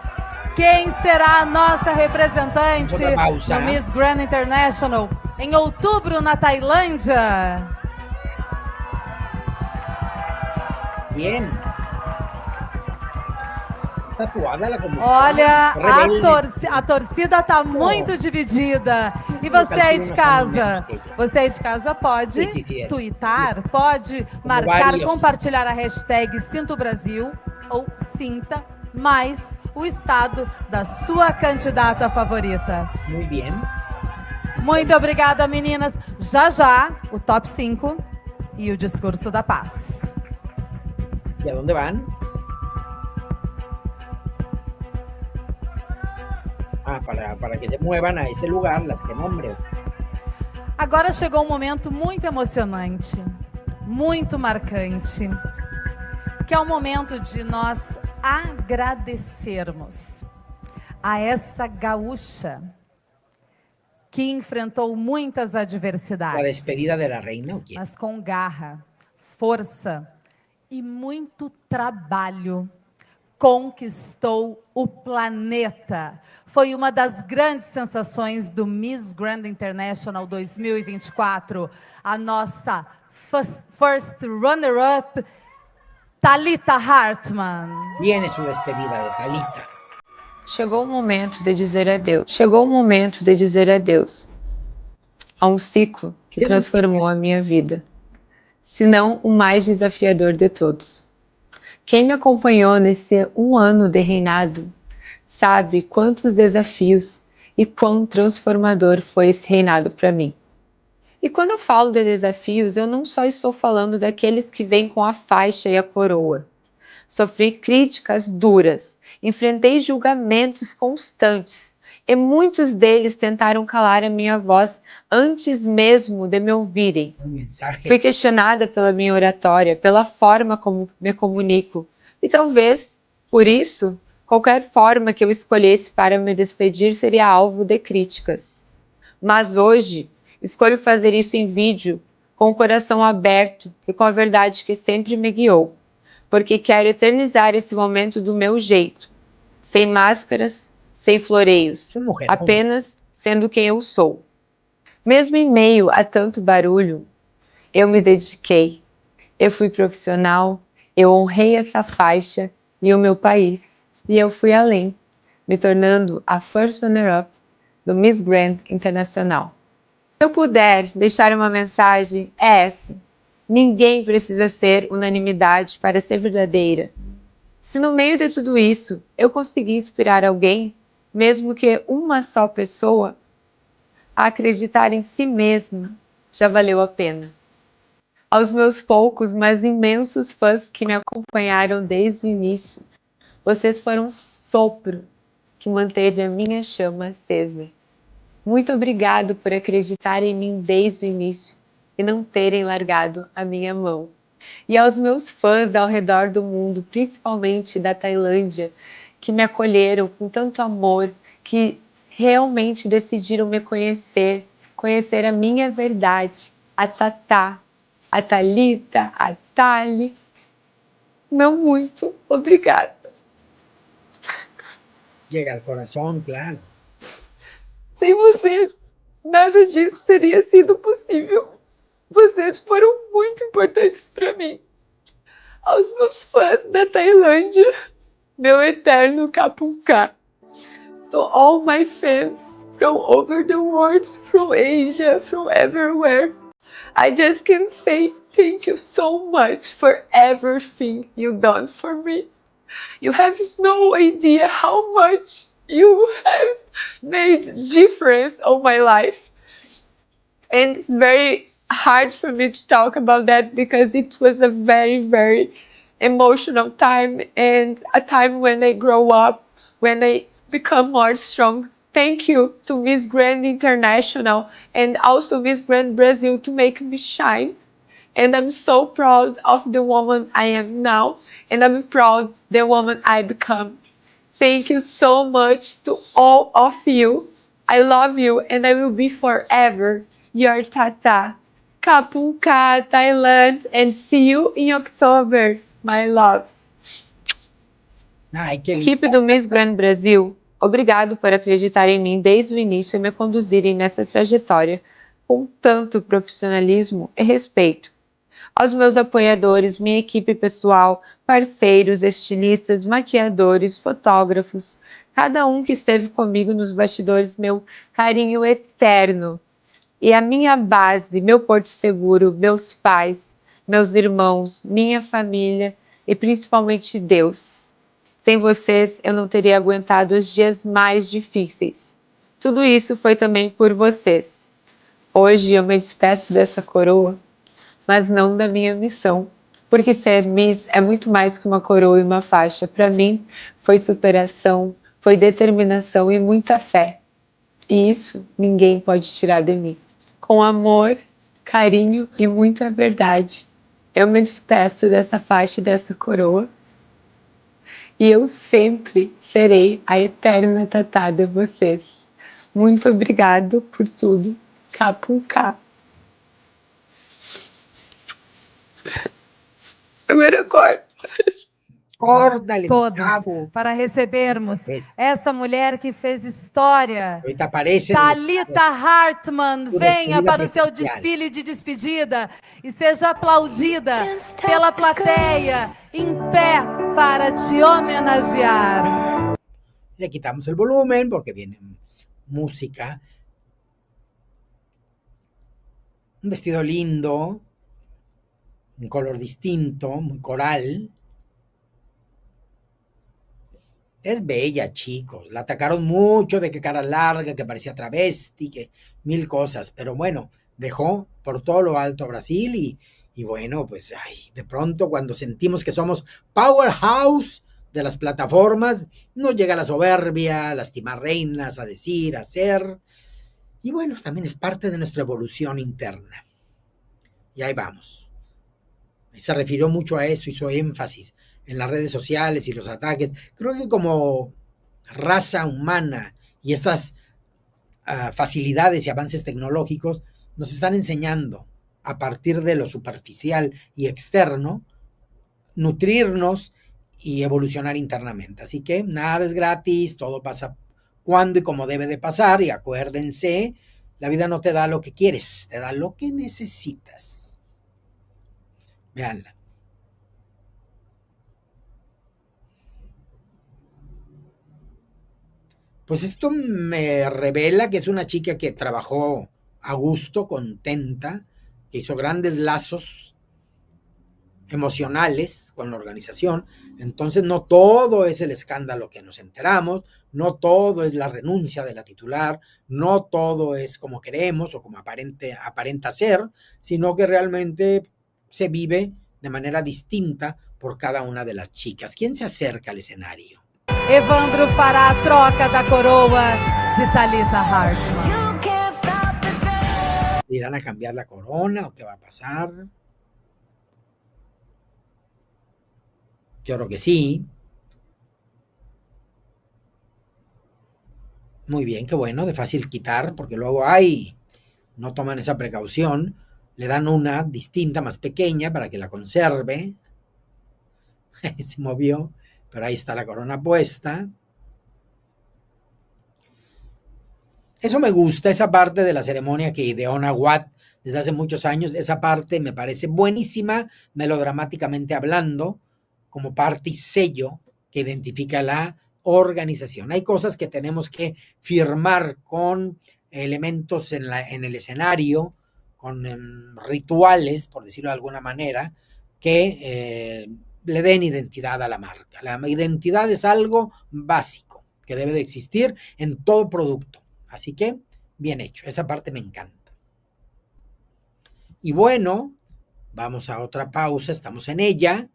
S6: quem será a nossa representante
S3: Outra pausa.
S6: no Miss Grand International em outubro na Tailândia.
S3: Bien. Tatuada la como.
S6: Olha,
S3: Rebelde.
S6: a torcida tá muito dividida. E você aí de casa? Você aí de casa pode twittar, pode marcar,
S3: vários.
S6: compartilhar a hashtag Sinta o Brasil ou Sinta mais o estado da sua candidata favorita.
S3: Muy bien.
S6: Muito obrigada, meninas. Já já, o top 5 e o discurso da paz.
S3: ¿Y a dónde van? Para que se muevan a ese lugar, las que nombre.
S6: Agora chegou um momento muito emocionante, muito marcante, que é o momento de nós agradecermos a essa gaúcha que enfrentou muitas adversidades.
S3: La despedida de la reina, ¿o quién?
S6: Mas com garra, força e muito trabalho, conquistou o planeta. Foi uma das grandes sensações do Miss Grand International 2024. A nossa first runner-up, Thalita Hartmann.
S3: Viene su despedida de Thalita.
S17: Chegou o momento de dizer adeus. Chegou o momento de dizer adeus a um ciclo que transformou a minha vida, se não o mais desafiador de todos. Quem me acompanhou nesse 1 ano de reinado sabe quantos desafios e quão transformador foi esse reinado para mim. E quando eu falo de desafios, eu não só estou falando daqueles que vêm com a faixa e a coroa. Sofri críticas duras, enfrentei julgamentos constantes, e muitos deles tentaram calar a minha voz antes mesmo de me ouvirem. Fui questionada pela minha oratória, pela forma como me comunico, e talvez, por isso, qualquer forma que eu escolhesse para me despedir seria alvo de críticas. Mas hoje, escolho fazer isso em vídeo, com o coração aberto e com a verdade que sempre me guiou, porque quero eternizar esse momento do meu jeito, sem máscaras, sem floreios, apenas sendo quem eu sou. Mesmo em meio a tanto barulho, eu me dediquei, eu fui profissional, eu honrei essa faixa e o meu país, e eu fui além, me tornando a first runner-up do Miss Grand Internacional. Se eu puder deixar uma mensagem, é essa: ninguém precisa ser unanimidade para ser verdadeira. Se no meio de tudo isso eu conseguir inspirar alguém, mesmo que uma só pessoa, a acreditar em si mesma, já valeu a pena. Aos meus poucos, mas imensos fãs que me acompanharam desde o início, vocês foram um sopro que manteve a minha chama acesa. Muito obrigado por acreditar em mim desde o início e não terem largado a minha mão. E aos meus fãs ao redor do mundo, principalmente da Tailândia, que me acolheram com tanto amor, que realmente decidiram me conhecer, conhecer a minha verdade, a Tatá, a Thalita, a Thali. Meu muito obrigada.
S3: Llega al corazón, claro.
S17: Sem vocês, nada disso teria sido possível. Vocês foram muito importantes para mim. Aos meus fãs da Tailândia, meu eterno Kapunka. To all my fans from over the world, from Asia, from everywhere, I just can say thank you so much for everything you've done for me. You have no idea how much you have made difference on my life. And it's very hard for me to talk about that because it was a very, very emotional time and a time when I grow up, when I become more strong. Thank you to Miss Grand International and also Miss Grand Brazil to make me shine. And I'm so proud of the woman I am now, and I'm proud the woman I become. Thank you so much to all of you. I love you and I will be forever your Tata. Kapunka, Thailand, and see you in October, my loves.
S3: Ay, qué
S17: Equipe do Miss Grand Brasil, Obrigado por acreditar em mim desde o início e me conduzirem nessa trajetória com tanto profissionalismo e respeito. Aos meus apoiadores, minha equipe pessoal, parceiros, estilistas, maquiadores, fotógrafos, cada um que esteve comigo nos bastidores, meu carinho eterno. E a minha base, meu porto seguro, meus pais, meus irmãos, minha família e principalmente Deus. Sem vocês, eu não teria aguentado os dias mais difíceis. Tudo isso foi também por vocês. Hoje eu me despeço dessa coroa, mas não da minha missão. Porque ser Miss é muito mais que uma coroa e uma faixa. Para mim, foi superação, foi determinação e muita fé. E isso ninguém pode tirar de mim. Com amor, carinho e muita verdade, eu me despeço dessa faixa e dessa coroa. E eu sempre serei a eterna Tatá de vocês. Muito obrigado por tudo. K.K. Primeira corda.
S3: Córdale.
S6: Todos, para recebermos essa mulher que fez história.
S3: Ahorita aparece.
S6: Thalita Hartmann, venha
S3: despedida
S6: para o seu
S3: presidencial.
S6: desfile de despedida e seja aplaudida pela plateia em pé para te homenagear.
S3: Le quitamos el volumen porque viene música. Un vestido lindo, un color distinto, muy coral. Es bella, chicos. La atacaron mucho de que cara larga, que parecía travesti, que mil cosas. Pero bueno, dejó por todo lo alto a Brasil y bueno, pues de pronto cuando sentimos que somos powerhouse de las plataformas, nos llega la soberbia, lastimar reinas, a decir, a hacer. Y bueno, también es parte de nuestra evolución interna. Y ahí vamos. Se refirió mucho a eso, hizo énfasis en las redes sociales y los ataques. Creo que como raza humana y estas facilidades y avances tecnológicos nos están enseñando a partir de lo superficial y externo, nutrirnos y evolucionar internamente. Así que nada es gratis, todo pasa cuando y como debe de pasar, y acuérdense, la vida no te da lo que quieres, te da lo que necesitas. Veanla. Pues esto me revela que es una chica que trabajó a gusto, contenta, que hizo grandes lazos emocionales con la organización. Entonces no todo es el escándalo que nos enteramos, no todo es la renuncia de la titular, no todo es como queremos o como aparenta ser, sino que realmente se vive de manera distinta por cada una de las chicas. ¿Quién se acerca al escenario?
S6: Evandro fará a troca da coroa de Thalita Hartmann.
S3: ¿Irán a cambiar la corona o qué va a pasar? Yo creo que sí. Muy bien, qué bueno, de fácil quitar, porque luego no toman esa precaución, le dan una distinta, más pequeña, para que la conserve. Se movió, pero ahí está la corona puesta. Eso me gusta, esa parte de la ceremonia que ideó Nahuatl desde hace muchos años. Esa parte me parece buenísima, melodramáticamente hablando, como parte y sello que identifica la organización. Hay cosas que tenemos que firmar con elementos en el escenario, con rituales, por decirlo de alguna manera, que le den identidad a la marca. La identidad es algo básico que debe de existir en todo producto. Así que, bien hecho. Esa parte me encanta. Y bueno, vamos a otra pausa. Estamos en ella.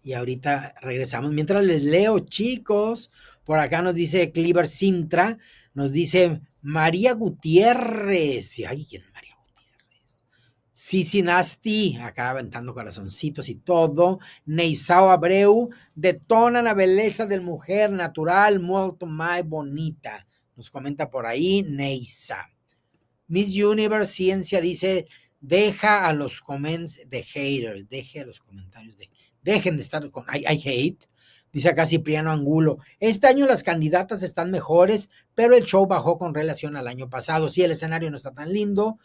S3: Y ahorita regresamos. Mientras les leo, chicos, por acá nos dice Cliver Sintra, nos dice María Gutiérrez. Ay, ¿quién es María Gutiérrez? Sisi Nasti, acá aventando corazoncitos y todo. Neisao Abreu, detonan la belleza del mujer natural, molto más bonita. Nos comenta por ahí Neisa. Miss Universe Ciencia dice, deja a los comments de haters, dejen de estar con I hate, Dice acá Cipriano Angulo, este año las candidatas están mejores, pero el show bajó con relación al año pasado. Sí, el escenario no está tan lindo,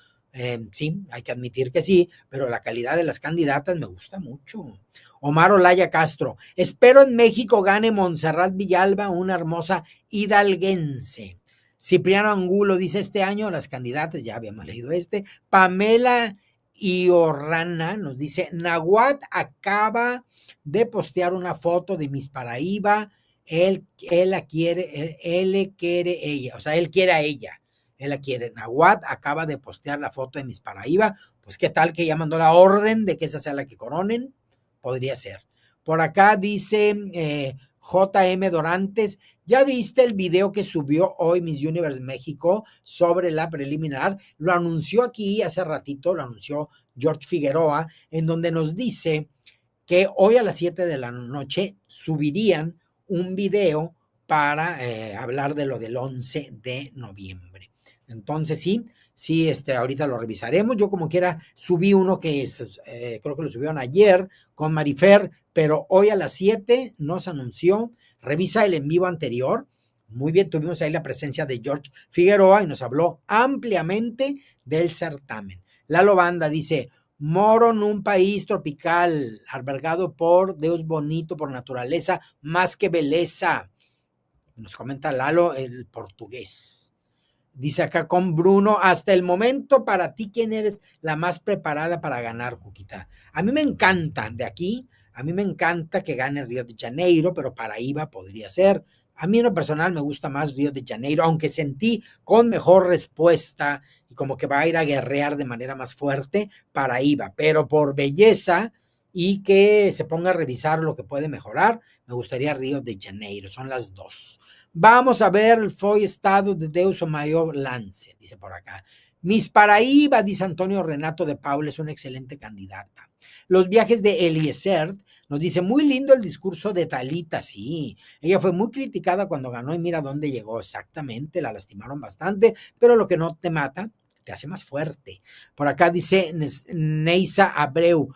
S3: sí, hay que admitir que sí, pero la calidad de las candidatas me gusta mucho. Omar Olaya Castro, espero en México gane Montserrat Villalba, una hermosa hidalguense. Cipriano Angulo dice, este año las candidatas, ya habíamos leído Pamela Iorrana nos dice, Nahuatl acaba de postear una foto de Miss Paraíba, él le quiere ella, o sea, él quiere a ella, él la quiere. Nahuatl acaba de postear la foto de Miss Paraíba, pues qué tal que ya mandó la orden de que esa sea la que coronen, podría ser. Por acá dice JM Dorantes, ¿ya viste el video que subió hoy Miss Universe México sobre la preliminar? Lo anunció aquí hace ratito, lo anunció George Figueroa, en donde nos dice que hoy a las 7 de la noche subirían un video para hablar de lo del 11 de noviembre. Entonces sí, ahorita lo revisaremos. Yo como quiera subí uno que creo que lo subieron ayer con Marifer, pero hoy a las 7 nos anunció. Revisa el en vivo anterior. Muy bien, tuvimos ahí la presencia de George Figueroa y nos habló ampliamente del certamen. Lalo Banda dice, moro en un país tropical, albergado por Deus bonito, por naturaleza, más que belleza. Nos comenta Lalo, el portugués. Dice acá con Bruno, hasta el momento para ti, ¿quién eres la más preparada para ganar, Cuquita? A mí me encanta, de aquí, a mí me encanta que gane Río de Janeiro, pero Paraíba podría ser. A mí en lo personal me gusta más Río de Janeiro, aunque sentí con mejor respuesta y como que va a ir a guerrear de manera más fuerte Paraíba, pero por belleza y que se ponga a revisar lo que puede mejorar, me gustaría Río de Janeiro, son las dos. Vamos a ver el foi estado de Deus o maior lance, dice por acá. Miss Paraíba, dice Antonio Renato de Paula, es una excelente candidata. Los viajes de Eliezer nos dice, muy lindo el discurso de Thalita, sí. Ella fue muy criticada cuando ganó y mira dónde llegó, exactamente, la lastimaron bastante, pero lo que no te mata, te hace más fuerte. Por acá dice Neisa Abreu,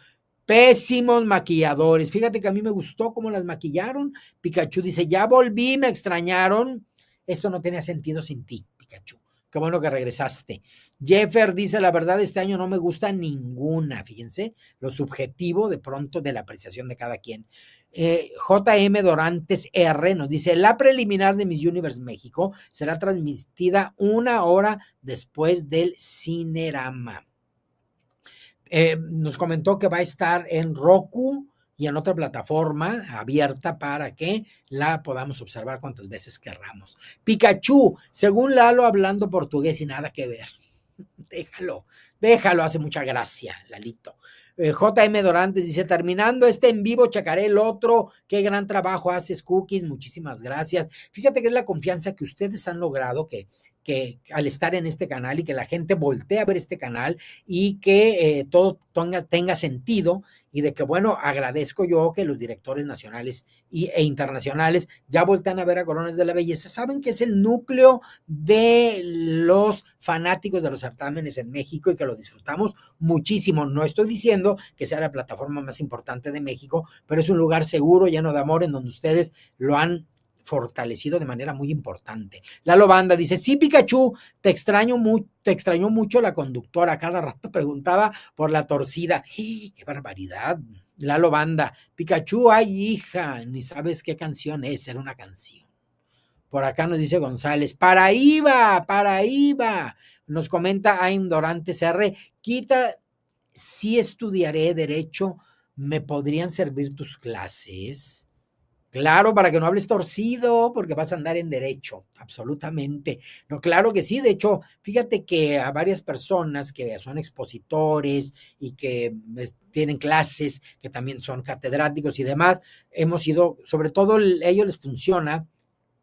S3: pésimos maquilladores. Fíjate que a mí me gustó cómo las maquillaron. Pikachu dice, ya volví, me extrañaron. Esto no tenía sentido sin ti, Pikachu. Qué bueno que regresaste. Jeffer dice, la verdad este año no me gusta ninguna. Fíjense, lo subjetivo de pronto de la apreciación de cada quien. JM Dorantes R nos dice, la preliminar de Miss Universe México será transmitida 1 hora después del Cinerama. Nos comentó que va a estar en Roku y en otra plataforma abierta para que la podamos observar cuantas veces querramos. Pikachu, según Lalo hablando portugués y nada que ver. Déjalo, hace mucha gracia, Lalito. JM Dorantes dice, terminando este en vivo, checaré el otro. Qué gran trabajo haces, Cookies, muchísimas gracias. Fíjate que es la confianza que ustedes han logrado que al estar en este canal y que la gente voltee a ver este canal y que todo tenga sentido y de que, bueno, agradezco yo que los directores nacionales e internacionales ya voltean a ver a Coronas de la Belleza. Saben que es el núcleo de los fanáticos de los certámenes en México y que lo disfrutamos muchísimo. No estoy diciendo que sea la plataforma más importante de México, pero es un lugar seguro, lleno de amor, en donde ustedes lo han fortalecido de manera muy importante. Lalo Banda dice, sí, Pikachu, te extrañó mucho la conductora, cada rato preguntaba por la torcida. ¡Qué barbaridad! Lalo Banda, Pikachu, ay hija, ni sabes qué canción es, era una canción. Por acá nos dice González, Paraíba. Nos comenta Aim Dorantes R, quita, si estudiaré Derecho, ¿me podrían servir tus clases? Claro, para que no hables torcido, porque vas a andar en derecho, absolutamente. No, claro que sí, de hecho, fíjate que a varias personas que son expositores y que tienen clases, que también son catedráticos y demás, hemos ido, sobre todo a ellos les funciona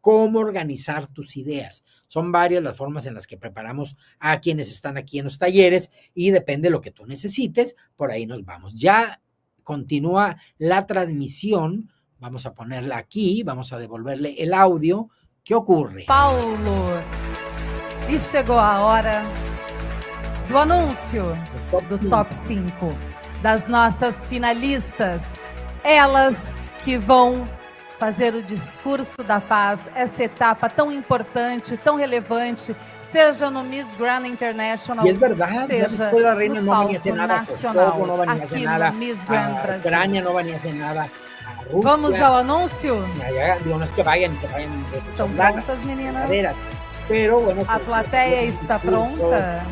S3: cómo organizar tus ideas. Son varias las formas en las que preparamos a quienes están aquí en los talleres y depende de lo que tú necesites, por ahí nos vamos. Ya continúa la transmisión. Vamos a ponerla aquí, vamos a devolverle el audio. ¿Qué ocurre?
S6: Paulo, e chegou a hora do anúncio do Top 5 das nossas finalistas. Elas que vão fazer o discurso da paz, essa etapa tão importante, tão relevante, seja no Miss Grand International,
S3: Y es verdad,
S6: seja
S3: después la reina
S6: no
S3: no venía a
S6: palco
S3: hacer nada a
S6: nacional,
S3: Kosovo, no venía a hacer
S6: aqui
S3: nada
S6: no Miss Grand
S3: a
S6: Brasil.
S3: Ucrania, no venía a hacer nada a Rusia.
S6: Vamos ao anúncio?
S3: Digo, no es que vayan y se vayan de
S6: Estão
S3: soldadas,
S6: prontas, meninas?
S3: caderas. Pero bueno,
S6: A
S3: pues,
S6: plateia
S3: los
S6: está
S3: discursos,
S6: pronta?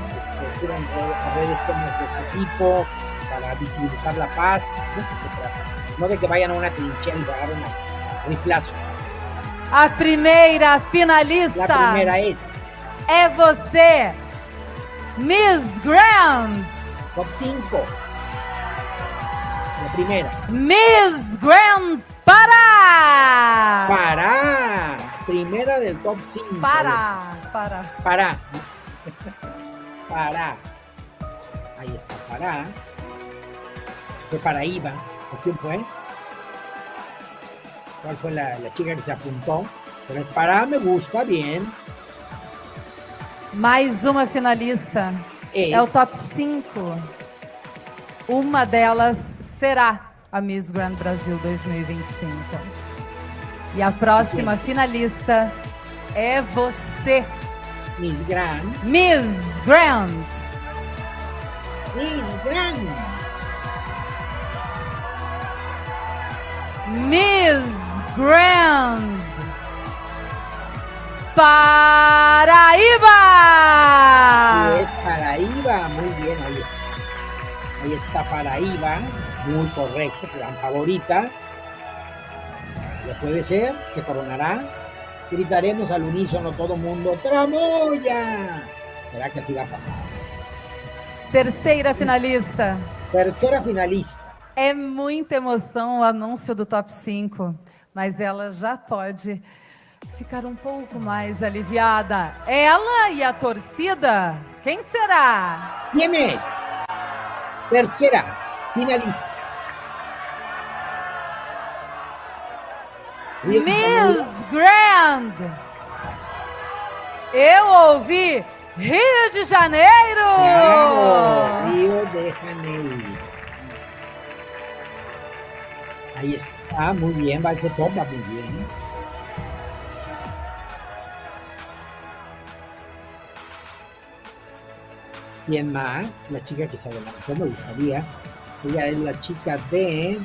S3: suben a redes como de este tipo para visibilizar la paz. De eso se trata. No de que vayan a una trinchera y se agarren a riflazo.
S6: A primeira finalista
S3: La primera es
S6: é você, Miss Grand.
S3: Top 5. La primera.
S6: Miss Grand Pará.
S3: Pará. Primera del top 5.
S6: Pará.
S3: Pará. Pará. Ahí está, Pará. Fue Paraíba. ¿O quién fue? ¿Cuál fue la chica que se apuntó? Pero es Pará, me gusta, bien.
S6: Mais uma finalista. É o top 5. Uma delas será a Miss Grand Brasil 2025. E a próxima finalista é você.
S3: Miss Grand.
S6: Miss Grand.
S3: Miss Grand.
S6: Miss Grand Paraíba.
S3: Es Paraíba, muy bien, ahí está Paraíba, muy correcto, gran favorita. Ya puede ser, se coronará. Gritaremos al unísono todo mundo, ¡Tramoya! ¿Será que así va a pasar?
S6: Terceira finalista.
S3: Terceira finalista.
S6: É muita emoção o anúncio do top 5, mas ela já pode ficar um pouco mais aliviada. Ela e a torcida, quem será?
S3: Quem é? Terceira finalista.
S6: Miss Grand. Eu ouvi Rio de Janeiro.
S3: Claro, Rio de Janeiro. Ahí está, muy bien, va ese top, va muy bien. ¿Quién más? La chica que se adelantó, me gustaría. Ella es la chica de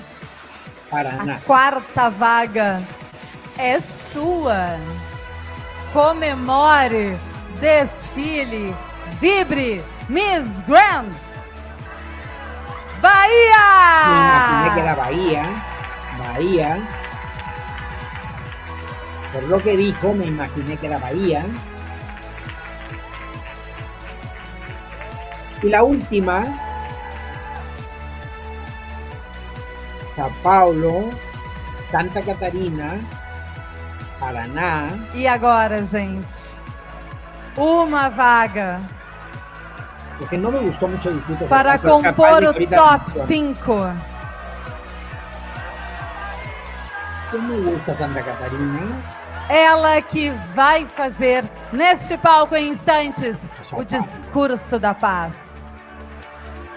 S3: Paraná.
S6: A quarta vaga é sua. Comemore, desfile, vibre, Miss Grand Bahia!
S3: Me imaginé que era Bahía. Por lo que dijo, me imaginé que era Bahía. Y la última, São Paulo, Santa Catarina, Paraná.
S6: E agora, gente? Uma vaga
S3: Porque no me gustó mucho el Distrito
S6: para
S3: Federal, pero capaz
S6: compor
S3: de
S6: o
S3: que ahorita
S6: top
S3: funcione.
S6: 5.
S3: No me gusta Santa Catarina.
S6: Ela que vai fazer neste palco em instantes o discurso da paz.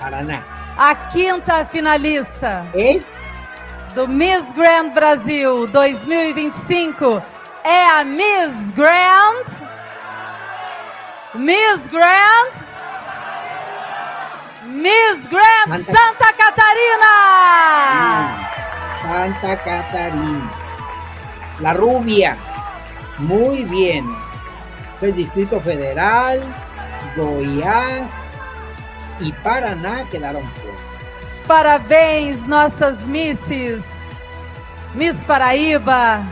S3: Paraná.
S6: A quinta finalista
S3: Es
S6: do Miss Grand Brasil 2025 é a Miss Grand Santa Catarina.
S3: Santa Catarina. La rubia. Muy bien. El Distrito Federal, Goiás y Paraná quedaron fuera.
S6: Parabéns, nossas misses. Miss Paraíba,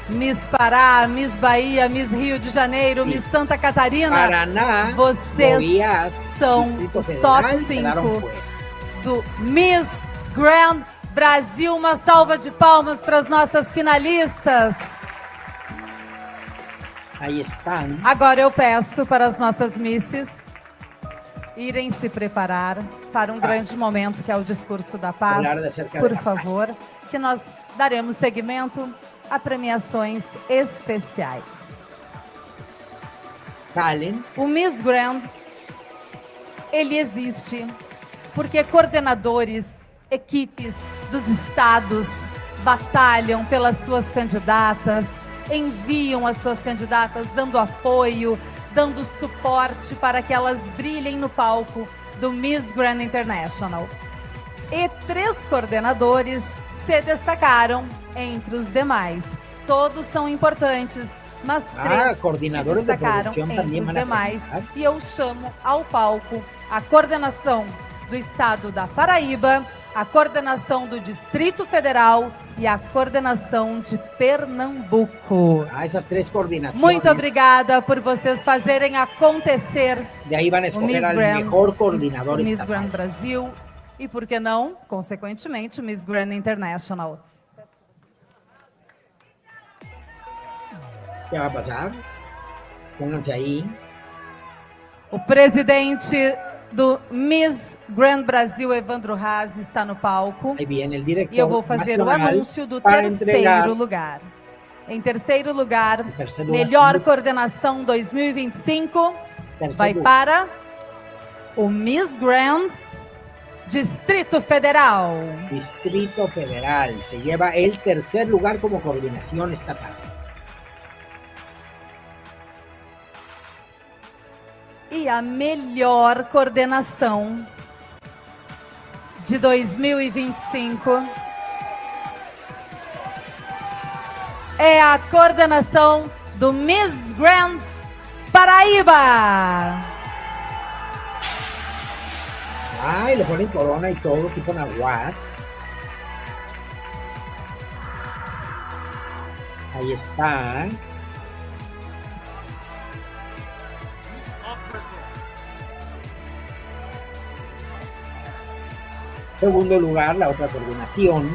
S6: Miss Pará, Miss Bahia, Miss Rio de Janeiro, Miss Santa Catarina.
S3: Paraná,
S6: vocês
S3: Goiás,
S6: são
S3: Distrito
S6: o
S3: Federal
S6: top
S3: quedaram
S6: 5
S3: fuera.
S6: do Miss Grand Brasil. Uma salva de palmas para as nossas finalistas.
S3: Ahí están.
S6: Agora eu peço para as nossas misses irem se preparar para um grande momento que é o discurso da paz.
S3: Hablar acerca
S6: Por
S3: de la
S6: favor, que nós daremos seguimento a premiações especiais.
S3: Salen.
S6: O Miss Grand, ele existe porque coordenadores, equipes dos estados, batalham pelas suas candidatas, enviam as suas candidatas dando apoio, dando suporte para que elas brilhem no palco do Miss Grand International. E 3 coordenadores se destacaram entre os demais. Todos são importantes, mas 3 se destacaram entre os demais. E eu chamo ao palco a coordenação do estado da Paraíba, a coordenação do Distrito Federal e a coordenação de Pernambuco.
S3: Essas 3 coordenações.
S6: Muito obrigada por vocês fazerem acontecer
S3: de aí van a escoger al mejor coordinador
S6: Miss
S3: estatal.
S6: Grand Brasil e, por que não, consequentemente, Miss Grand International.
S3: ¿Qué va a pasar? Pónganse ahí.
S6: O presidente do Miss Grand Brasil, Evandro Haas, está no palco.
S3: Ahí viene el director
S6: E eu vou fazer o
S3: nacional
S6: anúncio do
S3: para
S6: terceiro
S3: entregar
S6: lugar. Em terceiro lugar,
S3: terceiro lugar,
S6: melhor
S3: segundo.
S6: coordenação 2025
S3: Terceiro
S6: vai
S3: lugar.
S6: para o Miss Grand Distrito Federal.
S3: Distrito Federal se lleva el tercer lugar como coordinación estatal.
S6: E a melhor coordenação de 2025 é a coordenação do Miss Grand Paraíba.
S3: Ay, le ponen corona y todo, tipo nahuatl. Ahí está. Segundo lugar, la otra coordinación.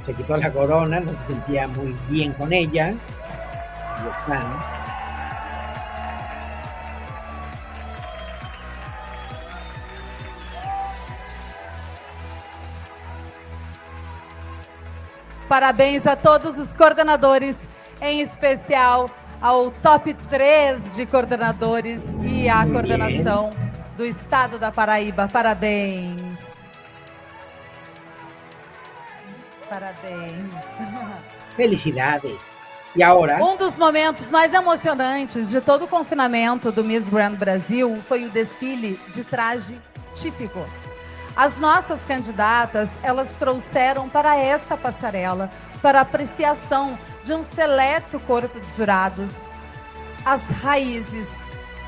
S3: Se quitó la corona, no se sentía muy bien con ella. Ahí están.
S6: Parabéns a todos os coordenadores, em especial ao top 3 de coordenadores e à coordenação do estado da Paraíba. Parabéns. Parabéns.
S3: Felicidades. E agora?
S6: Um dos momentos mais emocionantes de todo o confinamento do Miss Grand Brasil foi o desfile de traje típico. As nossas candidatas, elas trouxeram para esta passarela, para apreciação de um seleto corpo de jurados, as raízes,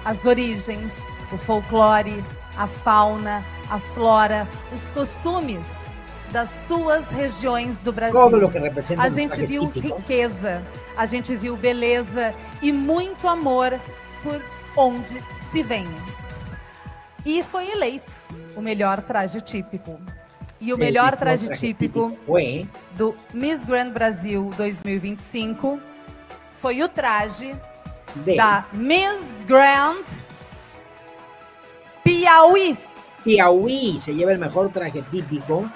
S6: as origens, o folclore, a fauna, a flora, os costumes das suas regiões do Brasil.
S3: Todo lo que representa
S6: A
S3: los
S6: gente
S3: trajes
S6: viu
S3: típicos.
S6: riqueza, a gente viu beleza e muito amor por onde se vem. E foi eleito o melhor traje típico. E o melhor traje típico do Miss Grand Brasil 2025 foi o traje da Miss Grand Piauí.
S3: Piauí se lleva el mejor traje típico.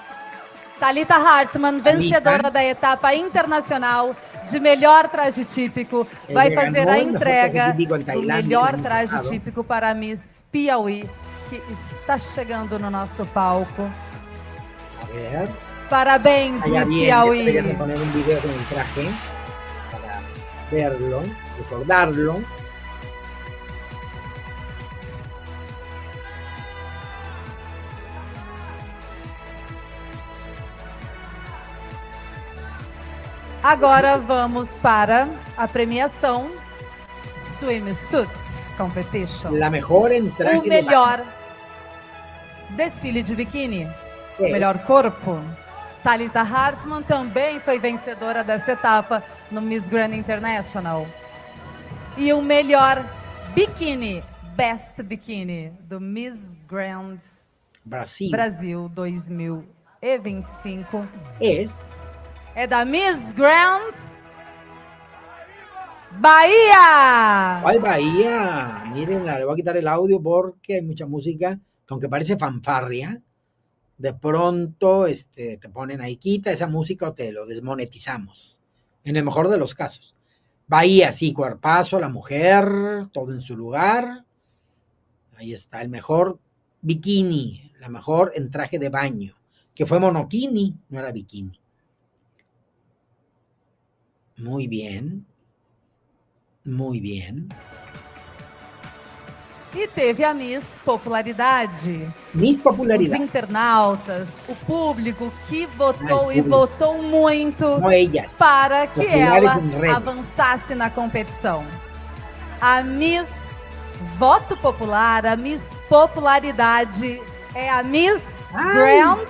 S6: Thalita Hartmann, vencedora da etapa internacional de melhor traje típico, vai
S3: Ella
S6: fazer
S3: ganó
S6: a
S3: el mejor
S6: entrega
S3: traje típico en
S6: do
S3: Tailandia
S6: melhor
S3: el año
S6: traje
S3: pasado.
S6: típico para a Miss Piauí, que está chegando no nosso palco.
S3: A ver.
S6: Parabéns,
S3: Allá
S6: Miss
S3: viene,
S6: Piauí.
S3: deberían poner un video con el traje para verlo, recordarlo.
S6: Agora vamos para a premiação Swimsuit Competition.
S3: La mejor en traje
S6: O
S3: de
S6: melhor desfile de biquíni. O
S3: É.
S6: melhor corpo. Thalita Hartmann também foi vencedora dessa etapa no Miss Grand International. E o melhor biquíni, Best Bikini, do Miss Grand
S3: Brasil
S6: 2025.
S3: é
S6: da Miss Grand Bahía.
S3: ¡Ay, Bahía! Miren, le voy a quitar el audio porque hay mucha música que aunque parece fanfarria, de pronto te ponen ahí, quita esa música o te lo desmonetizamos. En el mejor de los casos. Bahía, sí, cuerpazo, la mujer, todo en su lugar. Ahí está, el mejor bikini, la mejor en traje de baño. que fue monokini, no era bikini. Muy bien. Muy bien.
S6: E teve a Miss Popularidade.
S3: Miss Popularidade.
S6: Os internautas, o público que votou
S3: Ai,
S6: e votou muito
S3: Não ellas.
S6: para que
S3: Populares
S6: ela
S3: em redes.
S6: avançasse na competição. A Miss Voto Popular, a Miss Popularidade é a Miss Grand.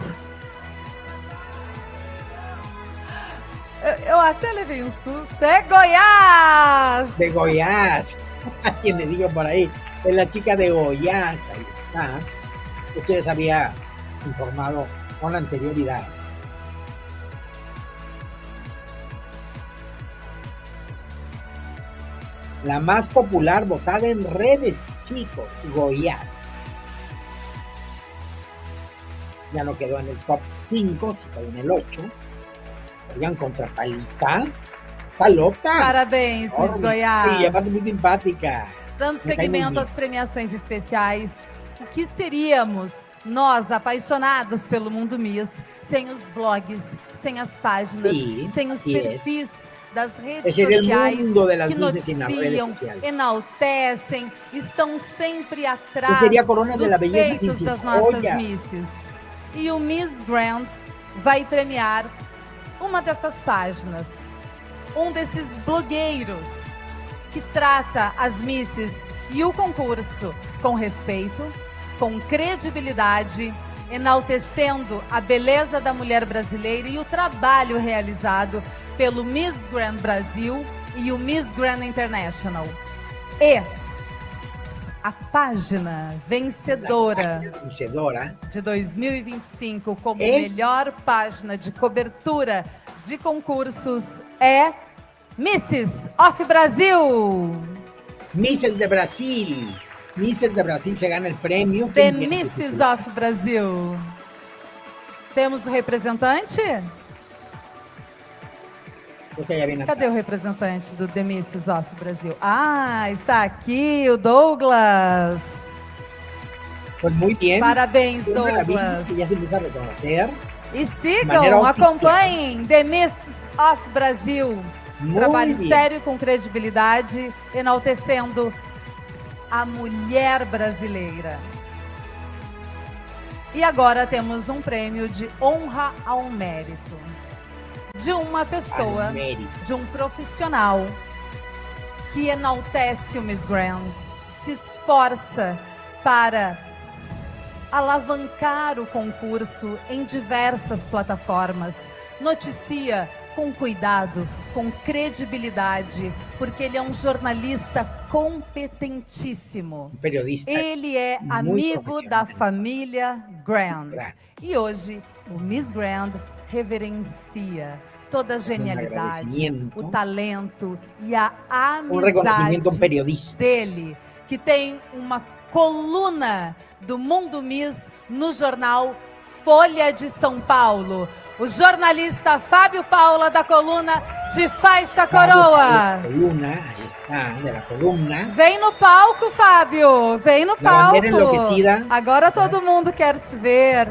S6: Eu até levei um susto. É Goiás!
S3: De Goiás. Quien le digo por ahí. Es la chica de Goiás. Ahí está. Ustedes había informado con anterioridad. La más popular votada en redes, chicos, Goiás. Ya no quedó en el top 5, se quedó en el 8. Oigan, contra Thalita. Está loca.
S6: Parabéns, Miss Goiás.
S3: E aparte muito simpática.
S6: Dando seguimento às premiações especiais, o que seríamos nós, apaixonados pelo mundo Miss, sem os blogs, sem as páginas,
S3: Sí,
S6: sem os
S3: sí
S6: perfis das redes
S3: Ese era el
S6: sociais
S3: mundo de las
S6: que
S3: misses en las redes
S6: noticiam,
S3: sociales.
S6: enaltecem, estão sempre atrás
S3: Que seria a corona de
S6: dos
S3: la belleza sin
S6: feitos
S3: sus
S6: das nossas
S3: joyas.
S6: misses. E o Miss Grand vai premiar uma dessas páginas, um desses blogueiros que trata as misses e o concurso com respeito, com credibilidade, enaltecendo a beleza da mulher brasileira e o trabalho realizado pelo Miss Grand Brasil e o Miss Grand International. E a página vencedora de 2025 como melhor página de cobertura de concursos é Misses of Brasil.
S3: Misses de Brasil. Misses de Brasil se gana el premio.
S6: The Misses of Brasil. Temos o representante? Cadê o representante do The Misses of Brasil? Ah, está aqui o Douglas.
S3: Pues muy bien.
S6: Parabéns,
S3: Una maravilla
S6: Douglas.
S3: que ya se empieza a reconocer.
S6: E
S3: De maneira
S6: sigam,
S3: oficial.
S6: acompanhem The Misses of Brasil.
S3: Muito
S6: Trabalho
S3: bem.
S6: sério com credibilidade, enaltecendo a mulher brasileira. E agora temos um prêmio de honra ao mérito. De uma pessoa,
S3: Ao mérito.
S6: de um profissional que enaltece o Miss Grand, se esforça para alavancar o concurso em diversas plataformas, noticia com cuidado, com credibilidade, porque ele é um jornalista competentíssimo.
S3: Periodista.
S6: Ele é
S3: muito
S6: amigo
S3: profissional.
S6: da família Grand. E hoje, o Miss Grand reverencia toda a genialidade,
S3: agradecimento.
S6: o talento e a
S3: Un reconocimiento a un
S6: amizade
S3: periodista.
S6: dele, que tem uma coluna do Mundo Miss no jornal Folha de São Paulo. O jornalista Fábio Paula, da coluna de Faixa Coroa.
S3: Columna, ahí está, de la columna.
S6: Vem no palco, Fábio. Vem no
S3: La bandera
S6: palco.
S3: enlouquecida.
S6: Agora todo mundo quer te ver.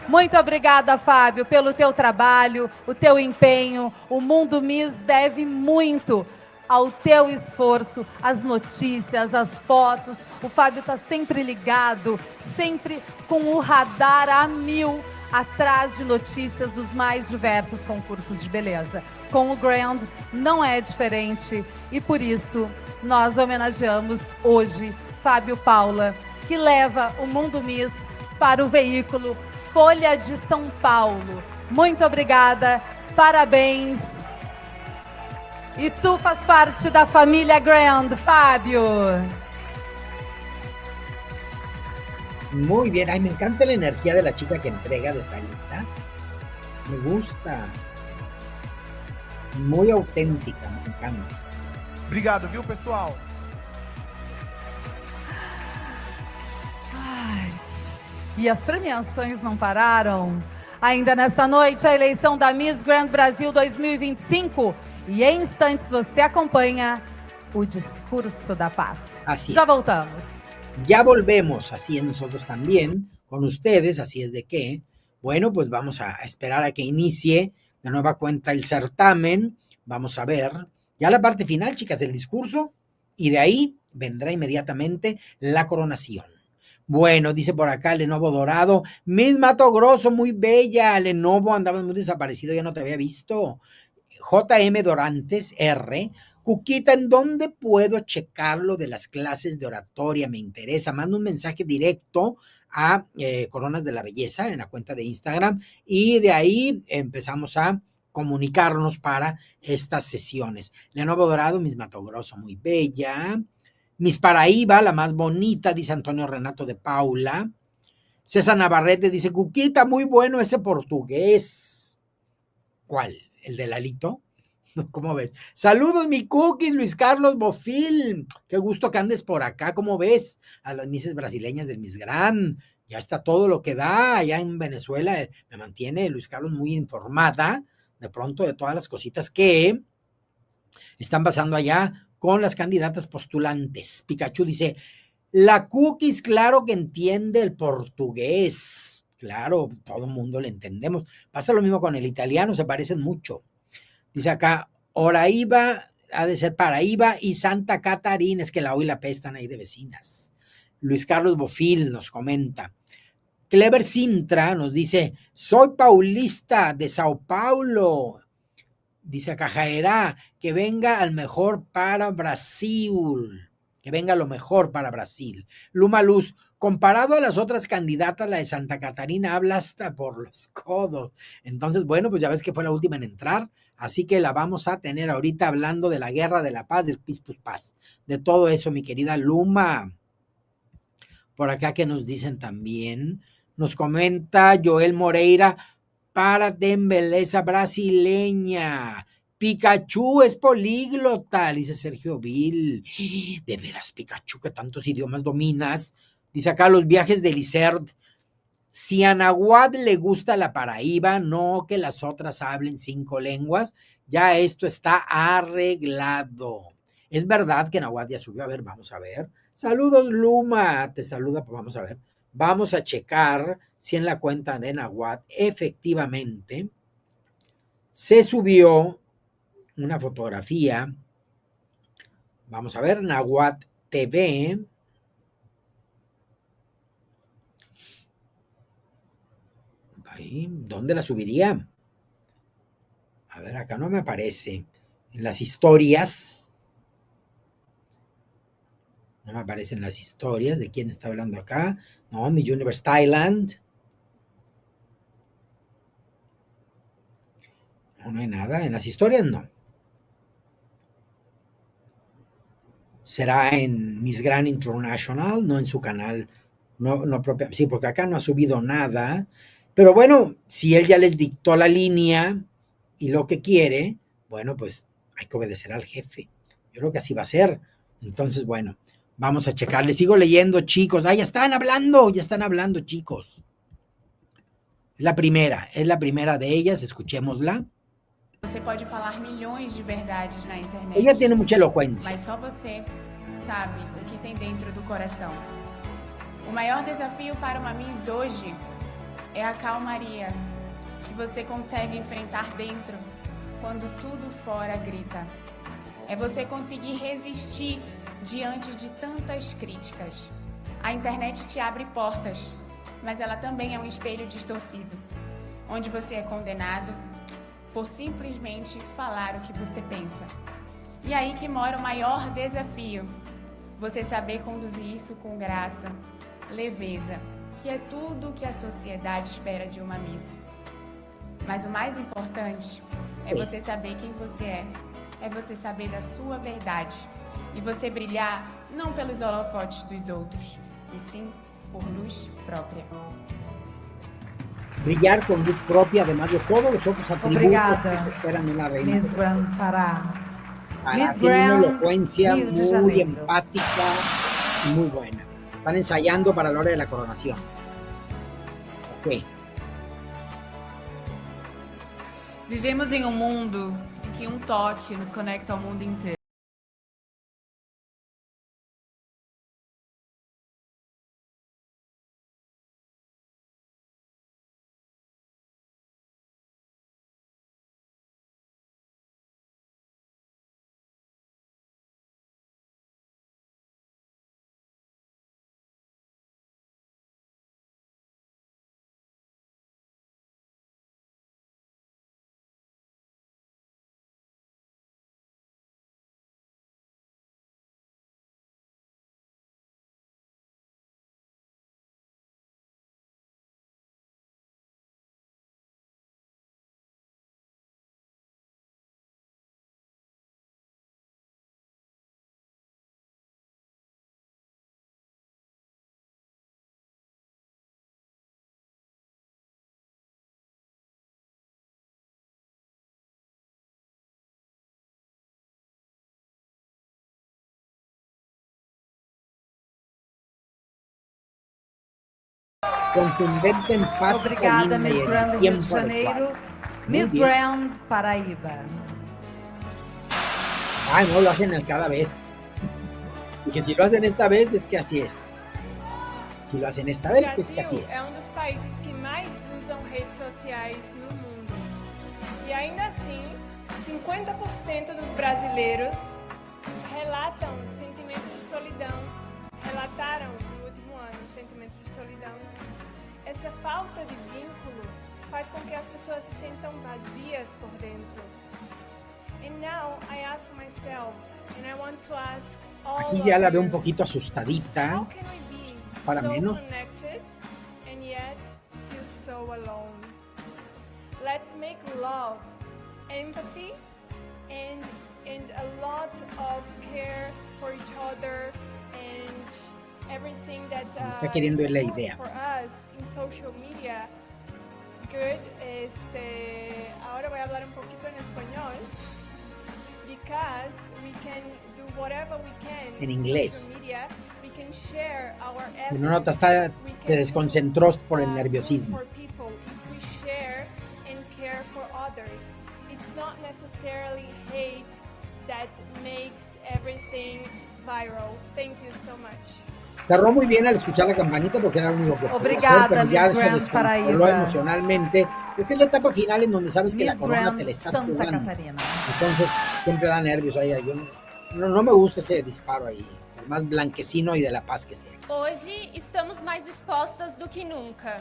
S6: Muito obrigada, Fábio, pelo teu trabalho, o teu empenho. O Mundo Miss deve muito ao teu esforço, as notícias, as fotos. O Fábio está sempre ligado, sempre com o radar a 1000 atrás de notícias dos mais diversos concursos de beleza. Com o Grand não é diferente e por isso nós homenageamos hoje Fábio Paula, que leva o Mundo Miss para o veículo Folha de São Paulo. Muito obrigada, parabéns. E tu faz parte da família Grand, Fábio.
S3: Muy bien. Ay, me encanta la energía de la chica que entrega de Thalita. Me gusta. Muy auténtica, me encanta.
S18: Obrigado, viu, pessoal?
S6: E as premiações não pararam. Ainda nessa noite, a eleição da Miss Grand Brasil 2025. E em instantes você acompanha o Discurso da Paz.
S3: Así
S6: Já
S3: es.
S6: voltamos.
S3: Ya volvemos, así es nosotros también, con ustedes, así es de que Bueno, pues vamos a esperar a que inicie de nueva cuenta el certamen. Vamos a ver ya la parte final, chicas, del discurso, y de ahí vendrá inmediatamente la coronación. Bueno, dice por acá Lenovo Dorado, Miss Mato Grosso, muy bella. Lenovo, andabas muy desaparecido, ya no te había visto. JM Dorantes R. Cuquita, ¿en dónde puedo checar lo de las clases de oratoria? Me interesa. Manda un mensaje directo a Coronas de la Belleza en la cuenta de Instagram y de ahí empezamos a comunicarnos para estas sesiones. Lenovo Dorado, Miss Mato Grosso, muy bella. Miss Paraíba, la más bonita, dice Antonio Renato de Paula. César Navarrete dice, Cuquita, muy bueno ese portugués. ¿Cuál? ¿El de Lalito? ¿Cómo ves? Saludos, mi Cookies, Luis Carlos Bofil. Qué gusto que andes por acá. ¿Cómo ves? A las misses brasileñas del Miss Gran. Ya está todo lo que da allá en Venezuela. Me mantiene Luis Carlos muy informada de pronto de todas las cositas que están pasando allá con las candidatas postulantes. Pikachu dice, la Cookies, claro que entiende el portugués. Claro, todo el mundo le entendemos. Pasa lo mismo con el italiano, se parecen mucho. Dice acá, Oraiba, ha de ser Paraíba y Santa Catarina, es que la O y la P están ahí de vecinas. Luis Carlos Bofil nos comenta. Clever Sintra nos dice, soy paulista de Sao Paulo. Dice acá, Jaerá, que venga al mejor para Brasil. Que venga lo mejor para Brasil. Luma Luz, comparado a las otras candidatas, la de Santa Catarina habla hasta por los codos. Entonces, bueno, pues ya ves que fue la última en entrar, así que la vamos a tener ahorita hablando de la guerra, de la paz, del pis, pus, paz. De todo eso, mi querida Luma. Por acá que nos dicen también, nos comenta Joel Moreira, párate en belleza brasileña. Pikachu es políglota, dice Sergio Vil. De veras, Pikachu, que tantos idiomas dominas. Dice acá los viajes de Lizard. Si a Nahuatl le gusta la Paraíba, no que las otras hablen 5 lenguas, ya esto está arreglado. Es verdad que Nahuatl ya subió. A ver, vamos a ver. Saludos, Luma. Te saluda, pues vamos a ver. Vamos a checar si en la cuenta de Nahuatl efectivamente se subió una fotografía. Vamos a ver, Nahuatl TV. Ahí, ¿dónde la subiría? A ver, acá no me aparece. En las historias. No me aparecen las historias de quién está hablando acá. No, Miss Universe Thailand. No, no hay nada. En las historias no. Será en Miss Grand International, no en su canal, no propia. Sí, porque acá no ha subido nada. Pero bueno, si él ya les dictó la línea y lo que quiere, bueno, pues hay que obedecer al jefe. Yo creo que así va a ser. Entonces, bueno, vamos a checar. Les sigo leyendo, chicos. Ah, ya están hablando, chicos. Es la primera de ellas, escuchémosla.
S16: Você pode falar milhões de verdades na internet.
S3: Ella tiene mucha elocuencia.
S16: Mas só você sabe o que tem dentro do coração. O maior desafio para uma Miss hoje é a calmaria que você consegue enfrentar dentro quando tudo fora grita. É você conseguir resistir diante de tantas críticas. A internet te abre portas, mas ela também é um espelho distorcido, onde você é condenado por simplesmente falar o que você pensa. E aí que mora o maior desafio, você saber conduzir isso com graça, leveza, que é tudo o que a sociedade espera de uma Miss. Mas o mais importante é você saber quem você é você saber da sua verdade e você brilhar não pelos holofotes dos outros, e sim por luz própria.
S3: Brillar con luz propia, además de todos los otros atributos
S6: Obrigada,
S3: que esperan una reina.
S6: Miss Grand Pará. Miss
S3: Tiene una
S6: Grand,
S3: elocuencia
S6: Rio de
S3: muy
S6: Janeiro.
S3: empática y muy buena. Están ensayando para la hora de la coronación. Ok.
S15: Vivemos em um mundo em que um toque nos conecta ao mundo inteiro.
S3: Contundente, enfática,
S6: Obrigada,
S3: linda y
S6: Miss
S3: en
S6: Grand do Rio de
S3: tiempo
S6: Janeiro.
S3: adecuado.
S6: Miss
S3: Muy bien.
S6: Grand Paraíba.
S3: Ay, no, lo hacen cada vez. Y que si lo hacen esta vez, es que así es. Si lo hacen esta
S9: O
S3: vez, es que así
S9: Brasil
S3: es.
S9: é um dos países que mais usam redes sociais no mundo. E ainda assim, 50% dos brasileiros relatam sentimentos de solidão. Relataram no último ano sentimentos de solidão. Essa falta de vínculo faz com que as pessoas se sintam vazias por dentro. And now I ask myself, and I want to ask all
S3: Aquí
S9: of
S3: ya la veo
S9: you,
S3: un poquito asustadita.
S9: how can we be
S3: Para
S9: so
S3: menos.
S9: connected and yet feel so alone? Let's make love, empathy, and a lot of care for each other and everything that
S3: Está queriendo ver la
S9: is good
S3: idea.
S9: for us in social media. Good. Ahora voy a hablar un poquito en español. Because we can do whatever we can
S3: En inglés.
S9: social media, we can share our
S3: Y no nota,
S9: essence,
S3: se desconcentró por el nerviosismo.
S9: for people if we share and care for others. It's not necessarily hate that makes everything viral. Thank you so much.
S3: Cerró muy bien al escuchar la campanita porque era lo único que podía
S6: Obrigada,
S3: hacer, pero ya
S6: Miss
S3: se
S6: Grand
S3: descontroló
S6: Paraíba.
S3: emocionalmente. Porque es la etapa final en donde sabes que la
S6: Miss
S3: corona
S6: Grand
S3: te la estás
S6: Santa
S3: jugando.
S6: Catarina.
S3: Entonces siempre da nervios ahí. Yo no me gusta ese disparo ahí. Por más blanquecino y de la paz que sea.
S14: Hoje estamos mais dispostas do que nunca.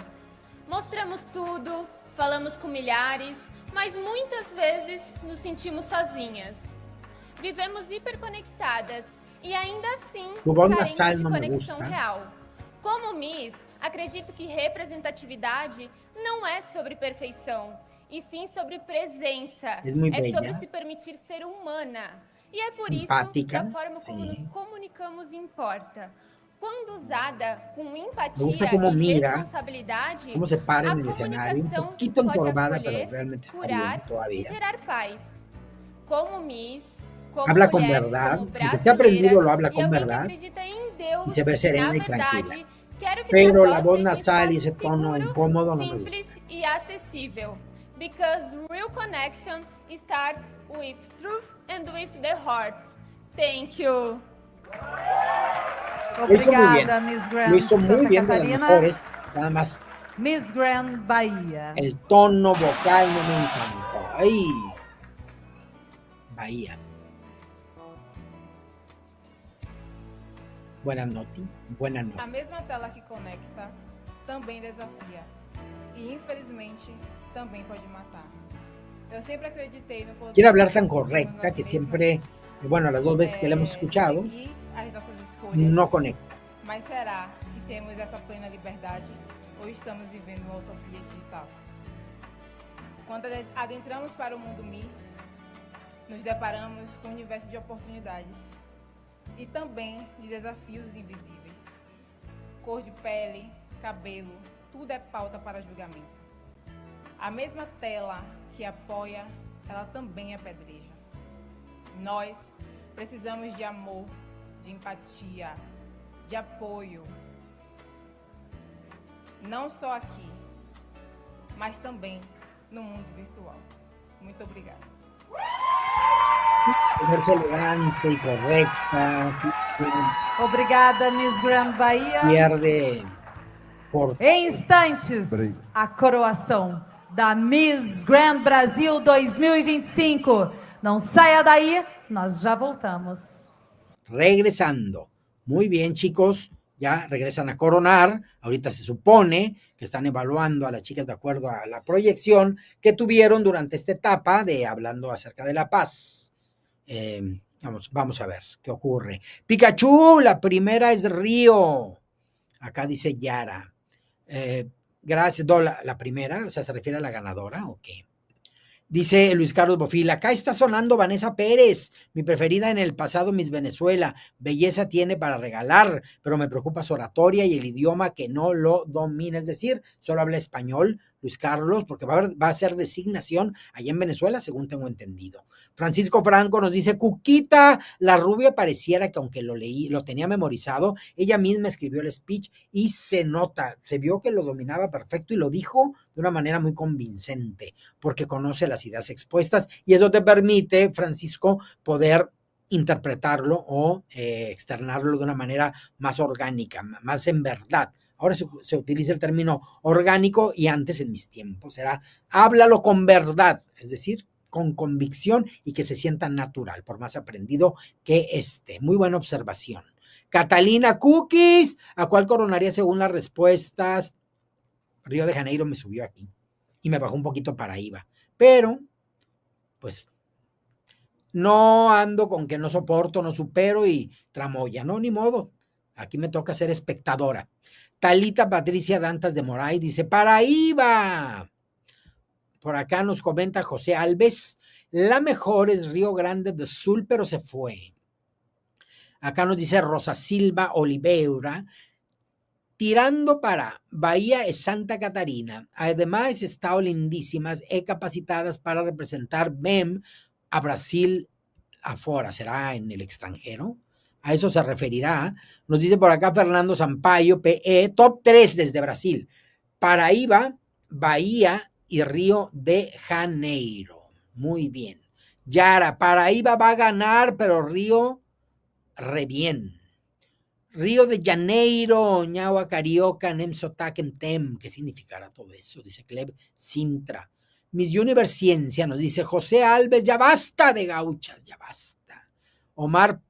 S14: Mostramos tudo, falamos com milhares, mas muitas vezes nos sentimos sozinhas. Vivemos hiperconectadas e ainda assim
S3: Tu voz
S14: carentes
S3: nasal
S14: de
S3: não me
S14: conexão
S3: gusta.
S14: real. Como Miss, acredito que representatividade não é sobre perfeição, e sim sobre presença.
S3: É muito
S14: É
S3: bella.
S14: sobre se permitir ser humana. E é por isso
S3: Empática,
S14: que a forma como
S3: sim.
S14: nos comunicamos importa. Quando usada com empatia
S3: Me gusta cómo
S14: e
S3: mira,
S14: responsabilidade,
S3: cómo se para
S14: a
S3: en el escenario, un
S14: comunicação
S3: poquito
S14: pode
S3: encorvada,
S14: acolher,
S3: pero realmente está
S14: curar
S3: bien
S14: e
S3: todavía.
S14: gerar paz. Como Miss, como
S3: Habla con
S14: mulher,
S3: verdad,
S14: como
S3: aunque esté aprendido, lo habla
S14: brasileira,
S3: con
S14: e alguém
S3: verdad,
S14: que acredita em Deus,
S3: y se ve serena
S14: na
S3: y
S14: verdade,
S3: tranquila.
S14: quero que
S3: Pero
S14: tua
S3: la voz
S14: seja
S3: nasal y
S14: espaço
S3: ese tono
S14: seguro,
S3: incómodo no me
S14: simples
S3: gusta.
S14: e acessível. Because real connection starts with truth and with the heart. Thank you.
S3: Lo hizo muy bien.
S6: Obrigada, Miss Grand
S3: Lo hizo muy
S6: Santa
S3: bien, de las
S6: Catarina.
S3: mejores. Nada más
S6: Miss Grand Bahia.
S3: el tono vocal no me encantó. ¡Ay! Bahía. Buenas noches. Buenas
S7: A
S3: noches.
S7: mesma tela que conecta também desafia. E infelizmente também pode matar. Eu sempre acreditei no poder.
S3: Quiere hablar tan correcta que siempre, bueno, las dos veces que la hemos escuchado,
S7: seguir as nossas escolhas.
S3: no conecta.
S7: Mas será que temos essa plena liberdade ou estamos vivendo uma utopia digital? Quando adentramos para o mundo Miss, nos deparamos com um universo de oportunidades e também de desafios invisíveis. Cor de pele, cabelo, tudo é pauta para julgamento. A mesma tela que apoia, ela também apedreja. Nós precisamos de amor, de empatia, de apoio. Não só aqui, mas também no mundo virtual. Muito obrigada.
S3: Verse elegante y correcta,
S6: Obrigada, Miss Grand Bahia.
S3: pierde por
S6: Em instantes, a coroação da Miss Grand Brasil 2025. Não saia daí, nós já voltamos.
S3: regresando. Muy bien, chicos, ya regresan a coronar. Ahorita se supone que están evaluando a las chicas de acuerdo a la proyección que tuvieron durante esta etapa de hablando acerca de la paz. Vamos a ver qué ocurre. Pikachu, la primera es Río. Acá dice Yara. Gracias, la primera, o sea, ¿se refiere a la ganadora o qué? Dice Luis Carlos Bofil, acá está sonando Vanessa Pérez, mi preferida en el pasado Miss Venezuela. Belleza tiene para regalar, pero me preocupa su oratoria y el idioma que no lo domina, es decir, solo habla español, Luis Carlos, porque va a ser designación allá en Venezuela, según tengo entendido. Francisco Franco nos dice, Cuquita, la rubia pareciera que aunque lo tenía memorizado, ella misma escribió el speech y se nota, se vio que lo dominaba perfecto y lo dijo de una manera muy convincente, porque conoce las ideas expuestas y eso te permite, Francisco, poder interpretarlo o externarlo de una manera más orgánica, más en verdad. Ahora se utiliza el término orgánico y antes en mis tiempos era háblalo con verdad, es decir, con convicción y que se sienta natural, por más aprendido que esté. Muy buena observación. Catalina Cookies, ¿a cuál coronaría según las respuestas? Río de Janeiro me subió aquí y me bajó un poquito Paraíba, pero pues no ando con que no soporto, no supero y tramoya, no, ni modo. Aquí me toca ser espectadora. Talita Patricia Dantas de Moray dice, Paraíba. Por acá nos comenta José Alves, la mejor es Río Grande do Sul, pero se fue. Acá nos dice Rosa Silva Oliveira, tirando para Bahía es Santa Catarina. Además, estado lindísimas e capacitadas para representar BEM a Brasil afuera, será en el extranjero. A eso se referirá. Nos dice por acá Fernando Sampaio, PE, top 3 desde Brasil. Paraíba, Bahía y Río de Janeiro. Muy bien. Yara, Paraíba va a ganar, pero Río, re bien. Río de Janeiro, Ñaua Carioca, Nemsotakem Tem. ¿Qué significará todo eso? Dice Cleb Sintra. Miss Universe Ciencia nos dice José Alves, ya basta de gauchas, ya basta. Omar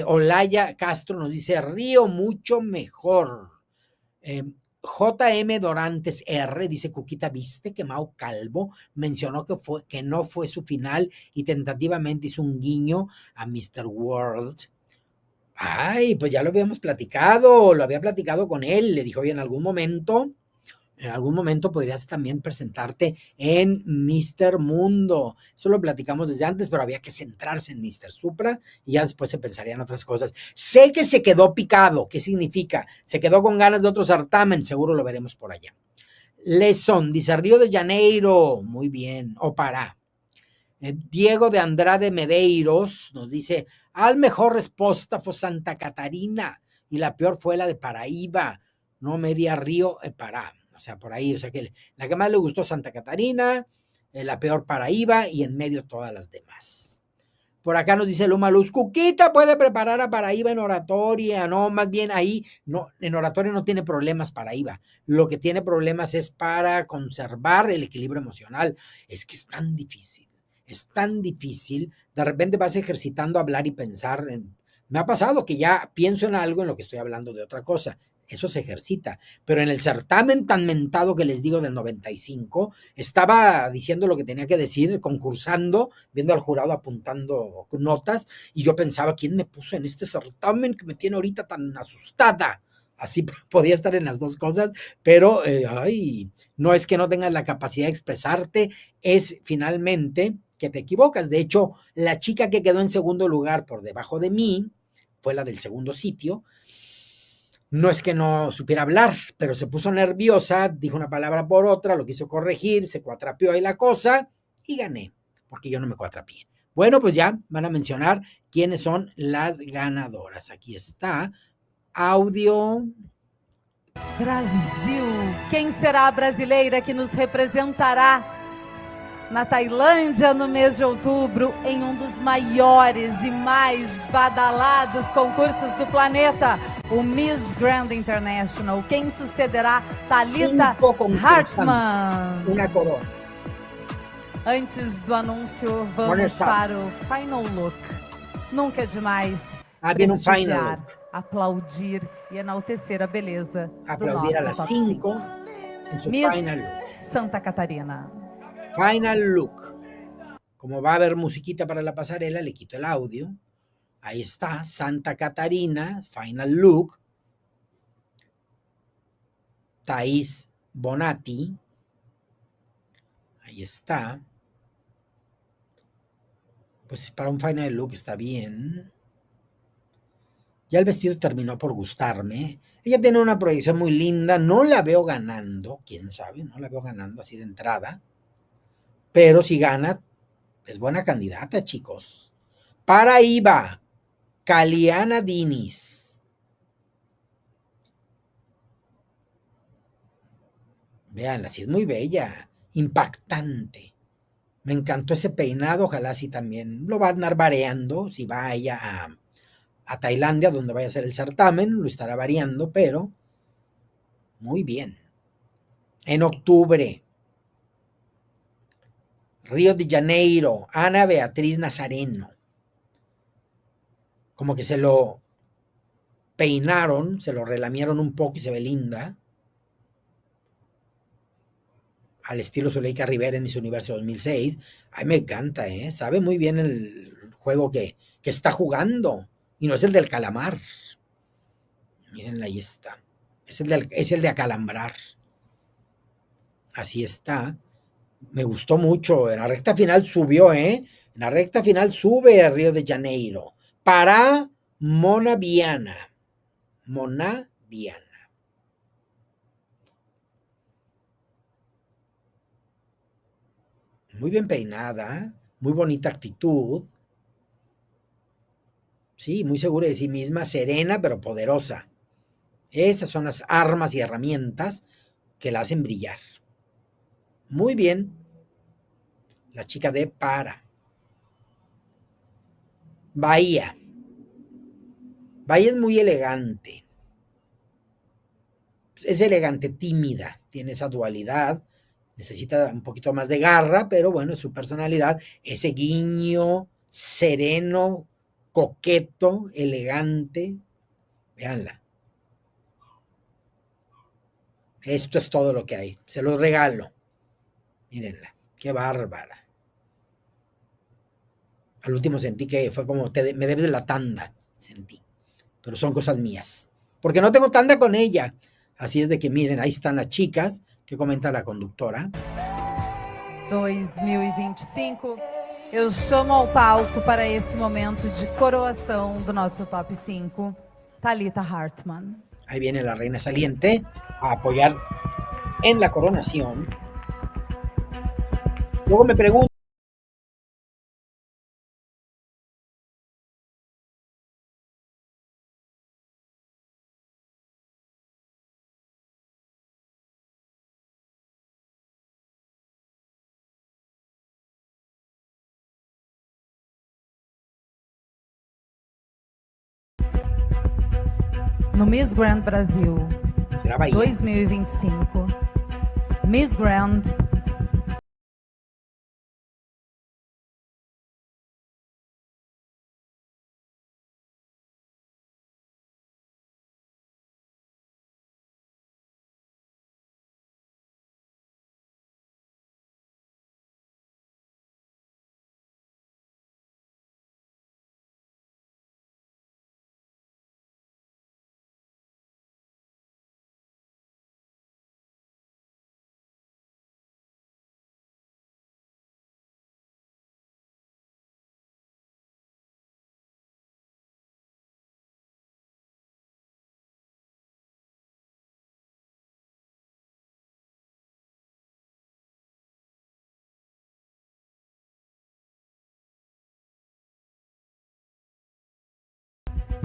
S3: Olaya Castro nos dice Río mucho mejor. JM Dorantes R dice Cuquita, ¿viste que Mau Calvo mencionó que no fue su final y tentativamente hizo un guiño a Mr. World? Ay, pues ya lo habíamos platicado, lo había platicado con él, le dijo, oye, en algún momento podrías también presentarte en Mr. Mundo. Eso lo platicamos desde antes, pero había que centrarse en Mr. Supra y ya después se pensaría en otras cosas. Sé que se quedó picado. ¿Qué significa? Se quedó con ganas de otro certamen. Seguro lo veremos por allá. Leson, dice Río de Janeiro. Muy bien. O para. Diego de Andrade Medeiros nos dice, al mejor respuesta fue Santa Catarina y la peor fue la de Paraíba, no media Río Pará. O sea, por ahí, o sea que la que más le gustó Santa Catarina, la peor Paraíba y en medio todas las demás. Por acá nos dice Luma Luz, Cuquita puede preparar a Paraíba en oratoria, no, más bien ahí, no, en oratoria no tiene problemas Paraíba, lo que tiene problemas es para conservar el equilibrio emocional, es que es tan difícil, de repente vas ejercitando hablar y pensar, me ha pasado que ya pienso en algo en lo que estoy hablando de otra cosa, eso se ejercita, pero en el certamen tan mentado que les digo del 95, estaba diciendo lo que tenía que decir, concursando, viendo al jurado apuntando notas, y yo pensaba, ¿quién me puso en este certamen que me tiene ahorita tan asustada? Así podía estar en las dos cosas, pero no es que no tengas la capacidad de expresarte, es finalmente que te equivocas. De hecho, la chica que quedó en segundo lugar por debajo de mí, fue la del segundo sitio, no es que no supiera hablar, pero se puso nerviosa, dijo una palabra por otra, lo quiso corregir, se cuatrapeó ahí la cosa y gané, porque yo no me cuatrapié. Bueno, pues ya van a mencionar quiénes son las ganadoras. Aquí está, audio.
S6: Brasil, quem será a brasileira que nos representará na Tailândia no mês de outubro em dos maiores e mais badalados concursos do planeta, o Miss Grand International. Quem sucederá Thalita Hartmann?
S3: Uma corona.
S6: Antes do anúncio, vamos para o Final Look. Nunca é demais prestigiar, aplaudir e enaltecer a beleza
S3: aplaudir
S6: do nosso
S3: a las
S6: top
S3: 5 en su
S6: Miss
S3: Final Look.
S6: Santa Catarina.
S3: Final Look. Como va a haber musiquita para la pasarela, le quito el audio. Ahí está, Santa Catarina, Final Look. Thais Bonatti. Ahí está. Pues para un Final Look está bien. Ya el vestido terminó por gustarme. Ella tiene una proyección muy linda. No la veo ganando, quién sabe, no la veo ganando así de entrada. Pero si gana, es buena candidata, chicos. Para ahí va, Kaliana Dinis. Veanla, sí es muy bella, impactante. Me encantó ese peinado, ojalá sí también lo va a andar variando, si va ella a Tailandia, donde vaya a ser el certamen, lo estará variando, pero muy bien. En octubre, Río de Janeiro, Ana Beatriz Nazareno. Como que se lo peinaron, se lo relamieron un poco y se ve linda. Al estilo Zuleika Rivera en Miss Universo 2006. Ay, me encanta, ¿eh? Sabe muy bien el juego que está jugando. Y no es el del calamar. Mírenla, ahí está. Es el de acalambrar. Así está. Me gustó mucho. En la recta final subió, ¿eh? En la recta final sube a Río de Janeiro. Para Mona Viana. Mona Viana. Muy bien peinada. Muy bonita actitud. Sí, muy segura de sí misma. Serena, pero poderosa. Esas son las armas y herramientas que la hacen brillar. Muy bien. La chica de Para. Bahía. Bahía es muy elegante. Es elegante, tímida. Tiene esa dualidad. Necesita un poquito más de garra, pero bueno, es su personalidad. Ese guiño sereno, coqueto, elegante. Véanla. Esto es todo lo que hay. Se los regalo. Mírenla. Qué bárbara. Al último sentí que fue como, me debes la tanda, sentí. Pero son cosas mías. Porque no tengo tanda con ella. Así es de que miren, ahí están las chicas. ¿Qué comenta la conductora?
S6: 2025, eu chamo ao palco para esse momento de coroação do nosso top 5, Thalita Hartmann.
S3: Ahí viene la reina saliente a apoyar en la coronación. Luego me pregunto,
S6: No Miss Grand Brasil
S3: será Bahia.
S6: 2025, Miss Grand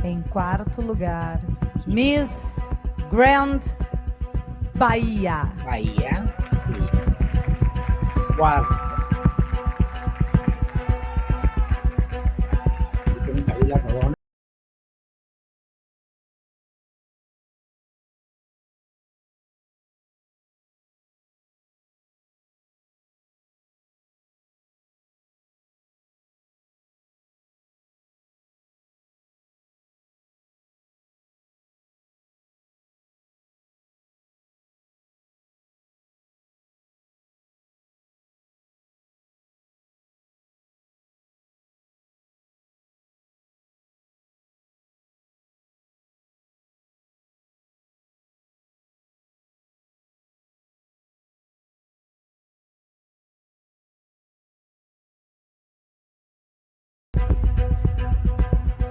S6: em quarto lugar, Miss Grand Bahia.
S3: Bahia. Sí. Cuarto. La corona.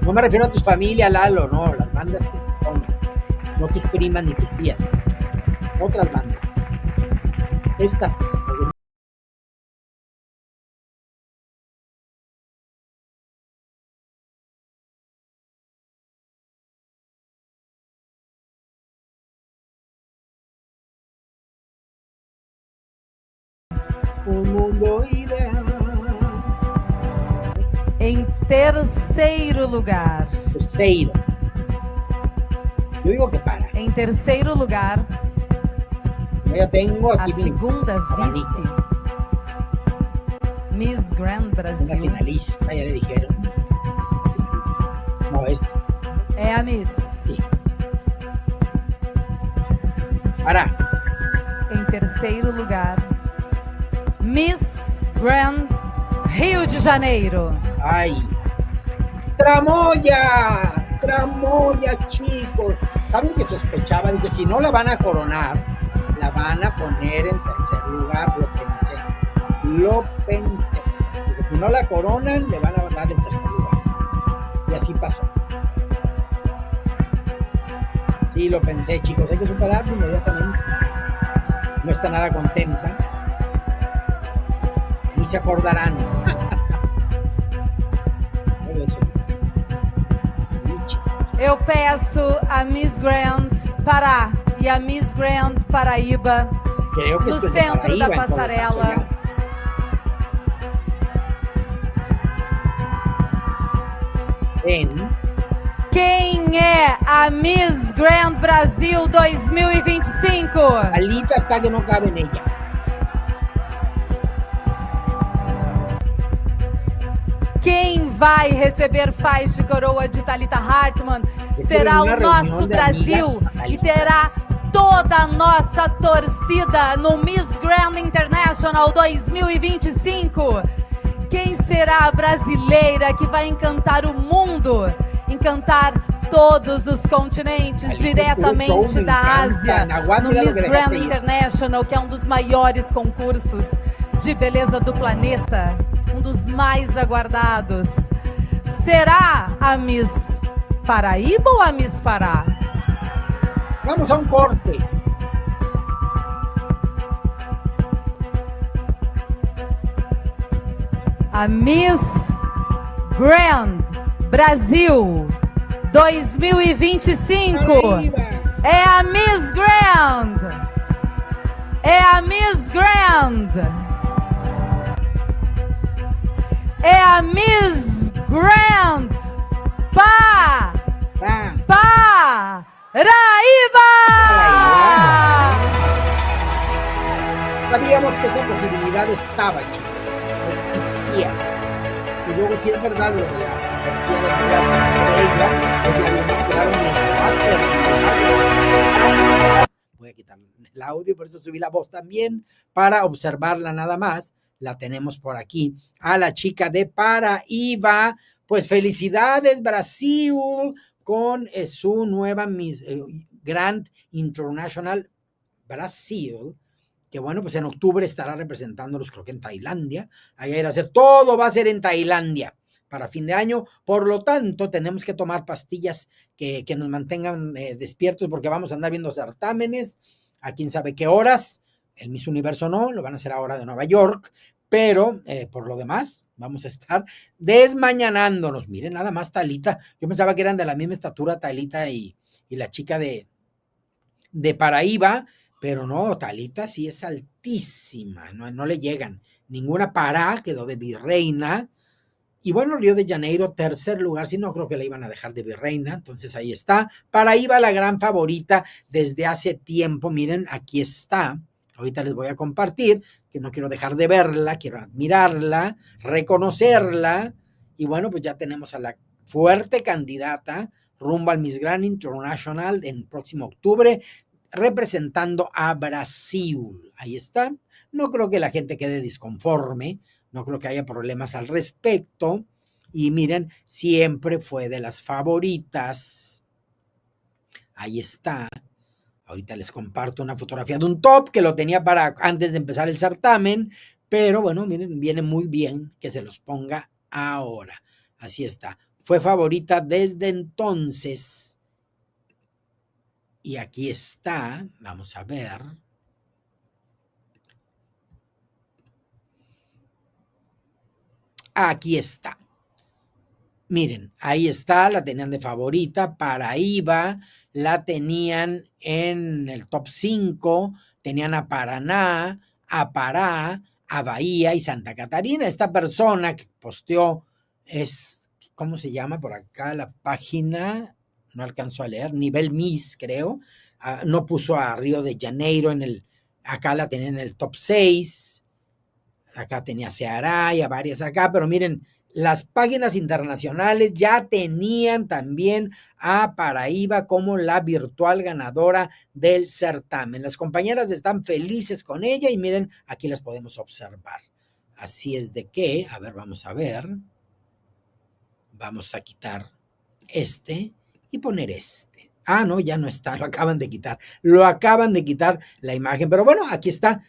S3: No me refiero a tus familias, Lalo, no, las bandas que te ponen. No tus primas ni tus tías. Otras bandas. Estas. Un mundo ideal.
S6: Em terceiro lugar.
S3: Terceiro. Yo digo que para.
S6: Em terceiro lugar,
S3: Eu já tenho
S6: a
S3: aqui
S6: segunda vice, Miss Grand
S3: una
S6: Brasil,
S3: finalista, ya le dijeron. No, es.
S6: é a Miss.
S3: Sí. Para.
S6: Em terceiro lugar, Miss Grand Rio de Janeiro.
S3: Ay. Tramoya. Tramoya, chicos. ¿Saben que sospechaban que si no la van a coronar, la van a poner en tercer lugar? Lo pensé. Lo pensé. Porque si no la coronan, le van a dar en tercer lugar. Y así pasó. Sí, lo pensé, chicos. Hay que superarlo inmediatamente. No está nada contenta. Ni se acordarán.
S6: Eu peço a Miss Grand Pará e a Miss Grand Paraíba
S3: Creo que
S6: no
S3: esto es de
S6: centro da
S3: Paraíba, en todo caso,
S6: passarela.
S3: En
S6: Quem é a Miss Grand Brasil 2025?
S3: Alita está que no cabe en ella.
S6: Quem vai receber faixa e coroa de Thalita Hartmann
S3: Eu
S6: será
S3: quero
S6: o
S3: uma
S6: nosso
S3: reunião de
S6: Brasil
S3: amigas,
S6: e terá toda a nossa torcida no Miss Grand International 2025. Quem será a brasileira que vai encantar o mundo, encantar todos os continentes,
S3: Alita,
S6: diretamente
S3: esse show me
S6: da
S3: encanta.
S6: Ásia,
S3: Nahuatl
S6: no
S3: era lo
S6: Miss
S3: que
S6: Grand
S3: dejaste ir.
S6: International, que é um dos maiores concursos de beleza do planeta, um dos mais aguardados. Será a Miss Paraíba ou a Miss Pará?
S3: Vamos a un corte.
S6: A Miss Grand Brasil 2025 é a Miss Grand. É a Miss Grand. É a Miss Grand Paraíba!
S3: Sabíamos que esa posibilidad estaba, chicos. Existía. Y luego, si es verdad lo de la energía de ella, pues ya demostraron en voy a quitar el audio, por eso subí la voz también, para observarla nada más. La tenemos por aquí. A la chica de Paraíba. Pues felicidades, Brasil, con su nueva Miss Grand International Brasil, que bueno, pues en octubre estará representándolos, creo que en Tailandia. Allá irá a hacer, todo va a ser en Tailandia para fin de año. Por lo tanto, tenemos que tomar pastillas que nos mantengan despiertos, porque vamos a andar viendo certámenes a quién sabe qué horas. El Miss Universo no, lo van a hacer ahora de Nueva York, pero por lo demás vamos a estar desmañanándonos. Miren, nada más Thalita. Yo pensaba que eran de la misma estatura Thalita y la chica de Paraíba, pero no, Thalita sí es altísima, no le llegan. Ninguna Pará, quedó de virreina. Y bueno, Río de Janeiro, tercer lugar, sí, no creo que la iban a dejar de virreina, entonces ahí está. Paraíba, la gran favorita desde hace tiempo. Miren, aquí está. Ahorita les voy a compartir, que no quiero dejar de verla, quiero admirarla, reconocerla. Y bueno, pues ya tenemos a la fuerte candidata rumbo al Miss Grand International en próximo octubre, representando a Brasil. Ahí está. No creo que la gente quede disconforme, no creo que haya problemas al respecto. Y miren, siempre fue de las favoritas. Ahí está. Ahorita les comparto una fotografía de un top que lo tenía para antes de empezar el certamen, pero bueno, miren, viene muy bien que se los ponga ahora. Así está. fue favorita desde entonces. Y aquí está, vamos a ver. Aquí está. Miren, ahí está, la tenían de favorita, Paraíba, la tenían en el top 5, tenían a Paraná, a Pará, a Bahía y Santa Catarina. Esta persona que posteó es, ¿cómo se llama por acá la página? No alcanzo a leer, Nivel Miss, creo. No puso a Río de Janeiro acá la tenía en el top 6. Acá tenía Ceará y a varias acá, pero miren, las páginas internacionales ya tenían también a Paraíba como la virtual ganadora del certamen. Las compañeras están felices con ella y miren, aquí las podemos observar. Así es de que, a ver, vamos a ver. Vamos a quitar este y poner este. Ah, no, ya no está, lo acaban de quitar. Lo acaban de quitar la imagen, pero bueno, aquí está.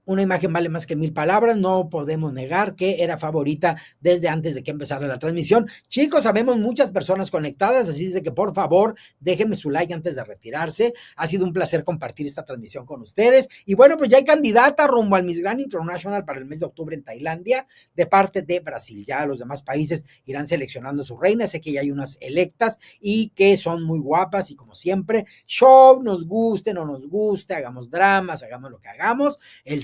S3: Una imagen vale más que 1000 palabras, no podemos negar que era favorita desde antes de que empezara la transmisión. Chicos, sabemos muchas personas conectadas, así es de que por favor déjenme su like antes de retirarse. Ha sido un placer compartir esta transmisión con ustedes. Y bueno, pues ya hay candidata rumbo al Miss Grand International para el mes de octubre en Tailandia, de parte de Brasil. Ya los demás países irán seleccionando su reina. Sé que ya hay unas electas y que son muy guapas y como siempre, show, nos guste, no nos guste, hagamos dramas, hagamos lo que hagamos,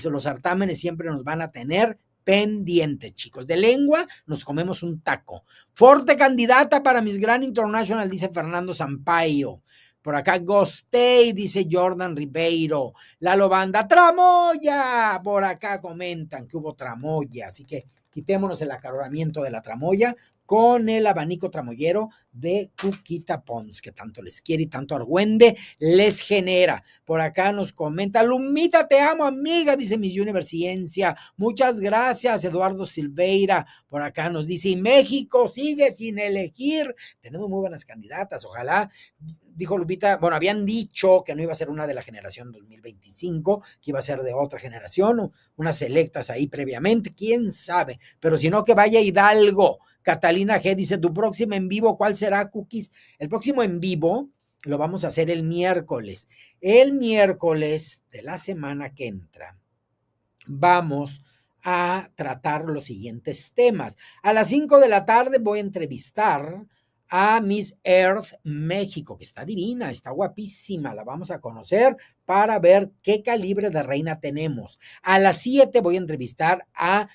S3: los certámenes siempre nos van a tener pendientes, chicos. De lengua nos comemos un taco. Fuerte candidata para Miss Grand International, dice Fernando Sampaio. Por acá Gostei, dice Jordan Ribeiro. Lalo Banda, tramoya. Por acá comentan que hubo tramoya, así que quitémonos el acaloramiento de la tramoya con el abanico tramoyero de Cuquita Pons, que tanto les quiere y tanto argüende les genera. Por acá nos comenta, Lumita, te amo, amiga, dice Miss Universe Ciencia. Muchas gracias, Eduardo Silveira. Por acá nos dice, y México sigue sin elegir. Tenemos muy buenas candidatas, ojalá. Dijo Lupita, bueno, habían dicho que no iba a ser una de la generación 2025, que iba a ser de otra generación, unas selectas ahí previamente, quién sabe, pero si no, que vaya Hidalgo. Catalina G dice, tu próximo en vivo, ¿cuál será, Cookies? El próximo en vivo lo vamos a hacer el miércoles. El miércoles de la semana que entra vamos a tratar los siguientes temas. A las 5 de la tarde voy a entrevistar a Miss Earth México, que está divina, está guapísima, la vamos a conocer para ver qué calibre de reina tenemos. A las 7 voy a entrevistar a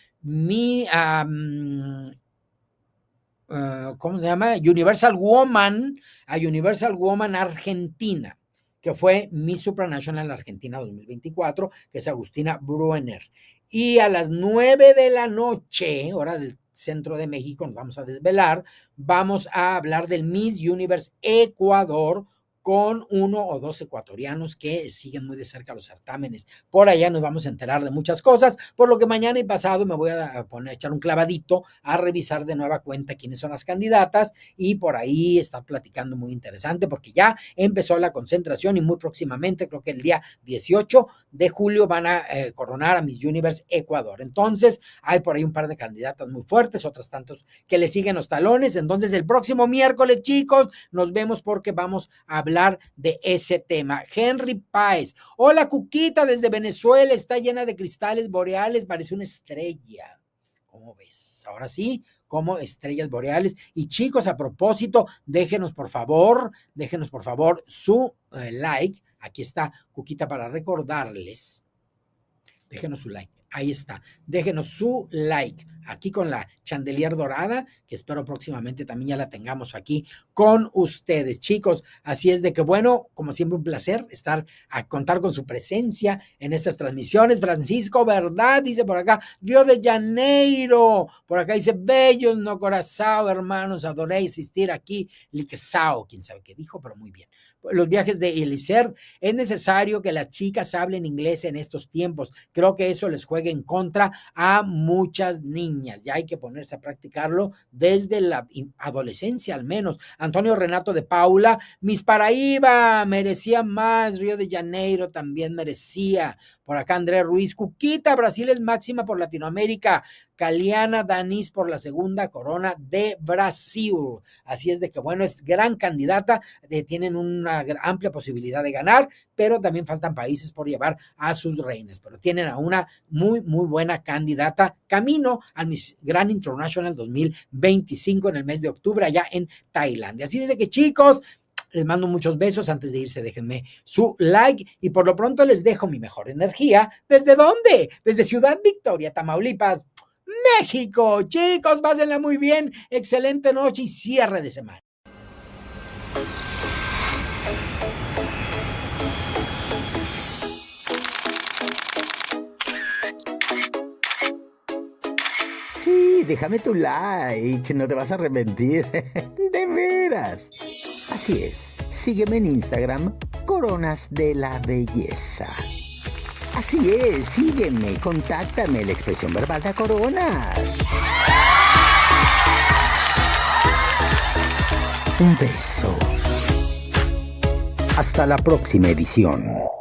S3: ¿cómo se llama? Universal Woman Argentina, que fue Miss Supranational Argentina 2024, que es Agustina Bruenner. Y a las 9 de la noche, hora del centro de México, nos vamos a desvelar, vamos a hablar del Miss Universe Ecuador con 1 o 2 ecuatorianos que siguen muy de cerca los certámenes. Por allá nos vamos a enterar de muchas cosas, por lo que mañana y pasado me voy a echar un clavadito a revisar de nueva cuenta quiénes son las candidatas y por ahí está platicando muy interesante porque ya empezó la concentración y muy próximamente, creo que el día 18 de julio van a coronar a Miss Universe Ecuador. Entonces hay por ahí un par de candidatas muy fuertes, otras tantos que le siguen los talones. Entonces el próximo miércoles, chicos, nos vemos porque vamos a hablar de ese tema. Henry Páez, hola Cuquita, desde Venezuela, está llena de cristales boreales, parece una estrella. ¿Cómo ves? Ahora sí, como estrellas boreales. Y chicos, a propósito, déjenos por favor su like. Aquí está Cuquita para recordarles. Déjenos su like. Ahí está, déjenos su like aquí con la chandelier dorada, que espero próximamente también ya la tengamos aquí con ustedes, chicos. Así es de que, bueno, como siempre un placer a contar con su presencia en estas transmisiones. Francisco, ¿verdad? Dice por acá, Río de Janeiro. Por acá dice, bellos, no corazao, hermanos, adoré existir aquí, liquesao. Quién sabe qué dijo, pero muy bien. Los viajes de Eliezer, es necesario que las chicas hablen inglés en estos tiempos. Creo que eso les juega en contra a muchas niñas. Ya hay que ponerse a practicarlo desde la adolescencia al menos. Antonio Renato de Paula, Miss Paraíba merecía más, Río de Janeiro también merecía. Por Por acá Andrés Ruiz, Cuquita, Brasil es máxima por Latinoamérica. Caliana Danis por la segunda corona de Brasil. Así es de que, bueno, es gran candidata, tienen una amplia posibilidad de ganar, pero también faltan países por llevar a sus reinas, pero tienen a una muy, muy buena candidata camino al Miss Grand International 2025 en el mes de octubre allá en Tailandia. Así es de que, chicos, les mando muchos besos. Antes de irse, déjenme su like y por lo pronto les dejo mi mejor energía. ¿Desde dónde? Desde Ciudad Victoria, Tamaulipas, México. Chicos, pásenla muy bien. Excelente noche y cierre de semana.
S1: Sí, déjame tu like, no te vas a arrepentir. De veras. Así es, sígueme en Instagram, Coronas de la Belleza. Así es, sígueme, contáctame, la expresión verbal de Coronas. Un beso. Hasta la próxima edición.